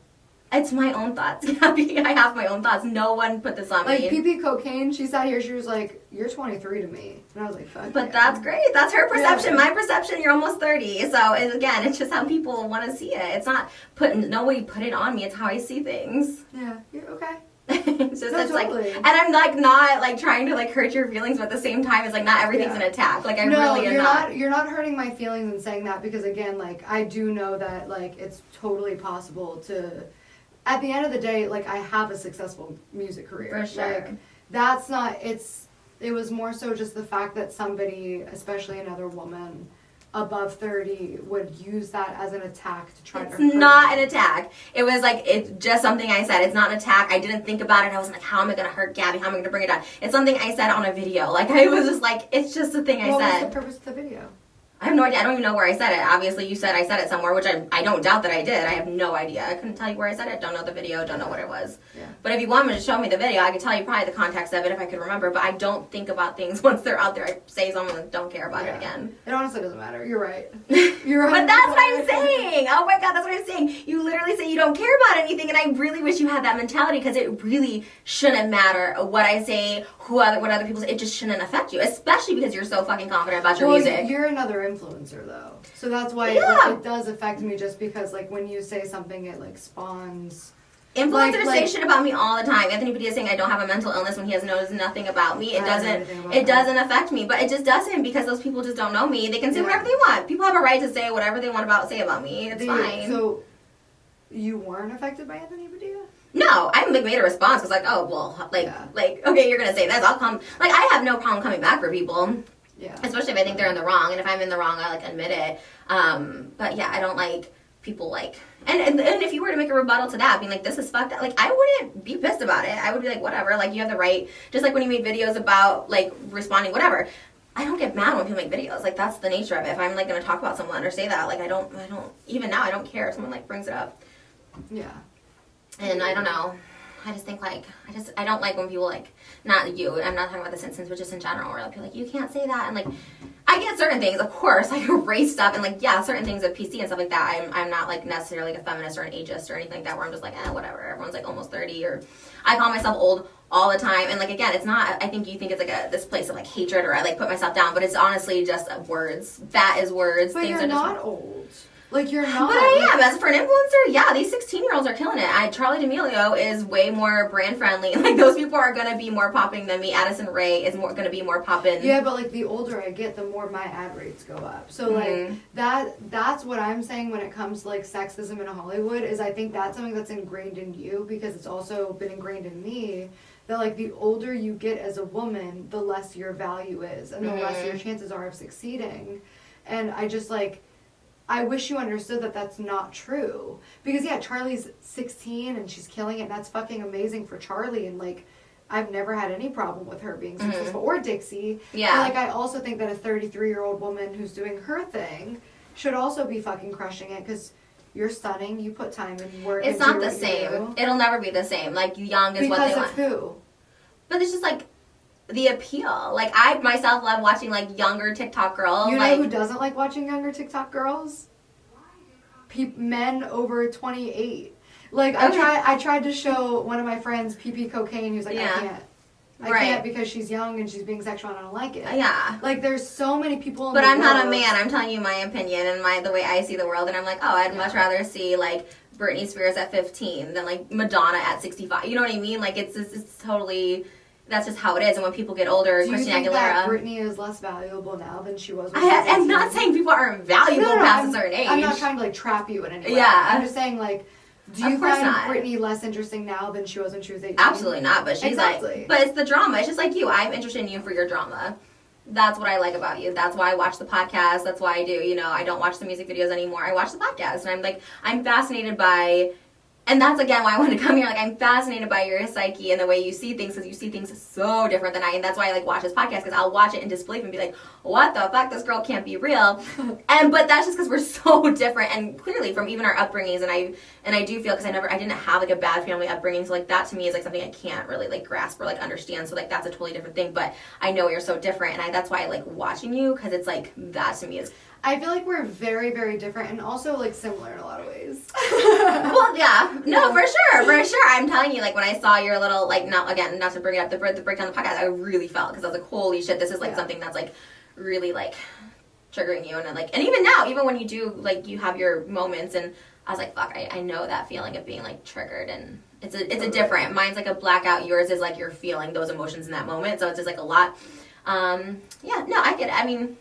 It's my own thoughts, Gabbie. I have my own thoughts. No one put this on Like, me. PP Cocaine, she sat here, she was like, you're 23 to me. And I was like, fuck But yeah. that's great. That's her perception. Yeah. My perception, you're almost 30. So again, it's just how people want to see it. It's not nobody put it on me. It's how I see things. Yeah, you're okay. It's just No, it's like, totally. and I'm like not like trying to like hurt your feelings, but at the same time, it's like not everything's Yeah. an attack. Like I No, really am not. you're not hurting my feelings in saying that because again, like I do know that like it's totally possible to at the end of the day, like I have a successful music career. For sure. Like that's not it was more so just the fact that somebody, especially another woman above 30 would use that as an attack to try to It's hurt not me. an attack. It was like, it's just something I said. It's not an attack. I didn't think about it. I was like, how am I going to hurt Gabbie? How am I going to bring it down? It's something I said on a video. Like, I was just like, it's just a thing I What said. was the purpose of the video? I have no idea. I don't even know where I said it. Obviously, you said I said it somewhere, which I don't doubt that I did. I have no idea. I couldn't tell you where I said it. Don't know the video. Don't know what it was. Yeah. But if you want me to show me the video, I could tell you probably the context of it if I could remember. But I don't think about things once they're out there. I say something and don't care about it again. It honestly doesn't matter. You're right. You're But that's what I'm 100% right. saying. Oh my god, that's what I'm saying. You literally say you don't care about anything, and I really wish you had that mentality because it really shouldn't matter what I say, what other people say. It just shouldn't affect you, especially because you're so fucking confident about your Well, music. you're another influencer though, so that's why Yeah. it does affect me. Just because like when you say something, it like spawns. Influencers like- say shit about me all the time. Anthony Padilla saying I don't have a mental illness when he knows nothing about me. It I don't know anything about it that. doesn't affect me, but it just doesn't because those people just don't know me. They can say Yeah. whatever they want. People have a right to say whatever they want say about me. It's fine. So you weren't affected by Anthony Padilla? No, I like made a response. Was like, oh well, Yeah. like okay, you're gonna say this. I'll come. Like I have no problem coming back for people, Yeah. especially if I think they're in the wrong. And if I'm in the wrong, I like admit it. But yeah, I don't like people like. And if you were to make a rebuttal to that, being like this is fucked up, like I wouldn't be pissed about it. I would be like whatever. Like you have the right. Just like when you made videos about like responding, whatever. I don't get mad when people make videos. Like that's the nature of it. If I'm like gonna talk about someone or say that, like I don't. Even now, I don't care if someone like brings it up. Yeah. And I don't know. I just think like I don't like when people like not you. I'm not talking about this instance, but just in general, where like people are like you can't say that. And like I get certain things, of course, I erase stuff and like yeah, certain things of PC and stuff like that. I'm not like necessarily like a feminist or an ageist or anything like that. Where I'm just like whatever. Everyone's like almost 30 or I call myself old all the time. And like again, it's not. I think you think it's like this place of like hatred or I like put myself down, but it's honestly just words. That is words. But Things you're are just. not old. Like you're not. But I like, am. As for an influencer, yeah, these 16-year-olds are killing it. Charlie D'Amelio is way more brand friendly. Like those people are gonna be more popping than me. Addison Rae is gonna be more popping. Yeah, but like the older I get, the more my ad rates go up. So like that's what I'm saying when it comes to like sexism in Hollywood is I think that's something that's ingrained in you because it's also been ingrained in me that like the older you get as a woman, the less your value is and the less your chances are of succeeding. And I just like I wish you understood that that's not true. Because, yeah, Charlie's 16 and she's killing it. And that's fucking amazing for Charlie. And, like, I've never had any problem with her being successful. Or Dixie. Yeah. But, like, I also think that a 33-year-old woman who's doing her thing should also be fucking crushing it. Because you're stunning. You put time and work It's into not the what you same. do. It'll never be the same. Like young is what they Because want. of who? But it's just like the appeal. Like I myself love watching like younger TikTok girls. You know like who doesn't like watching younger TikTok girls? Men over 28. Like I tried to show one of my friends PP Cocaine who's like Yeah. I Right. can't because she's young and she's being sexual and I don't like it. Yeah. Like there's so many people in But the I'm not a world- man. I'm telling you my opinion and the way I see the world. And I'm like, oh, I'd much rather see like Britney Spears at 15 than like Madonna at 65. You know what I mean? Like it's totally that's just how it is. And when people get older, Do you Christina think that Aguilera. Britney is less valuable now than she was when I'm not saying people aren't valuable past a certain age. I'm not trying to like trap you in any way. Yeah. I'm just saying like, do you Of course find not. Britney less interesting now than she was when she was 18? Absolutely not, but she's Exactly. like, but it's the drama. It's just like you. I'm interested in you for your drama. That's what I like about you. That's why I watch the podcast. That's why I do. You know, I don't watch the music videos anymore. I watch the podcast, and I'm like, I'm fascinated by. And that's, again, why I wanted to come here. Like, I'm fascinated by your psyche and the way you see things, because you see things so different than I. And that's why I, like, watch this podcast, because I'll watch it in disbelief and be like, what the fuck? This girl can't be real. But that's just because we're so different. And clearly, from even our upbringings, and I do feel, because I didn't have, like, a bad family upbringing. So, like, that to me is, like, something I can't really, like, grasp or, like, understand. So, like, that's a totally different thing. But I know you're so different. And that's why I like watching you, because it's, like, that to me is... I feel like we're very, very different and also like similar in a lot of ways. Well, yeah. No, for sure. I'm telling you, like, when I saw your little, like, not to bring it up, the breakdown of the podcast, I really felt, because I was like, holy shit, this is, like, something that's, like, really, like, triggering you. And, like, and even now, even when you do, like, you have your moments, and I was like, fuck, I know that feeling of being, like, triggered, and it's a different, mine's, like, a blackout, yours is, like, you're feeling those emotions in that moment, so it's just, like, a lot. Yeah, no, I get it. I mean...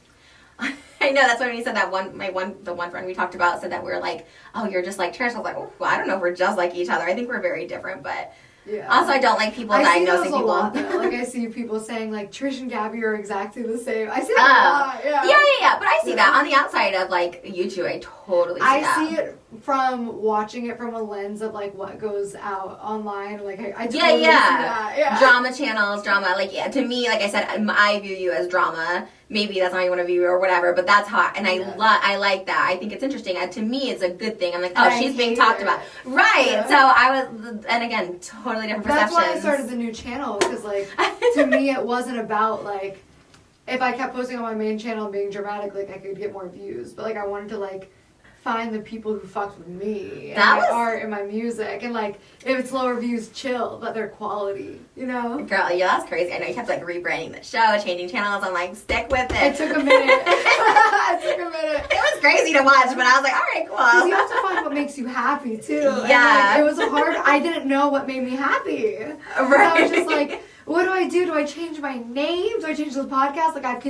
I know, that's when you said that the one friend we talked about said that we were like, oh, you're just like Trish. I was like, oh, well, I don't know if we're just like each other. I think we're very different, but yeah. Also I don't like people diagnosing people. A lot, though. Like I see people saying like Trish and Gabbie are exactly the same. I see that a lot. Yeah. But I see that on the outside of like you two. I totally see that. I see it from watching it from a lens of like what goes out online. Like I totally see that. Yeah. Drama channels, drama. Like to me, like I said, I view you as drama. Maybe that's how you want to view it or whatever, but that's hot, and I like that. I think it's interesting. To me, it's a good thing. I'm like, oh, she's being talked about, right? Yeah. So I was, and again, totally different perceptions. That's why I started the new channel, because like to me, it wasn't about like if I kept posting on my main channel and being dramatic, like I could get more views, but like I wanted to like find the people who fucked with me and my art and my music, and like if it's lower views, chill, but they're quality, you know? Girl, yeah, that's crazy. I know you kept like rebranding the show, changing channels. I'm like, stick with it. It took a minute. It was crazy to watch, but I was like, all right, cool. Because you have to find what makes you happy too. Yeah. And, like, it was hard. I didn't know what made me happy. Right. So I was just like, what do I do? Do I change my name? Do I change the podcast? Like I've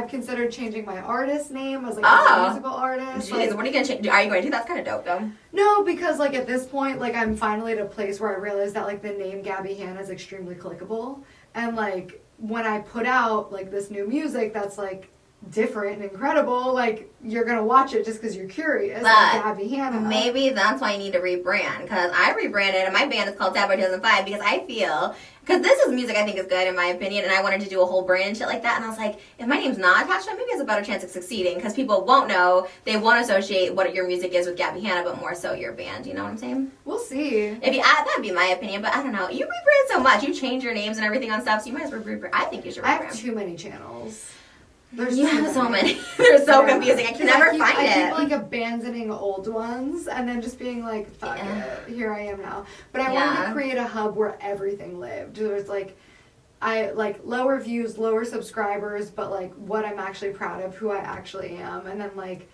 considered changing my artist name as like a musical artist. Jeez, like, what are you gonna change? Are you going to? That's kind of dope though. No, because like at this point, like I'm finally at a place where I realize that like the name Gabbie Hanna is extremely clickable, and like when I put out like this new music that's like different and incredible, like you're gonna watch it just because you're curious. Like Gabbie Hanna. Maybe that's why you need to rebrand, because I rebranded and my band is called Taboo 2005 because I feel, because this is music I think is good in my opinion, and I wanted to do a whole brand and shit like that, and I was like, if my name's not attached to it, maybe it's a better chance of succeeding, because people won't know, they won't associate what your music is with Gabbie Hanna, but more so your band, you know what I'm saying? We'll see. If you that'd be my opinion, but I don't know, you rebrand so much, you change your names and everything on stuff, so you might as well rebrand. I think you should rebrand. I have too many channels. You have so many. They're so confusing. I can never find it. I keep like abandoning old ones and then just being like, fuck it, here I am now. But I wanted to create a hub where everything lived. There's like, I like lower views, lower subscribers, but like what I'm actually proud of, who I actually am, and then like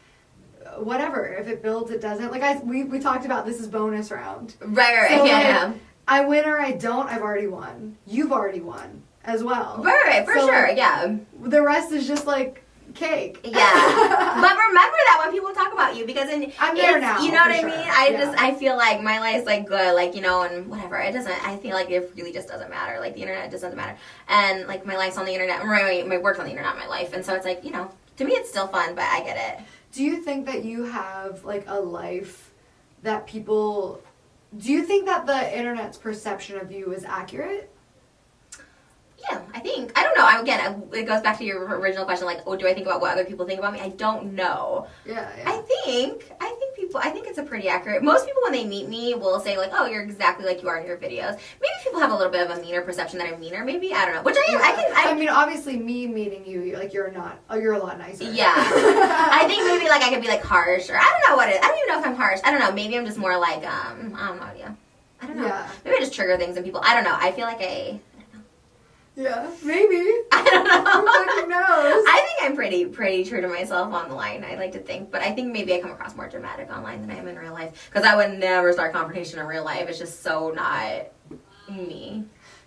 whatever. If it builds, it doesn't. Like we talked about, this is bonus round. Right. So, yeah. Like, I win or I don't. I've already won. You've already won as well. Right, for sure, like, yeah. The rest is just like cake. Yeah. But remember that when people talk about you, because I'm there now. You know what I sure. mean? I feel like my life's like good, like, you know, and whatever. It doesn't, I feel like it really just doesn't matter. Like the internet just doesn't matter. And like my life's on the internet, my work's on the internet, my life. And so it's like, you know, to me it's still fun, but I get it. Do you think that you have like a life that people, do you think that the internet's perception of you is accurate? Yeah, I think. I don't know. Again, it goes back to your original question, like, oh, do I think about what other people think about me? I don't know. Yeah. I think it's a pretty accurate. Most people, when they meet me, will say, like, oh, you're exactly like you are in your videos. Maybe people have a little bit of a meaner perception that I'm meaner, maybe. I don't know. Which I am. Yeah. I mean, obviously, me meeting you, like, you're a lot nicer. Yeah. I think maybe, like, I could be, like, harsh, or I don't know what it is. I don't even know if I'm harsh. I don't know. Maybe I'm just more, like, I don't know. Yeah. I don't know. Yeah. Maybe I just trigger things in people. I don't know. I feel like Yeah, maybe. I don't know. Who fucking knows? I think I'm pretty true to myself on the line, I like to think. But I think maybe I come across more dramatic online than I am in real life. Because I would never start confrontation in real life. It's just so not me.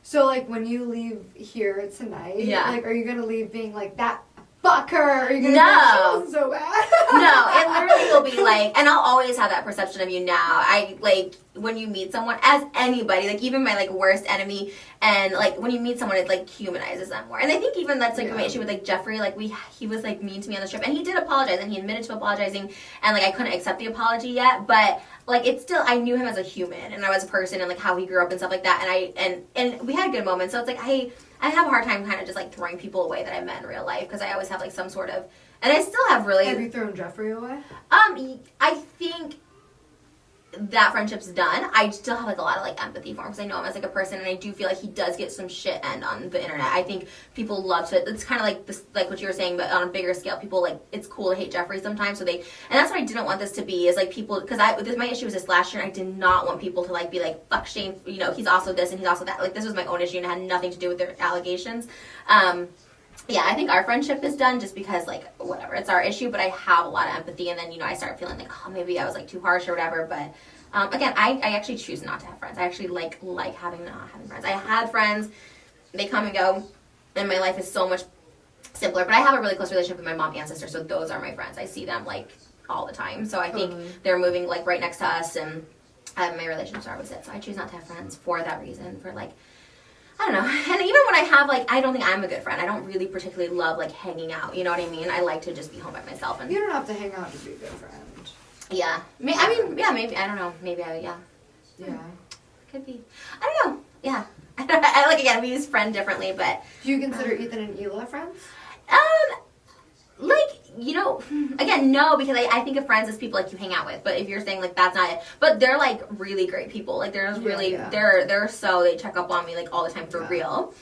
So, like, when you leave here tonight, Yeah. like, are you gonna leave being like, that fuck her? Are you gonna No. be like, she wasn't so bad? No, it literally will be like, and I'll always have that perception of you now. I, like, when you meet someone, as anybody, like, even my, like, worst enemy, and, like, when you meet someone, it, like, humanizes them more. And I think even that's, like, my issue with, like, Jeffrey, like, he was, like, mean to me on the trip, and he did apologize, and he admitted to apologizing, and, like, I couldn't accept the apology yet, but, like, it's still, I knew him as a human, and I was a person, and, like, how he grew up and stuff like that, and we had good moments, so it's, like, I have a hard time kind of just, like, throwing people away that I met in real life, because I always have, like, some sort of, and I still have really... Have you thrown Jeffrey away? I think that friendship's done. I still have, like, a lot of, like, empathy for him because I know him as, like, a person, and I do feel like he does get some shit end on the internet. I think people love to, it's kind of like this, like what you were saying, but on a bigger scale, people, like, it's cool to hate Jeffrey sometimes, so and that's what I didn't want this to be, is, like, people, because my issue was this last year, and I did not want people to, like, be like, fuck Shane, you know, he's also this, and he's also that, like, this was my own issue, and it had nothing to do with their allegations. Yeah, I think our friendship is done just because, like, whatever, it's our issue, but I have a lot of empathy, and then, you know, I start feeling like, oh, maybe I was, like, too harsh or whatever, but, again, I actually choose not to have friends. I actually like having not having friends. I had friends, they come and go, and my life is so much simpler, but I have a really close relationship with my mom and sister, so those are my friends. I see them, like, all the time, so I think they're moving, like, right next to us, and my relationships are always it, so I choose not to have friends for that reason, for, like, I don't know. And even when I have, like, I don't think I'm a good friend. I don't really particularly love, like, hanging out. You know what I mean? I like to just be home by myself. And You don't have to hang out to be a good friend. yeah. I mean, yeah, maybe. I don't know. Maybe Yeah. Could be. I don't know. Yeah. I like, again, we use friend differently, but... Do you consider Ethan and Hila friends? Like, you know, again, no, because I think of friends as people, like, you hang out with, but if you're saying, like, that's not it, but they're, like, really great people, like, they're really, they're so, they check up on me, like, all the time for real,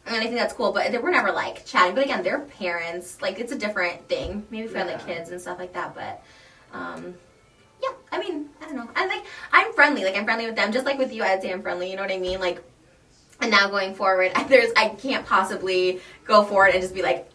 and I think that's cool, but we're never, like, chatting, but again, they're parents, like, it's a different thing, maybe if we had, like, kids and stuff like that, but, yeah, I mean, I don't know, I'm friendly with them, just like with you, I'd say I'm friendly, you know what I mean, like, and now going forward, I can't possibly go forward and just be, like,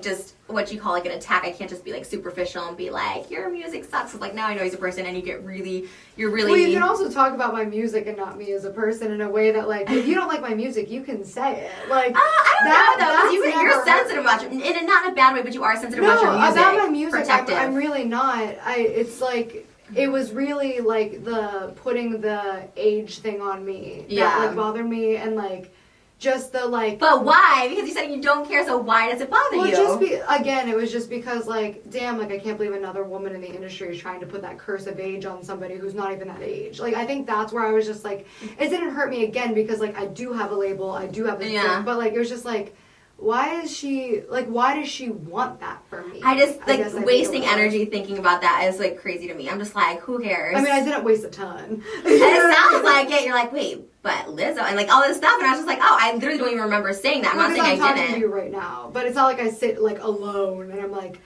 just what you call, like, an attack. I can't just be, like, superficial and be like, your music sucks. It's like, now I know he's a person, and you're really... Well, you can also talk about my music and not me as a person in a way that, like, if you don't like my music, you can say it. Like, I don't know, though, because you're sensitive about your... And not in a bad way, but you are sensitive about your music. No, about my music, Protective. I'm really not. It's, like... It was really, like, putting the age thing on me that, like, bothered me, and, like, just the, like... But why? Because you said you don't care, so why does it bother you? Again, it was just because, like, damn, like, I can't believe another woman in the industry is trying to put that curse of age on somebody who's not even that age. Like, I think that's where I was just, like, it didn't hurt me again because, like, I do have a label, I do have a thing, but, like, it was just, like... why does she want that from me? I guess wasting energy thinking about that is, like, crazy to me. I'm just like, who cares? I mean, I didn't waste a ton. And it sounds like it. You're like, wait, but Lizzo, and, like, all this stuff, and I was just like, oh, I literally don't even remember saying that. I'm not saying I didn't. I'm talking to you right now, but it's not like I sit, like, alone, and I'm like...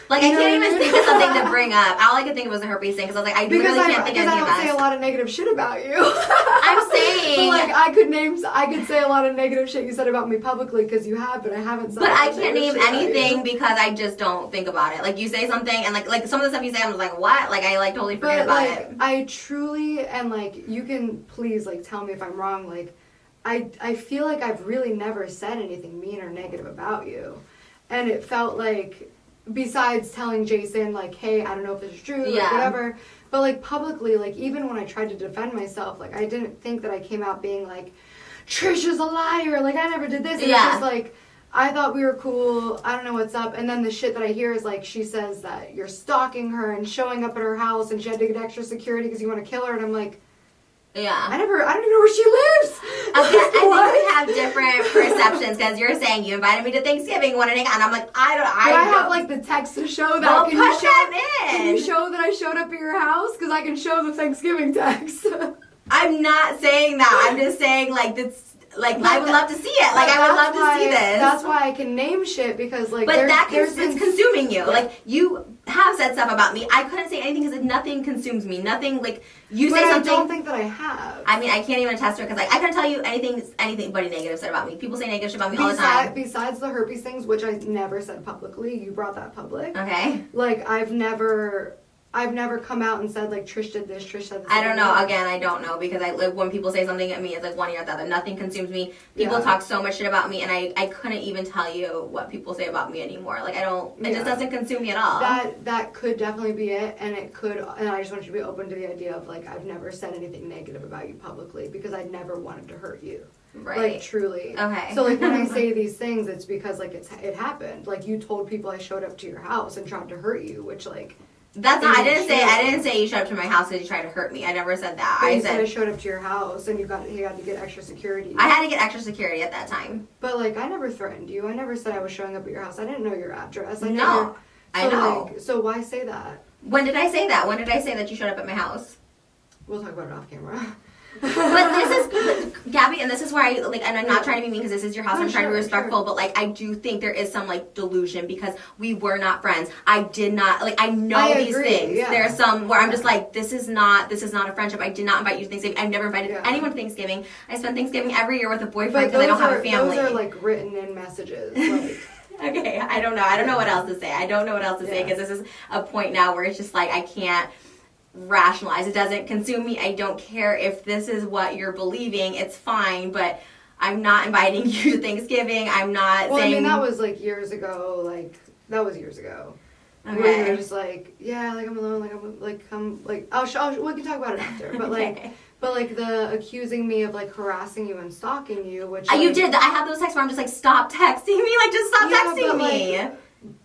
Like, I can't even think of something to bring up. All I could think of was the herpes thing, because I was like, I literally can't think of anything else. Because I don't say a lot of negative shit about you. I'm saying... But, like, I could say a lot of negative shit you said about me publicly, because you have, but I haven't said. But I can't name anything because I just don't think about it. Like, you say something, and, like some of the stuff you say, I'm just like, what? Like, I, like, totally forget about it. I truly, and, like, you can please, like, tell me if I'm wrong, like, I feel like I've really never said anything mean or negative about you. And it felt like... besides telling Jason, like, hey, I don't know if this is true, like, whatever. But, like, publicly, like, even when I tried to defend myself, like, I didn't think that I came out being like, Trisha's a liar, like, I never did this. And it's just, like, I thought we were cool, I don't know what's up. And then the shit that I hear is, like, she says that you're stalking her and showing up at her house and she had to get extra security because you want to kill her. And I'm like... I don't even know where she lives. Okay, I think we have different perceptions because you're saying you invited me to Thanksgiving, want to hang out, and I'm like, I have like the text to show that. Well, can you show that I showed up at your house? Because I can show the Thanksgiving text. I'm not saying that. I'm just saying, like, this. Like, I would love to see it. Like, I would love to see this. That's why I can name shit, because, like, but it's consuming you. Yeah. Like, you have said stuff about me. I couldn't say anything because something consumes me. Nothing, like, you say something. I don't think that I have. I mean, I can't even attest to it because, like, I couldn't tell you anything anybody negative said about me. People say negative shit about me all the time. Besides the herpes things, which I never said publicly. You brought that public. Okay. Like, I've never I've never come out and said like Trish did this, Trish said this. I don't know. Again, I don't know because when people say something at me, it's like one ear or the other. Nothing consumes me. People talk so much shit about me, and I couldn't even tell you what people say about me anymore. Like I don't. It just doesn't consume me at all. That could definitely be it, and it could. And I just want you to be open to the idea of like I've never said anything negative about you publicly because I never wanted to hurt you. Right. Like truly. Okay. So like when I say these things, it's because like it happened. Like you told people I showed up to your house and tried to hurt you, which like. That's not. I didn't say you showed up to my house because you tried to hurt me. I never said that. But you said I showed up to your house and you had to get extra security. I had to get extra security at that time. But like I never threatened you. I never said I was showing up at your house. I didn't know your address. I know. Like, so why say that? When did I say that? When did I say that you showed up at my house? We'll talk about it off camera. But this is, Gabbie, and this is why, like, and I'm not trying to be mean because this is your house, I'm trying to be respectful, but, like, I do think there is some, like, delusion because we were not friends. I did not, like, I know these things. Yeah. There are some where I'm just like, this is not a friendship. I did not invite you to Thanksgiving. I've never invited anyone to Thanksgiving. I spend Thanksgiving every year with a boyfriend because I don't have a family. Those are, like, written in messages, like... Okay, I don't know. I don't know what else to say. I don't know what else to say because this is a point now where it's just, like, I can't rationalize. It doesn't consume me. I don't care if this is what you're believing. It's fine, but I'm not inviting you to Thanksgiving. I'm not saying... I mean, that was, like, years ago. Like, that was years ago. Okay. Where you're just like, yeah, like, I'm alone. Like, we can talk about it after. But, like... But, like, the accusing me of, like, harassing you and stalking you, which... you did. I have those texts where I'm just like, stop texting me. Like, just stop texting me.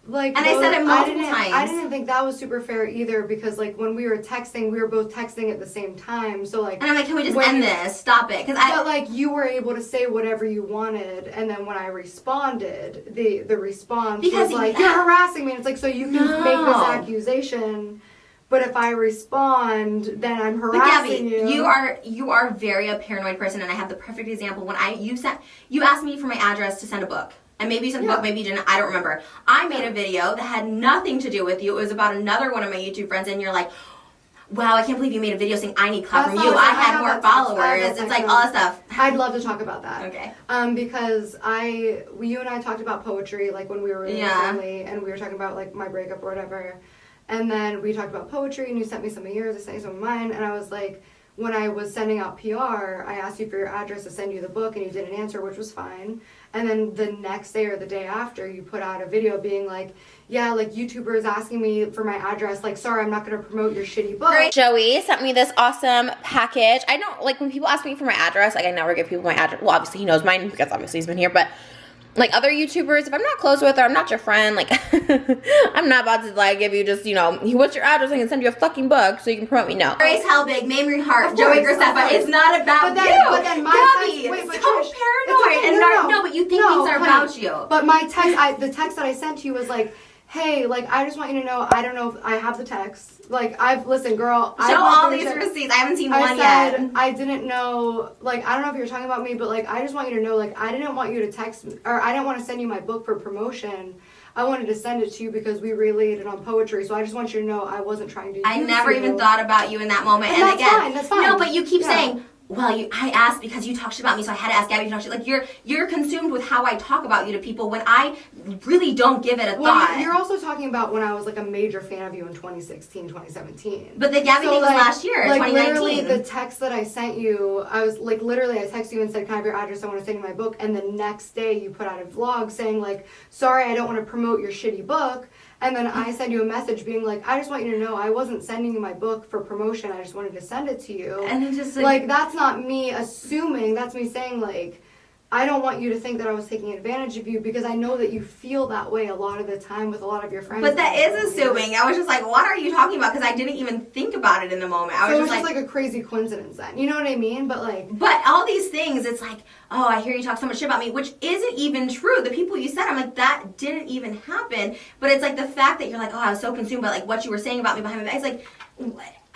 Like, and I said it multiple times. I didn't think that was super fair either because, like, when we were texting, we were both texting at the same time. So, like... And I'm like, can we just end this? Stop it. But, like, you were able to say whatever you wanted, and then when I responded, the response was like, you're harassing me. And it's like, so you can make this accusation... But if I respond, then I'm harassing Gabbie, you are very a paranoid person, and I have the perfect example. When you asked me for my address to send a book, and maybe you sent the book, maybe you didn't. I don't remember. I made a video that had nothing to do with you. It was about another one of my YouTube friends, and you're like, "Wow, I can't believe you made a video saying I need clout from you. I had more followers." It's like all that stuff. I'd love to talk about that. Okay. Because you and I talked about poetry, like when we were really friendly, and we were talking about like my breakup or whatever. And then we talked about poetry, and you sent me some of yours, I sent you some of mine, and I was like, when I was sending out PR, I asked you for your address to send you the book, and you didn't answer, which was fine. And then the next day or the day after, you put out a video being like, yeah, like, YouTubers asking me for my address, like, sorry, I'm not going to promote your shitty book. Great. Joey sent me this awesome package. I don't, like, when people ask me for my address, like, I never give people my address. Well, obviously, he knows mine, because obviously he's been here, but... Like, other YouTubers, if I'm not close with or I'm not your friend, like, I'm not about to, like, give you just, you know, what's your address? I can send you a fucking book so you can promote me. No. Grace Helbig, Mamrie Hart, Joey Graceffa. It's not about you. But then my Gabbie, text, so paranoid. Okay, and no, but you think things are about you. But my text, the text that I sent to you was like, hey, like, I just want you to know, I don't know if I have the text. Like, listen, girl. Show all these receipts. I haven't seen one yet. I didn't know, like, I don't know if you're talking about me, but, like, I just want you to know, like, I didn't want you to text me, or I didn't want to send you my book for promotion. I wanted to send it to you because we related on poetry, so I just want you to know I wasn't trying to I never even thought about you in that moment. And that's fine, that's fine. No, but you keep saying... Well, I asked because you talked shit about me, so I had to ask Gabbie to talk shit. Like, you're consumed with how I talk about you to people when I really don't give it a thought. You're also talking about when I was, like, a major fan of you in 2016, 2017. But the Gabbie thing was last year, like, 2019. Literally, the text that I sent you, I was, like, literally, I texted you and said, can I have your address? I want to send you my book. And the next day, you put out a vlog saying, like, sorry, I don't want to promote your shitty book. And then I send you a message being like, I just want you to know I wasn't sending you my book for promotion. I just wanted to send it to you. And then just like that's not me assuming. That's me saying like, I don't want you to think that I was taking advantage of you because I know that you feel that way a lot of the time with a lot of your friends. But that is assuming. I was just like, what are you talking about? Because I didn't even think about it in the moment. I was just like a crazy coincidence then. You know what I mean? But all these things, it's like, oh, I hear you talk so much shit about me, which isn't even true. The people you said, I'm like, that didn't even happen. But it's like the fact that you're like, oh, I was so consumed by like what you were saying about me behind my back. It's like,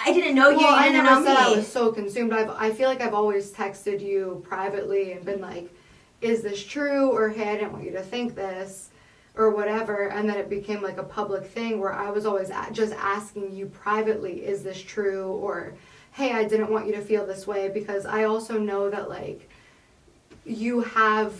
I didn't know you. Well, you didn't know me. I was so consumed. I feel like I've always texted you privately and been like, is this true? Or, hey, I didn't want you to think this or whatever. And then it became like a public thing where I was always just asking you privately, is this true? Or, hey, I didn't want you to feel this way because I also know that like you have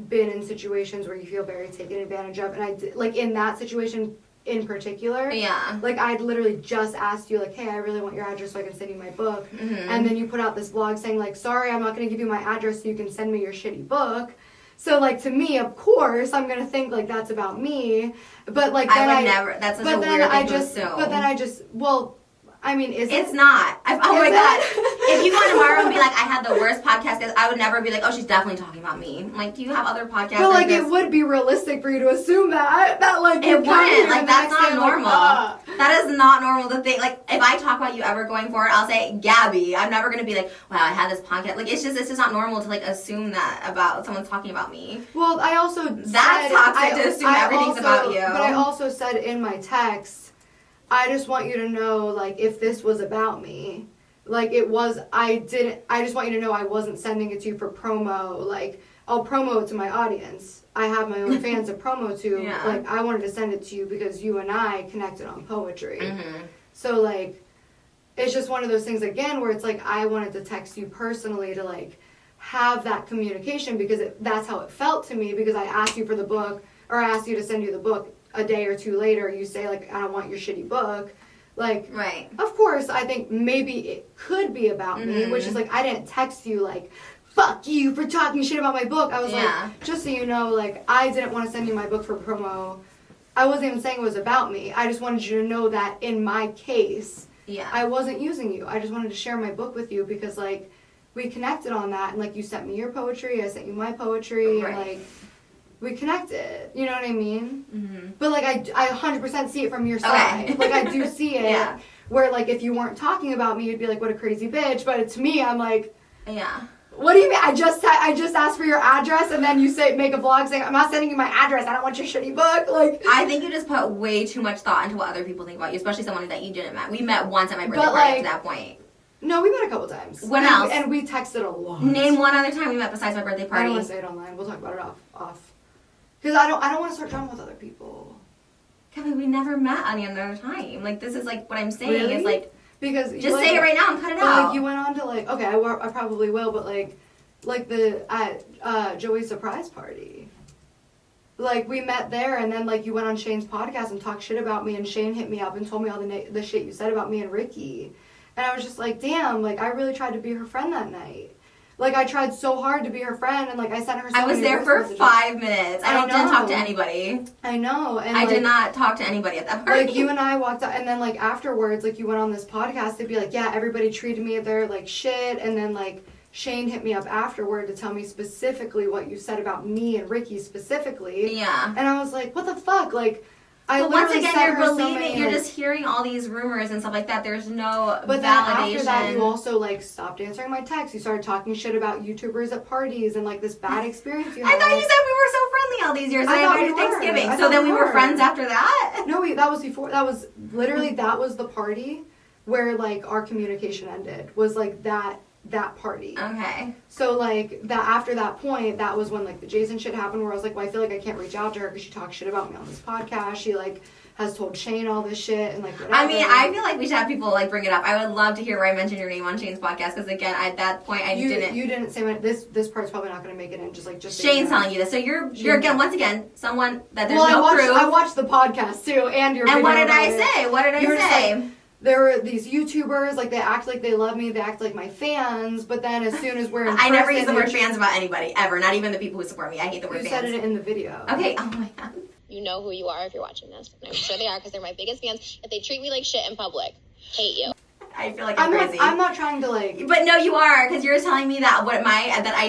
been in situations where you feel very taken advantage of. And like in that situation in particular. Yeah. Like, I'd literally just asked you, like, hey, I really want your address so I can send you my book. Mm-hmm. And then you put out this blog saying, like, sorry, I'm not going to give you my address so you can send me your shitty book. So, like, to me, of course, I'm going to think, like, that's about me. But, like, then I would never. That's such a weird thing to assume. But then I just, well, I mean, it's not. Oh my Is God. it? If you go tomorrow and be like, I had the worst podcast, I would never be like, oh, she's definitely talking about me. I'm like, do you have other podcasts? But, like, it would be realistic for you to assume that, like, It wouldn't. Like, that's not normal. Like, That is not normal to think. Like, if I talk about you ever going forward, I'll say Gabbie. I'm never gonna be like, wow, I had this podcast. Like, it's just not normal to like assume that about someone's talking about me. well, I also That's said, toxic to assume everything's about you. But I also said in my text, I just want you to know, like, if this was about me, like, it was, I just want you to know I wasn't sending it to you for promo. Like, I'll promo it to my audience. I have my own fans to promo to. Yeah. Like, I wanted to send it to you because you and I connected on poetry. Mm-hmm. So, like, it's just one of those things, again, where it's like, I wanted to text you personally to, like, have that communication because that's how it felt to me, because I asked you for the book, or I asked you to send you the book a day or two later. You say, like, I don't want your shitty book. Like, Right. of course, I think maybe it could be about me, which is, like, I didn't text you, like, fuck you for talking shit about my book. I was like, just so you know, like, I didn't want to send you my book for promo. I wasn't even saying it was about me. I just wanted you to know that in my case, I wasn't using you. I just wanted to share my book with you because, like, we connected on that. And, like, you sent me your poetry. I sent you my poetry. Right. And, like, we connected. You know what I mean? Mm-hmm. But, like, I 100% see it from your side. Okay. Like, I do see it. Yeah. Where, like, if you weren't talking about me, you'd be like, what a crazy bitch. But to me, I'm like, Yeah. what do you mean? I just asked for your address, and then you make a vlog saying, I'm not sending you my address. I don't want your shitty book. Like, I think you just put way too much thought into what other people think about you, especially someone that you didn't met. We met once at my birthday But, party like, to that point. no, we met a couple times. When else? And we texted a lot. Name one other time we met besides my birthday I party. don't want to say it online. We'll talk about it off. Because I don't want to start drama with other people. Kevin, we never met any other time. Like, this is like what I'm saying Really? is like, Because just say it right now and cut it But, out. like, you went on to, like, okay, I probably will, but, like at Joey's surprise party. Like, we met there, and then, like, you went on Shane's podcast and talked shit about me, and Shane hit me up and told me all the shit you said about me and Ricky. And I was just like, damn, like, I really tried to be her friend that night. Like, I tried so hard to be her friend, and, like, I sent her so I was many there voice for messages. 5 minutes. I didn't talk to anybody. I know. And, I like, did not talk to anybody at that party. like, you and I walked out, and then, like, afterwards, like, you went on this podcast to be like, yeah, everybody treated me their, like, shit, and then, like, Shane hit me up afterward to tell me specifically what you said about me and Ricky specifically. Yeah. And I was like, what the fuck? Like, I But once literally again, sent you're her so believing, many, you're like, just hearing all these rumors and stuff like that. There's no But then validation. after that, you also, like, stopped answering my texts. You started talking shit about YouTubers at parties and, like, this bad experience you I had. thought you said we were so friendly all these years. I And I thought invited we were. Thanksgiving. I So thought then we we were were. friends after that? No, that was before. That was literally, that was the party where, like, our communication ended. Was, like, that party. Okay. So, like, that after that point, that was when, like, the Jason shit happened, where I was like, well, I feel like I can't reach out to her because she talks shit about me on this podcast. She, like, has told Shane all this shit and, like, whatever. I mean, I feel like we should have people, like, bring it up. I would love to hear where I mentioned your name on Shane's podcast, because, again, at that point, I didn't. You didn't say this part's probably not going to make it in, just Shane's telling you this. So you're again, once again, someone that there's well, no proof. I watched the podcast, too, and your And video what did about I it. say? What did I You were just say? like, there were these YouTubers, like, they act like they love me, they act like my fans, but then as soon as we're in I never person, use the word you- fans about anybody, ever. Not even the people who support me. I hate the word You fans. said it in the video. Okay, oh my god. You know who you are if you're watching this. And I'm sure they are because they're my biggest fans. If they treat me like shit in public, hate you. I feel like I'm crazy. I'm not trying to, like... But no, you are, because you're telling me that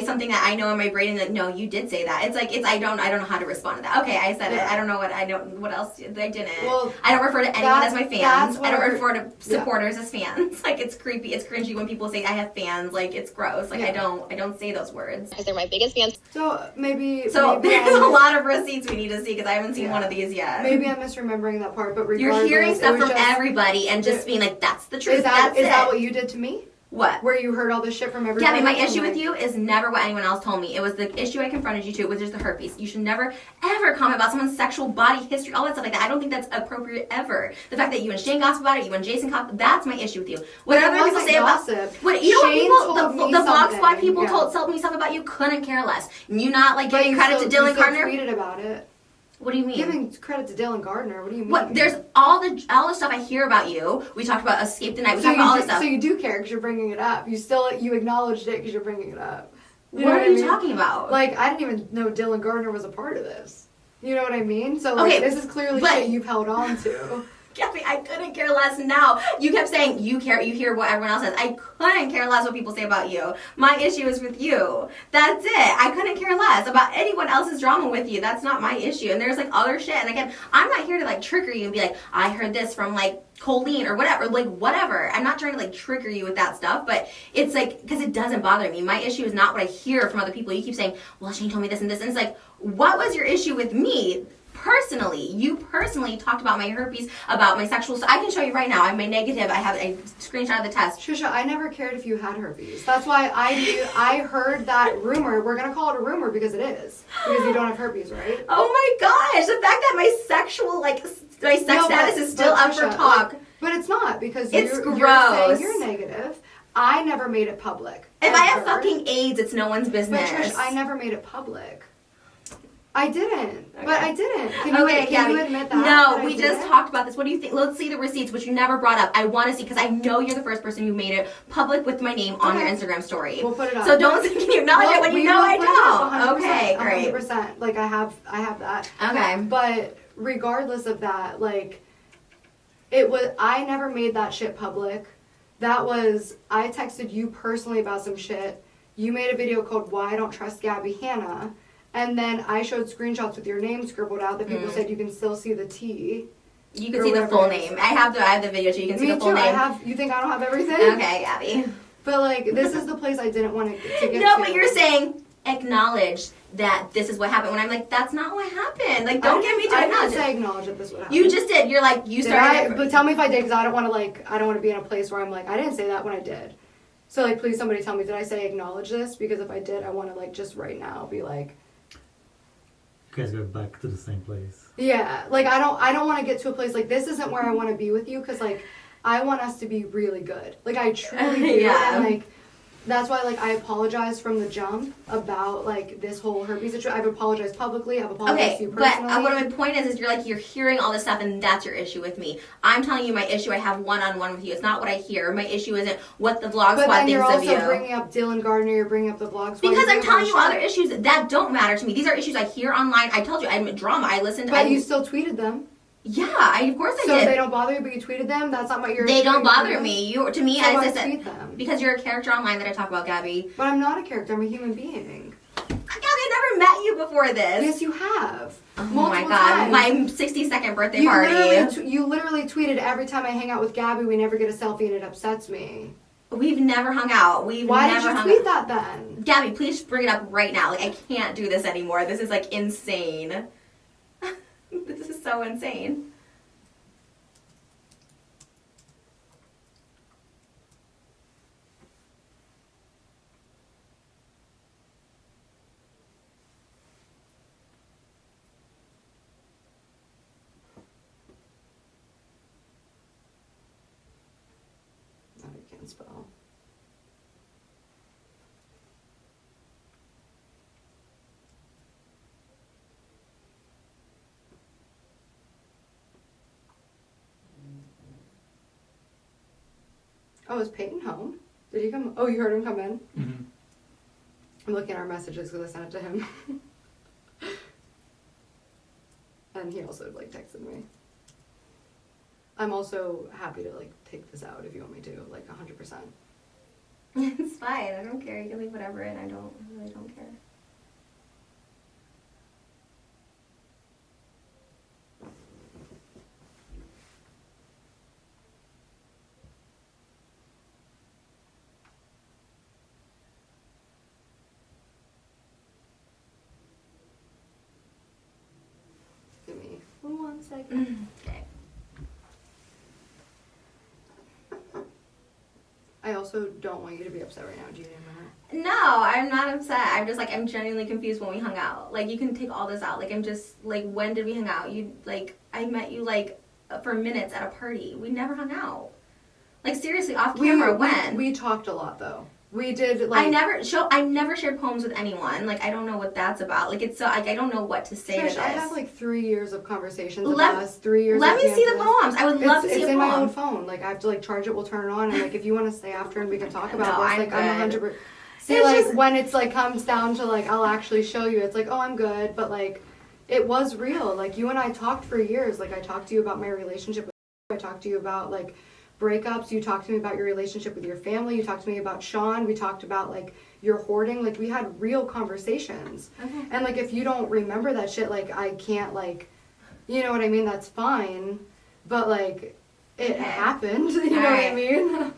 something that I know in my brain, and like, no, you did say that. It's like I don't know how to respond to that. Okay, I said it. I don't know what else I didn't. Well, I don't refer to anyone as my fans. that's I don't where- refer to supporters as fans. Like, it's creepy, it's cringy when people say I have fans. Like, it's gross. Like, I don't say those words. Because they're my biggest fans. So maybe So maybe there's I'm- a lot of receipts we need to see, because I haven't seen one of these yet. Maybe I'm misremembering that part, but regardless, You're hearing it stuff was from just- everybody and just being like, that's the truth. Is that That's what you did to me? What? Where you heard all this shit from everybody? Gabbie, my and, issue like, with you is never what anyone else told me. It was the issue I confronted you to, which is the herpes. You should never, ever comment about someone's sexual body history, all that stuff like that. I don't think that's appropriate ever. The fact that you and Shane gossip about it, you and Jason gossip, that's my issue with you. What But it other people wasn't say gossip. about what you Shane know what told people me the Vlog Squad something, people told me stuff about you, couldn't care less. You not like But giving you credit still, to Dylan you still Gardner. tweeted about it. What do you mean? Giving credit to Dylan Gardner. What do you mean? What? There's all the stuff I hear about you. We talked about Escape the Night. We talked about all this stuff. So you do care because you're bringing it up. You acknowledged it because you're bringing it up. What are you talking about? Like, I didn't even know Dylan Gardner was a part of this. You know what I mean? So, like, this is clearly shit you've held on to. Gabbie, I couldn't care less now. You kept saying you hear what everyone else says. I couldn't care less what people say about you. My issue is with you. That's it. I couldn't care less about anyone else's drama with you. That's not my issue. And there's like other shit. And again, I'm not here to like trigger you and be like, I heard this from like Colleen or whatever. Like whatever. I'm not trying to like trigger you with that stuff. But it's like, because it doesn't bother me. My issue is not what I hear from other people. You keep saying, well, Shane told me this and this. And it's like, what was your issue with me? Personally, you personally talked about my herpes, about my sexual stuff. I can show you right now. I have my negative. I have a screenshot of the test. Trisha, I never cared if you had herpes. That's why I heard that rumor. We're gonna call it a rumor because it is. Because you don't have herpes, right? Oh my gosh! The fact that my sexual, like, my sex status is still up for talk. Like, but it's not because it's gross. You're saying you're negative. I never made it public. If I have fucking AIDS, it's no one's business. But Trish, I never made it public. I didn't. Okay. But I didn't. Can you admit that? No, we just talked about this. What do you think? Let's see the receipts, which you never brought up. I want to see, because I know you're the first person who made it public with my name on your Instagram story. We'll put it up. So don't can you acknowledge it when you know I don't. Okay, great. 100%. Like, I have that. Okay. But regardless of that, like, I never made that shit public. That was, I texted you personally about some shit. You made a video called Why I Don't Trust Gabbie, Hanna. And then I showed screenshots with your name scribbled out that people said you can still see the T. You can see the full name. I have the video too. You can see the full name. You think I don't have everything? Okay, Gabbie. But like, this is the place I didn't want to get to. No, but you're saying acknowledge that this is what happened. When I'm like, that's not what happened. Like, don't get me to acknowledge it. I didn't say acknowledge that this would happen. You just did. You're like, you started it. But tell me if I did, because I don't want to be in a place where I'm like, I didn't say that when I did. So like, please somebody tell me, did I say acknowledge this? Because if I did, I want to like just right now be like, you guys go back to the same place. Yeah, like I don't want to get to a place like this isn't where I want to be with you, because like I want us to be really good. Like I truly do. Yeah. And like that's why like I apologize from the jump about like this whole herpes situation. I've apologized publicly. I've apologized to you personally. But what my point is you're hearing all this stuff, and that's your issue with me. I'm telling you my issue. I have one-on-one with you. It's not what I hear. My issue isn't what the vlog squad thinks of you. But then you're also bringing up Dylan Gardner. You're bringing up the vlog squad. Because I'm telling you other issues that don't matter to me. These are issues I hear online. I told you I'm drama. I listened. But you still tweeted them. Yeah, of course I did. So they don't bother you, but you tweeted them? That's not what you're... They don't bother me. To me, so I said, because you're a character online that I talk about, Gabbie. But I'm not a character. I'm a human being. Gabbie, I never met you before this. Yes, you have. Oh my god, times. my 62nd birthday party. You literally tweeted, every time I hang out with Gabbie, we never get a selfie and it upsets me. We've never hung out. Why did you tweet that then? Gabbie, please bring it up right now. Like, I can't do this anymore. This is like insane. This is so insane. I can't spell. Oh, is Peyton home? Did he come? Oh, you heard him come in? Mm-hmm. I'm looking at our messages because I sent it to him. And he also like texted me. I'm also happy to like take this out if you want me to, like 100%. It's fine. I don't care. You can leave whatever in. I really don't care. Give me 1 second. Okay. I also don't want you to be upset right now. Do you need a minute? No, I'm not upset. I'm just like, I'm genuinely confused when we hung out. Like, you can take all this out. Like, I'm just, like, when did we hang out? I met you, like, for minutes at a party. We never hung out. Like, seriously, off camera, when? We talked a lot, though. We did like I never shared poems with anyone. Like I don't know what that's about. Like it's so like I don't know what to say to Trish, this. I have like 3 years of conversations with Let- us. 3 years. Let of me see the dances. poems. I would love to see It's a in my poem. own phone. Like I have to like charge it. We'll turn it on, and like if you want to stay after and we can talk about No, this, I'm like I'm good. 100%. See, It's like just- when it's like comes down to like I'll actually show you. It's like oh I'm good, but like it was real. Like you and I talked for years. Like I talked to you about my relationship. I talked to you about like breakups. You talked to me about your relationship with your family. You talked to me about Sean. We talked about like your hoarding. Like we had real conversations. Okay. And like if you don't remember that shit, like I can't like, you know what I mean? That's fine. But like it Okay. happened. You know what I Alright. mean?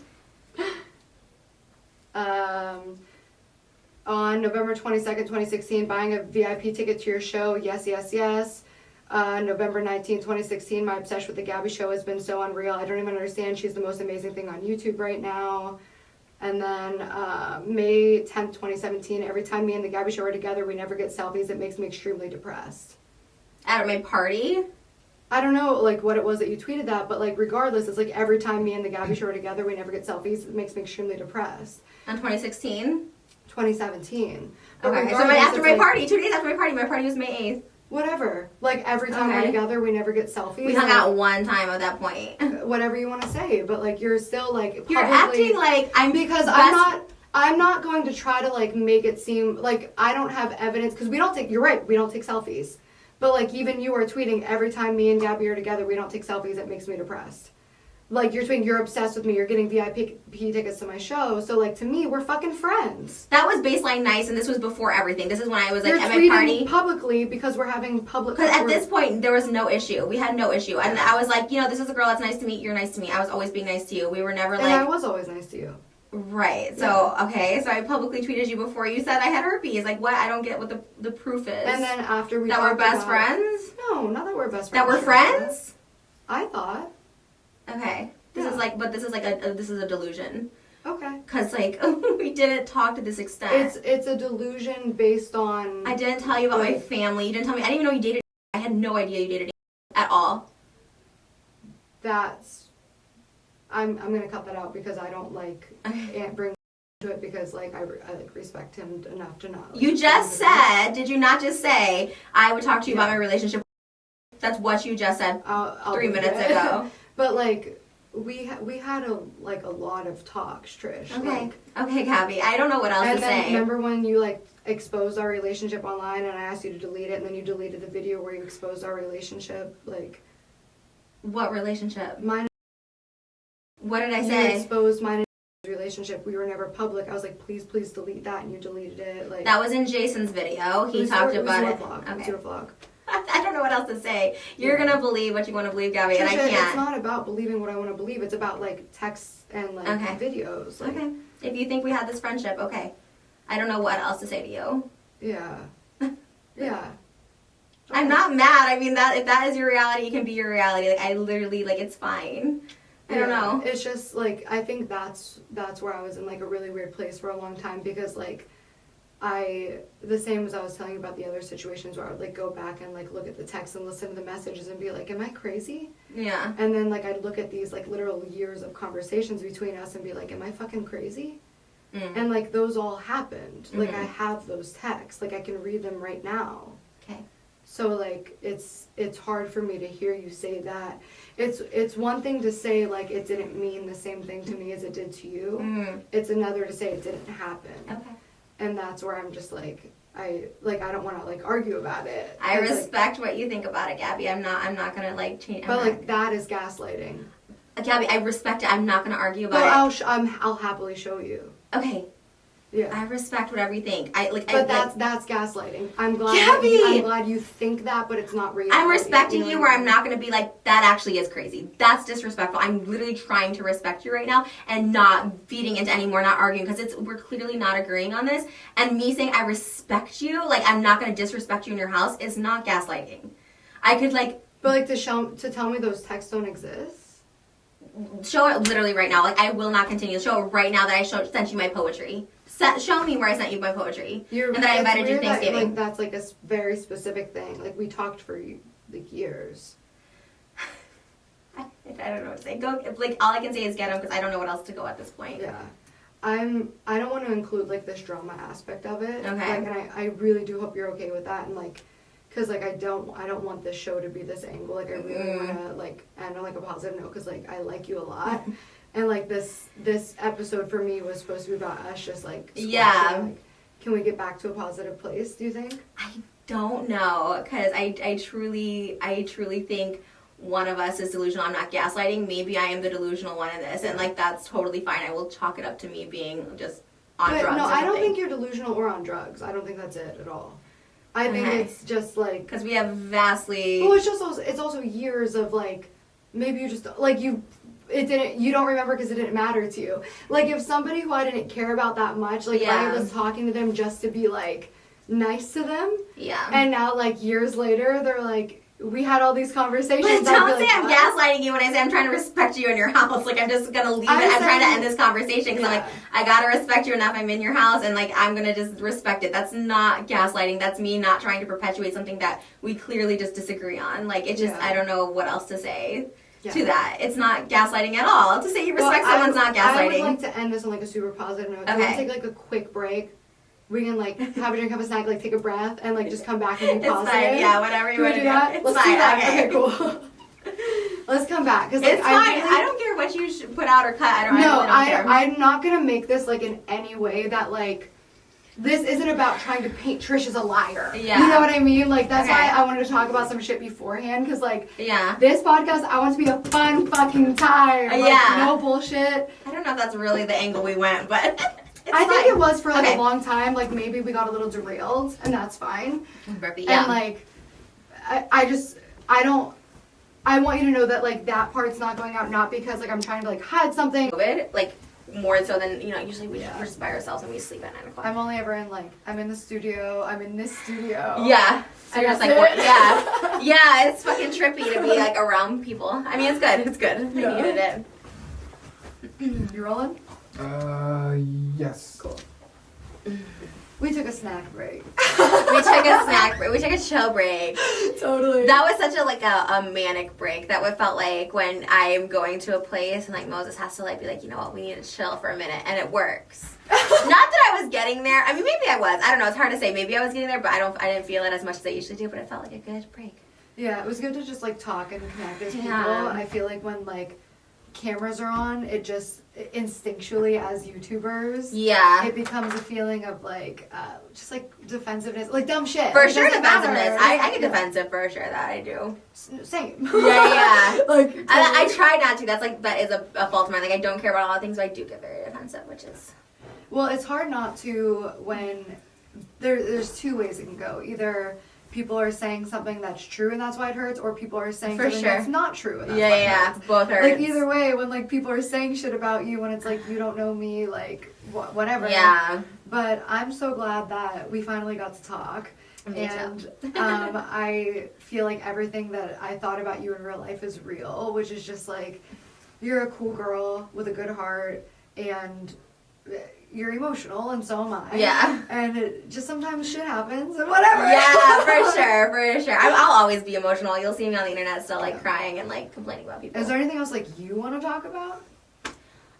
On November 22nd, 2016, buying a VIP ticket to your show. Yes, yes, yes. November 19th, 2016, my obsession with the Gabbie show has been so unreal. I don't even understand. She's the most amazing thing on YouTube right now. And then May 10th, 2017, every time me and the Gabbie show are together, we never get selfies. It makes me extremely depressed. At my party. I don't know like what it was that you tweeted that, but like regardless, it's like every time me and the Gabbie show are together, we never get selfies. It makes me extremely depressed. On 2016. 2017. But Okay, so regardless, after it's my like, party, 2 days after my party was May 8th. whatever. Like every time we're Okay. together, we never get selfies. We hung and, out one time at that point. whatever you want to say, but like you're still like You're publicly- acting like I'm because best- I'm not going to try to like make it seem like I don't have evidence because we don't take you're right, we don't take selfies. But like even you are tweeting every time me and Gabbie are together, we don't take selfies, it makes me depressed. Like you're tweeting you're obsessed with me, you're getting VIP tickets to my show. So like to me, we're fucking friends. That was baseline nice, and this was before everything. This is when I was like You're at my tweeting party. publicly because we're having public Because at this point, there was no issue. We had no issue. And I was like, you know, this is a girl that's nice to meet. You're nice to me. I was always being nice to you. We were never and I like. was always nice to you. Right. So, okay. So I publicly tweeted you before you said I had herpes. Like, what? I don't get what the proof is. And then after we that we're talked best about- friends? No, not that we're best That friends. we're friends? I thought. Okay. This Yeah. is like, but this is like this is a delusion. Okay. Because, like, we didn't talk to this extent. It's a delusion based on. I didn't tell you about my Like- family. You didn't tell me. I didn't even know you dated. I had no idea you dated at all. That's. I'm gonna cut that out because I don't like bring to it because like I like respect him enough to not. Like, You just said, did you not just say, I would talk to you about my relationship? That's what you just said I'll 3 believe minutes it. ago. But like we had a lot of talks, Trish. Okay. Like, Okay, Gabbie. I don't know what else and to then say. remember when you like exposed our relationship online and I asked you to delete it and then you deleted the video where you exposed our relationship like What relationship? mine. What did I You say? exposed mine and relationship. We were never public. I was like, please delete that, and you deleted it. Like That was in Jason's video. He talked about it. Vlog. It was Okay. your vlog. I don't know what else to say. You're Yeah. gonna believe what you want to believe, Gabbie, and I Trisha, It's can't. not about believing what I want to believe. It's about like texts and like Okay. videos. Like, Okay. If you think we had this friendship, okay. I don't know what else to say to you. Yeah. Yeah. I'm not mad. I mean, that if that is your reality, it can be your reality. Like I literally, like it's fine. I don't Yeah. know. It's just like I think that's where I was in like a really weird place for a long time because like the same as I was telling you about the other situations where I would like go back and like look at the text and listen to the messages and be like, am I crazy? Yeah. And then like I'd look at these like literal years of conversations between us and be like, am I fucking crazy? Mm. And like those all happened. Like Mhm. I have those texts. Like I can read them right now. Okay. So like it's hard for me to hear you say that. It's one thing to say like it didn't mean the same thing to me as it did to you. Mm. It's another to say it didn't happen. Okay. And that's where I'm just like I don't want to like argue about it. I It's, like, respect what you think about it, Gabbie. I'm not gonna like change. but like that is gaslighting. Gabbie, I respect it. I'm not gonna argue But about it. I'll happily show you. Okay. Yeah. I respect whatever you think. But that's gaslighting. I'm glad Gabbie! I'm glad you think that, but it's not reality. I'm respecting know you what where I I'm mean? not going to be like, that actually is crazy. That's disrespectful. I'm literally trying to respect you right now and not feeding into anymore, not arguing, because we're clearly not agreeing on this. And me saying I respect you, like I'm not going to disrespect you in your house, is not gaslighting. I could like But like to tell me those texts don't exist. show it literally right now. Like I will not continue. Show it right now that I sent you my poetry. Show me where I sent you my poetry. And that I it's invited you weird to that, Thanksgiving. like that's like a very specific thing. Like we talked for like years. I don't know what to say. Go, like all I can say is get him because I don't know what else to go at this point. Yeah. I don't want to include like this drama aspect of it. Okay. Like, and I really do hope you're okay with that, and like, cause like I don't want this show to be this angle. Like I really want to like end on like a positive note, cause like I like you a lot, and like this episode for me was supposed to be about us just like squashing, Yeah. like, can we get back to a positive place? Do you think? I don't know, because I truly think one of us is delusional. I'm not gaslighting. Maybe I am the delusional one in this, and like that's totally fine. I will chalk it up to me being just on But drugs. no, or I don't something. think you're delusional or on drugs. I don't think that's it at all. I think Okay. it's just like, Because we have vastly. well, it's also years of like, maybe you just like you don't remember because it didn't matter to you. Like if somebody who I didn't care about that much, like Yeah. I was talking to them just to be like nice to them, Yeah. and now like years later they're like, we had all these conversations. But I'd be don't like, say I'm what? gaslighting you when I say I'm trying to respect you in your house. Like I'm just gonna leave it. I'm trying to end this conversation because I'm Yeah. like, I gotta respect you enough. I'm in your house and like I'm gonna just respect it. That's not gaslighting. That's me not trying to perpetuate something that we clearly just disagree on. Like it just, Yeah. I don't know what else to say Yeah. to that. It's not gaslighting at all. To say you respect Well, someone's not I would gaslighting. like to end this on like a super positive note. Do you want Okay. to take like a quick break? We can like have a drink, have a snack, like take a breath, and like just come back and be It's positive. fine. Yeah, whatever you Can we want to do that? It's Let's fine. do that. Okay. Okay, cool. Let's come back because It's like, fine. really, I don't care what you should put out or cut. I No, really don't care. I'm not gonna make this like in any way that like this isn't about trying to paint Trish as a liar. Yeah. You know what I mean? Like that's Okay. why I wanted to talk about some shit beforehand because like Yeah. this podcast I want it to be a fun fucking time. Like, Yeah. No bullshit. I don't know if that's really the angle we went, but it's I think fine. it was for like Okay. a long time. Like maybe we got a little derailed, and that's fine. Yeah. And like, I want you to know that like that part's not going out, not because like I'm trying to like hide something. COVID, like more so than usually we're Yeah. just by ourselves and we sleep at 9 o'clock. I'm only ever in like I'm in the studio. I'm in this studio. Yeah. So And you're just like, that's what? it. Yeah. Yeah, it's fucking trippy to be like around people. I mean, it's good. It's good. Yeah. I needed it. You rolling? Yes. Cool. We took a snack break. We took a snack break. We took a chill break. Totally. That was such a manic break. That what felt like when I'm going to a place and like Moses has to like be like, you know what, we need to chill for a minute, and it works. Not that I was getting there. I mean, maybe I was. I don't know. It's hard to say. Maybe I was getting there, but I didn't feel it as much as I usually do. But it felt like a good break. Yeah, it was good to just like talk and connect as people. Yeah. I feel like when like cameras are on, it just instinctually as YouTubers, Yeah. it becomes a feeling of like just like defensiveness, like dumb shit. For It sure, doesn't matter. defensiveness. I get Yeah. defensive for sure. That I do. Same. Yeah. Like I try not to. That is a fault of mine. Like I don't care about a lot of things, but I do get very defensive, which is. well, it's hard not to when there's two ways it can go. Either people are saying something that's true and that's why it hurts, or people are saying For something sure. that's not true and that's why it Yeah. hurts. Both hurts. Like either way, when like people are saying shit about you, when it's like you don't know me, like whatever. Yeah. But I'm so glad that we finally got to talk. Me too. And I feel like everything that I thought about you in real life is real, which is just like you're a cool girl with a good heart, and you're emotional, and so am I. Yeah. And it just sometimes shit happens and whatever. Yeah, for sure. I'll always be emotional. You'll see me on the internet still like crying and like complaining about people. Is there anything else like you want to talk about?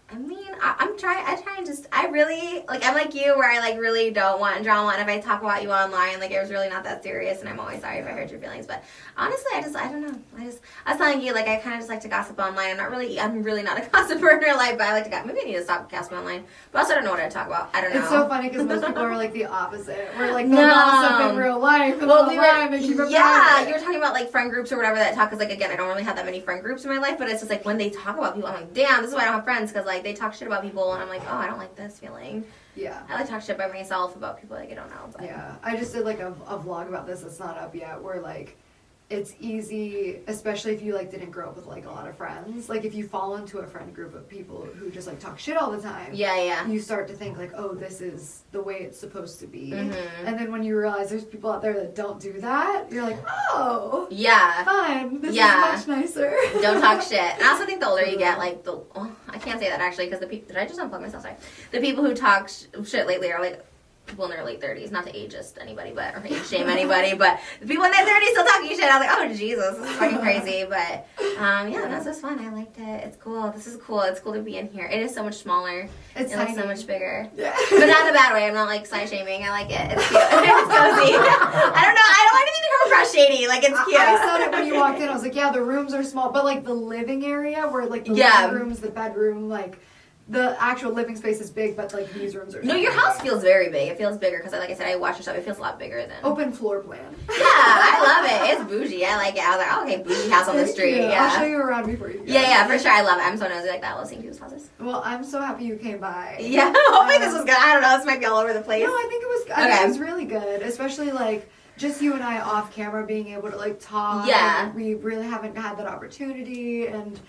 I mean, I try and just, I really, like, I'm like you where I, like, really don't want drama, and if I talk about you online, like, it was really not that serious, and I'm always sorry if I hurt your feelings, but honestly, I don't know, I was telling you, like, I kind of just like to gossip online. I'm really not a gossiper in real life, but I like to gossip. Maybe I need to stop gossiping online, but also I don't know what I talk about. I don't know. It's so funny because most people are like the opposite. We're like, No. no gossip in real life, and online they keep it yeah, private. you were talking about like friend groups or whatever that talk, because like again, I don't really have that many friend groups in my life, but it's just like when they talk about people, I'm like, damn, this is why I don't have friends, because like they talk shit about people, and I'm like, oh, I don't like this feeling. Yeah. I like to talk shit by myself about people like I don't know. But. Yeah, I just did like a vlog about this that's not up yet, where like it's easy, especially if you like didn't grow up with like a lot of friends. Like if you fall into a friend group of people who just like talk shit all the time, Yeah. you start to think like, oh, this is the way it's supposed to be. Mhm. And then when you realize there's people out there that don't do that, you're like, oh, Yeah. fine, this Yeah. is much nicer. Don't talk shit. And I also think the older you get, like I can't say that actually, because the people, did I just unplug myself? Sorry. The people who talk shit lately are like people in their late 30s, not to ageist anybody, or age shame anybody, but the people in their 30s still talking shit. I was like, oh Jesus, this is fucking crazy. But yeah, this was fun. I liked it. It's cool. This is cool. It's cool to be in here. It is so much smaller. It's It looks so tiny. much bigger. Yeah. But not in a bad way. I'm not like side shaming. I like it. It's cute. It's cozy. I don't know. I don't want anything to come across shady. Like, it's cute. I said it when you walked in. I was like, yeah, the rooms are small, but like the living area where like the Yeah. living rooms, the bedroom, like the actual living space is big, but like these rooms are No, small. your house feels very big. It feels bigger because, like I said, I watched your stuff. It feels a lot bigger than. Open floor plan. Yeah, I love it. It's bougie. I like it. I was like, oh, okay, bougie house on the street. I'll show Yeah. you around before you go. Yeah, for sure. I love it. I'm so nosy like that. I love seeing people's houses. Well, I'm so happy you came by. Yeah, hopefully this was good. I don't know. This might be all over the place. No, I think it was. I think Okay. it was really good, especially like just you and I off camera being able to like talk. Yeah. We really haven't had that opportunity, and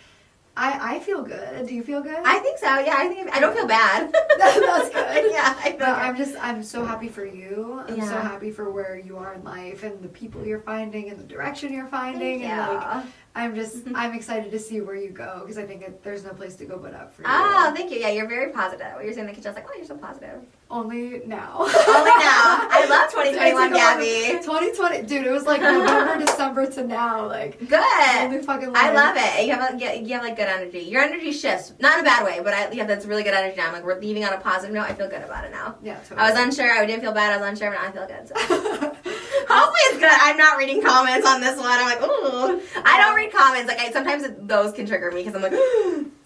I feel good. Do you feel good? I think so. Yeah, I don't feel bad. That's good. Yeah, I feel But good. I'm so happy for you. I'm so Yeah. happy for where you are in life and the people you're finding and the direction you're finding. Thank And you. like, I'm excited to see where you go because I think there's no place to go but up for you. Oh, thank you. Yeah, you're very positive. What you're saying in the kitchen, I was like, oh, you're so positive. Only now. Only now. I love 2021, Gabbie. 2020, dude. It was like November, December to now. Like Good. only fucking. I life. love it. You have like good energy. Your energy shifts, not in a bad way, but that's really good energy now. I'm like, we're leaving on a positive note. I feel good about it now. Yeah, totally. I was unsure. I didn't feel bad. I was unsure, but now I feel good. So. Hopefully it's good. I'm not reading comments on this one. I'm like, ooh. I don't read comments. Like, sometimes those can trigger me because I'm like,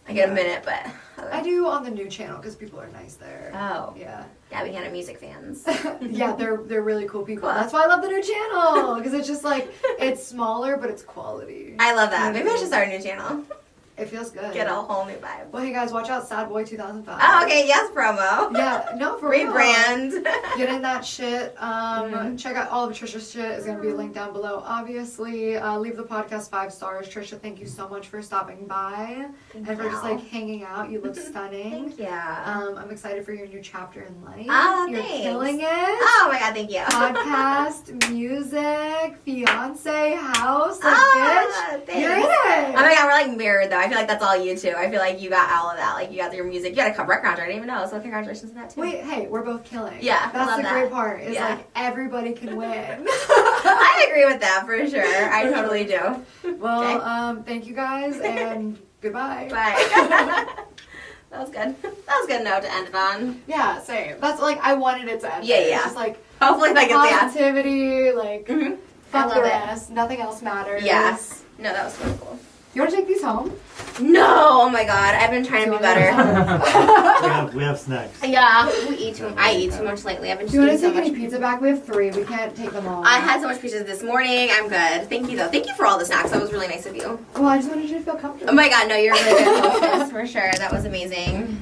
I get a minute, but. I do on the new channel because people are nice there. Oh. Yeah. Gabbie Hanna music fans. Yeah, they're really cool people. Cool. That's why I love the new channel because it's just like it's smaller but it's quality. I love that. Maybe I should start a new channel. It feels good. Get a whole new vibe. Well, hey guys, watch out, Sad Boy 2005. Oh, okay. Yes, promo. Yeah, no, for real. Rebrand. Get in that shit. Check out all of Trisha's shit. It's going to be linked down below, obviously. Leave the podcast 5 stars. Trisha, thank you so much for stopping by and for just like hanging out. You look stunning. Thank you. I'm excited for your new chapter in life. Oh, You're thanks. killing it. Oh my god, thank you. Podcast, music, fiance, house, like, Ah, bitch. thanks. You're in it. Oh my god, we're like mirrored though. I feel like that's all you too. I feel like you got all of that. Like you got your music. You got a record contract. I didn't even know. So congratulations on that too. Wait, hey, we're both killing. Yeah, I that's love the that. great part. Is Yeah. like everybody can win. I agree with that for sure. I totally do. Well, thank you guys and goodbye. Bye. That was good. That was a good note to end it on. Yeah, same. That's like I wanted it to end. Yeah, there. yeah. It's just like Hopefully that gets the ass. positivity, like Mhm. fuck I the love it. rest. Nothing else matters. Yes. No, that was so cool. You want to take these home? No, oh my god, I've been trying to be Do you wanna better. we have snacks. Yeah, we eat too. I eat too much lately. I've been Do you want eating to so take much. any pizza back? We have 3. We can't take them all. I had so much pizza this morning. I'm good. Thank you though. Thank you for all the snacks. That was really nice of you. Well, I just wanted you to feel comfortable. Oh my god, no, you're a really good hostess for sure. That was amazing.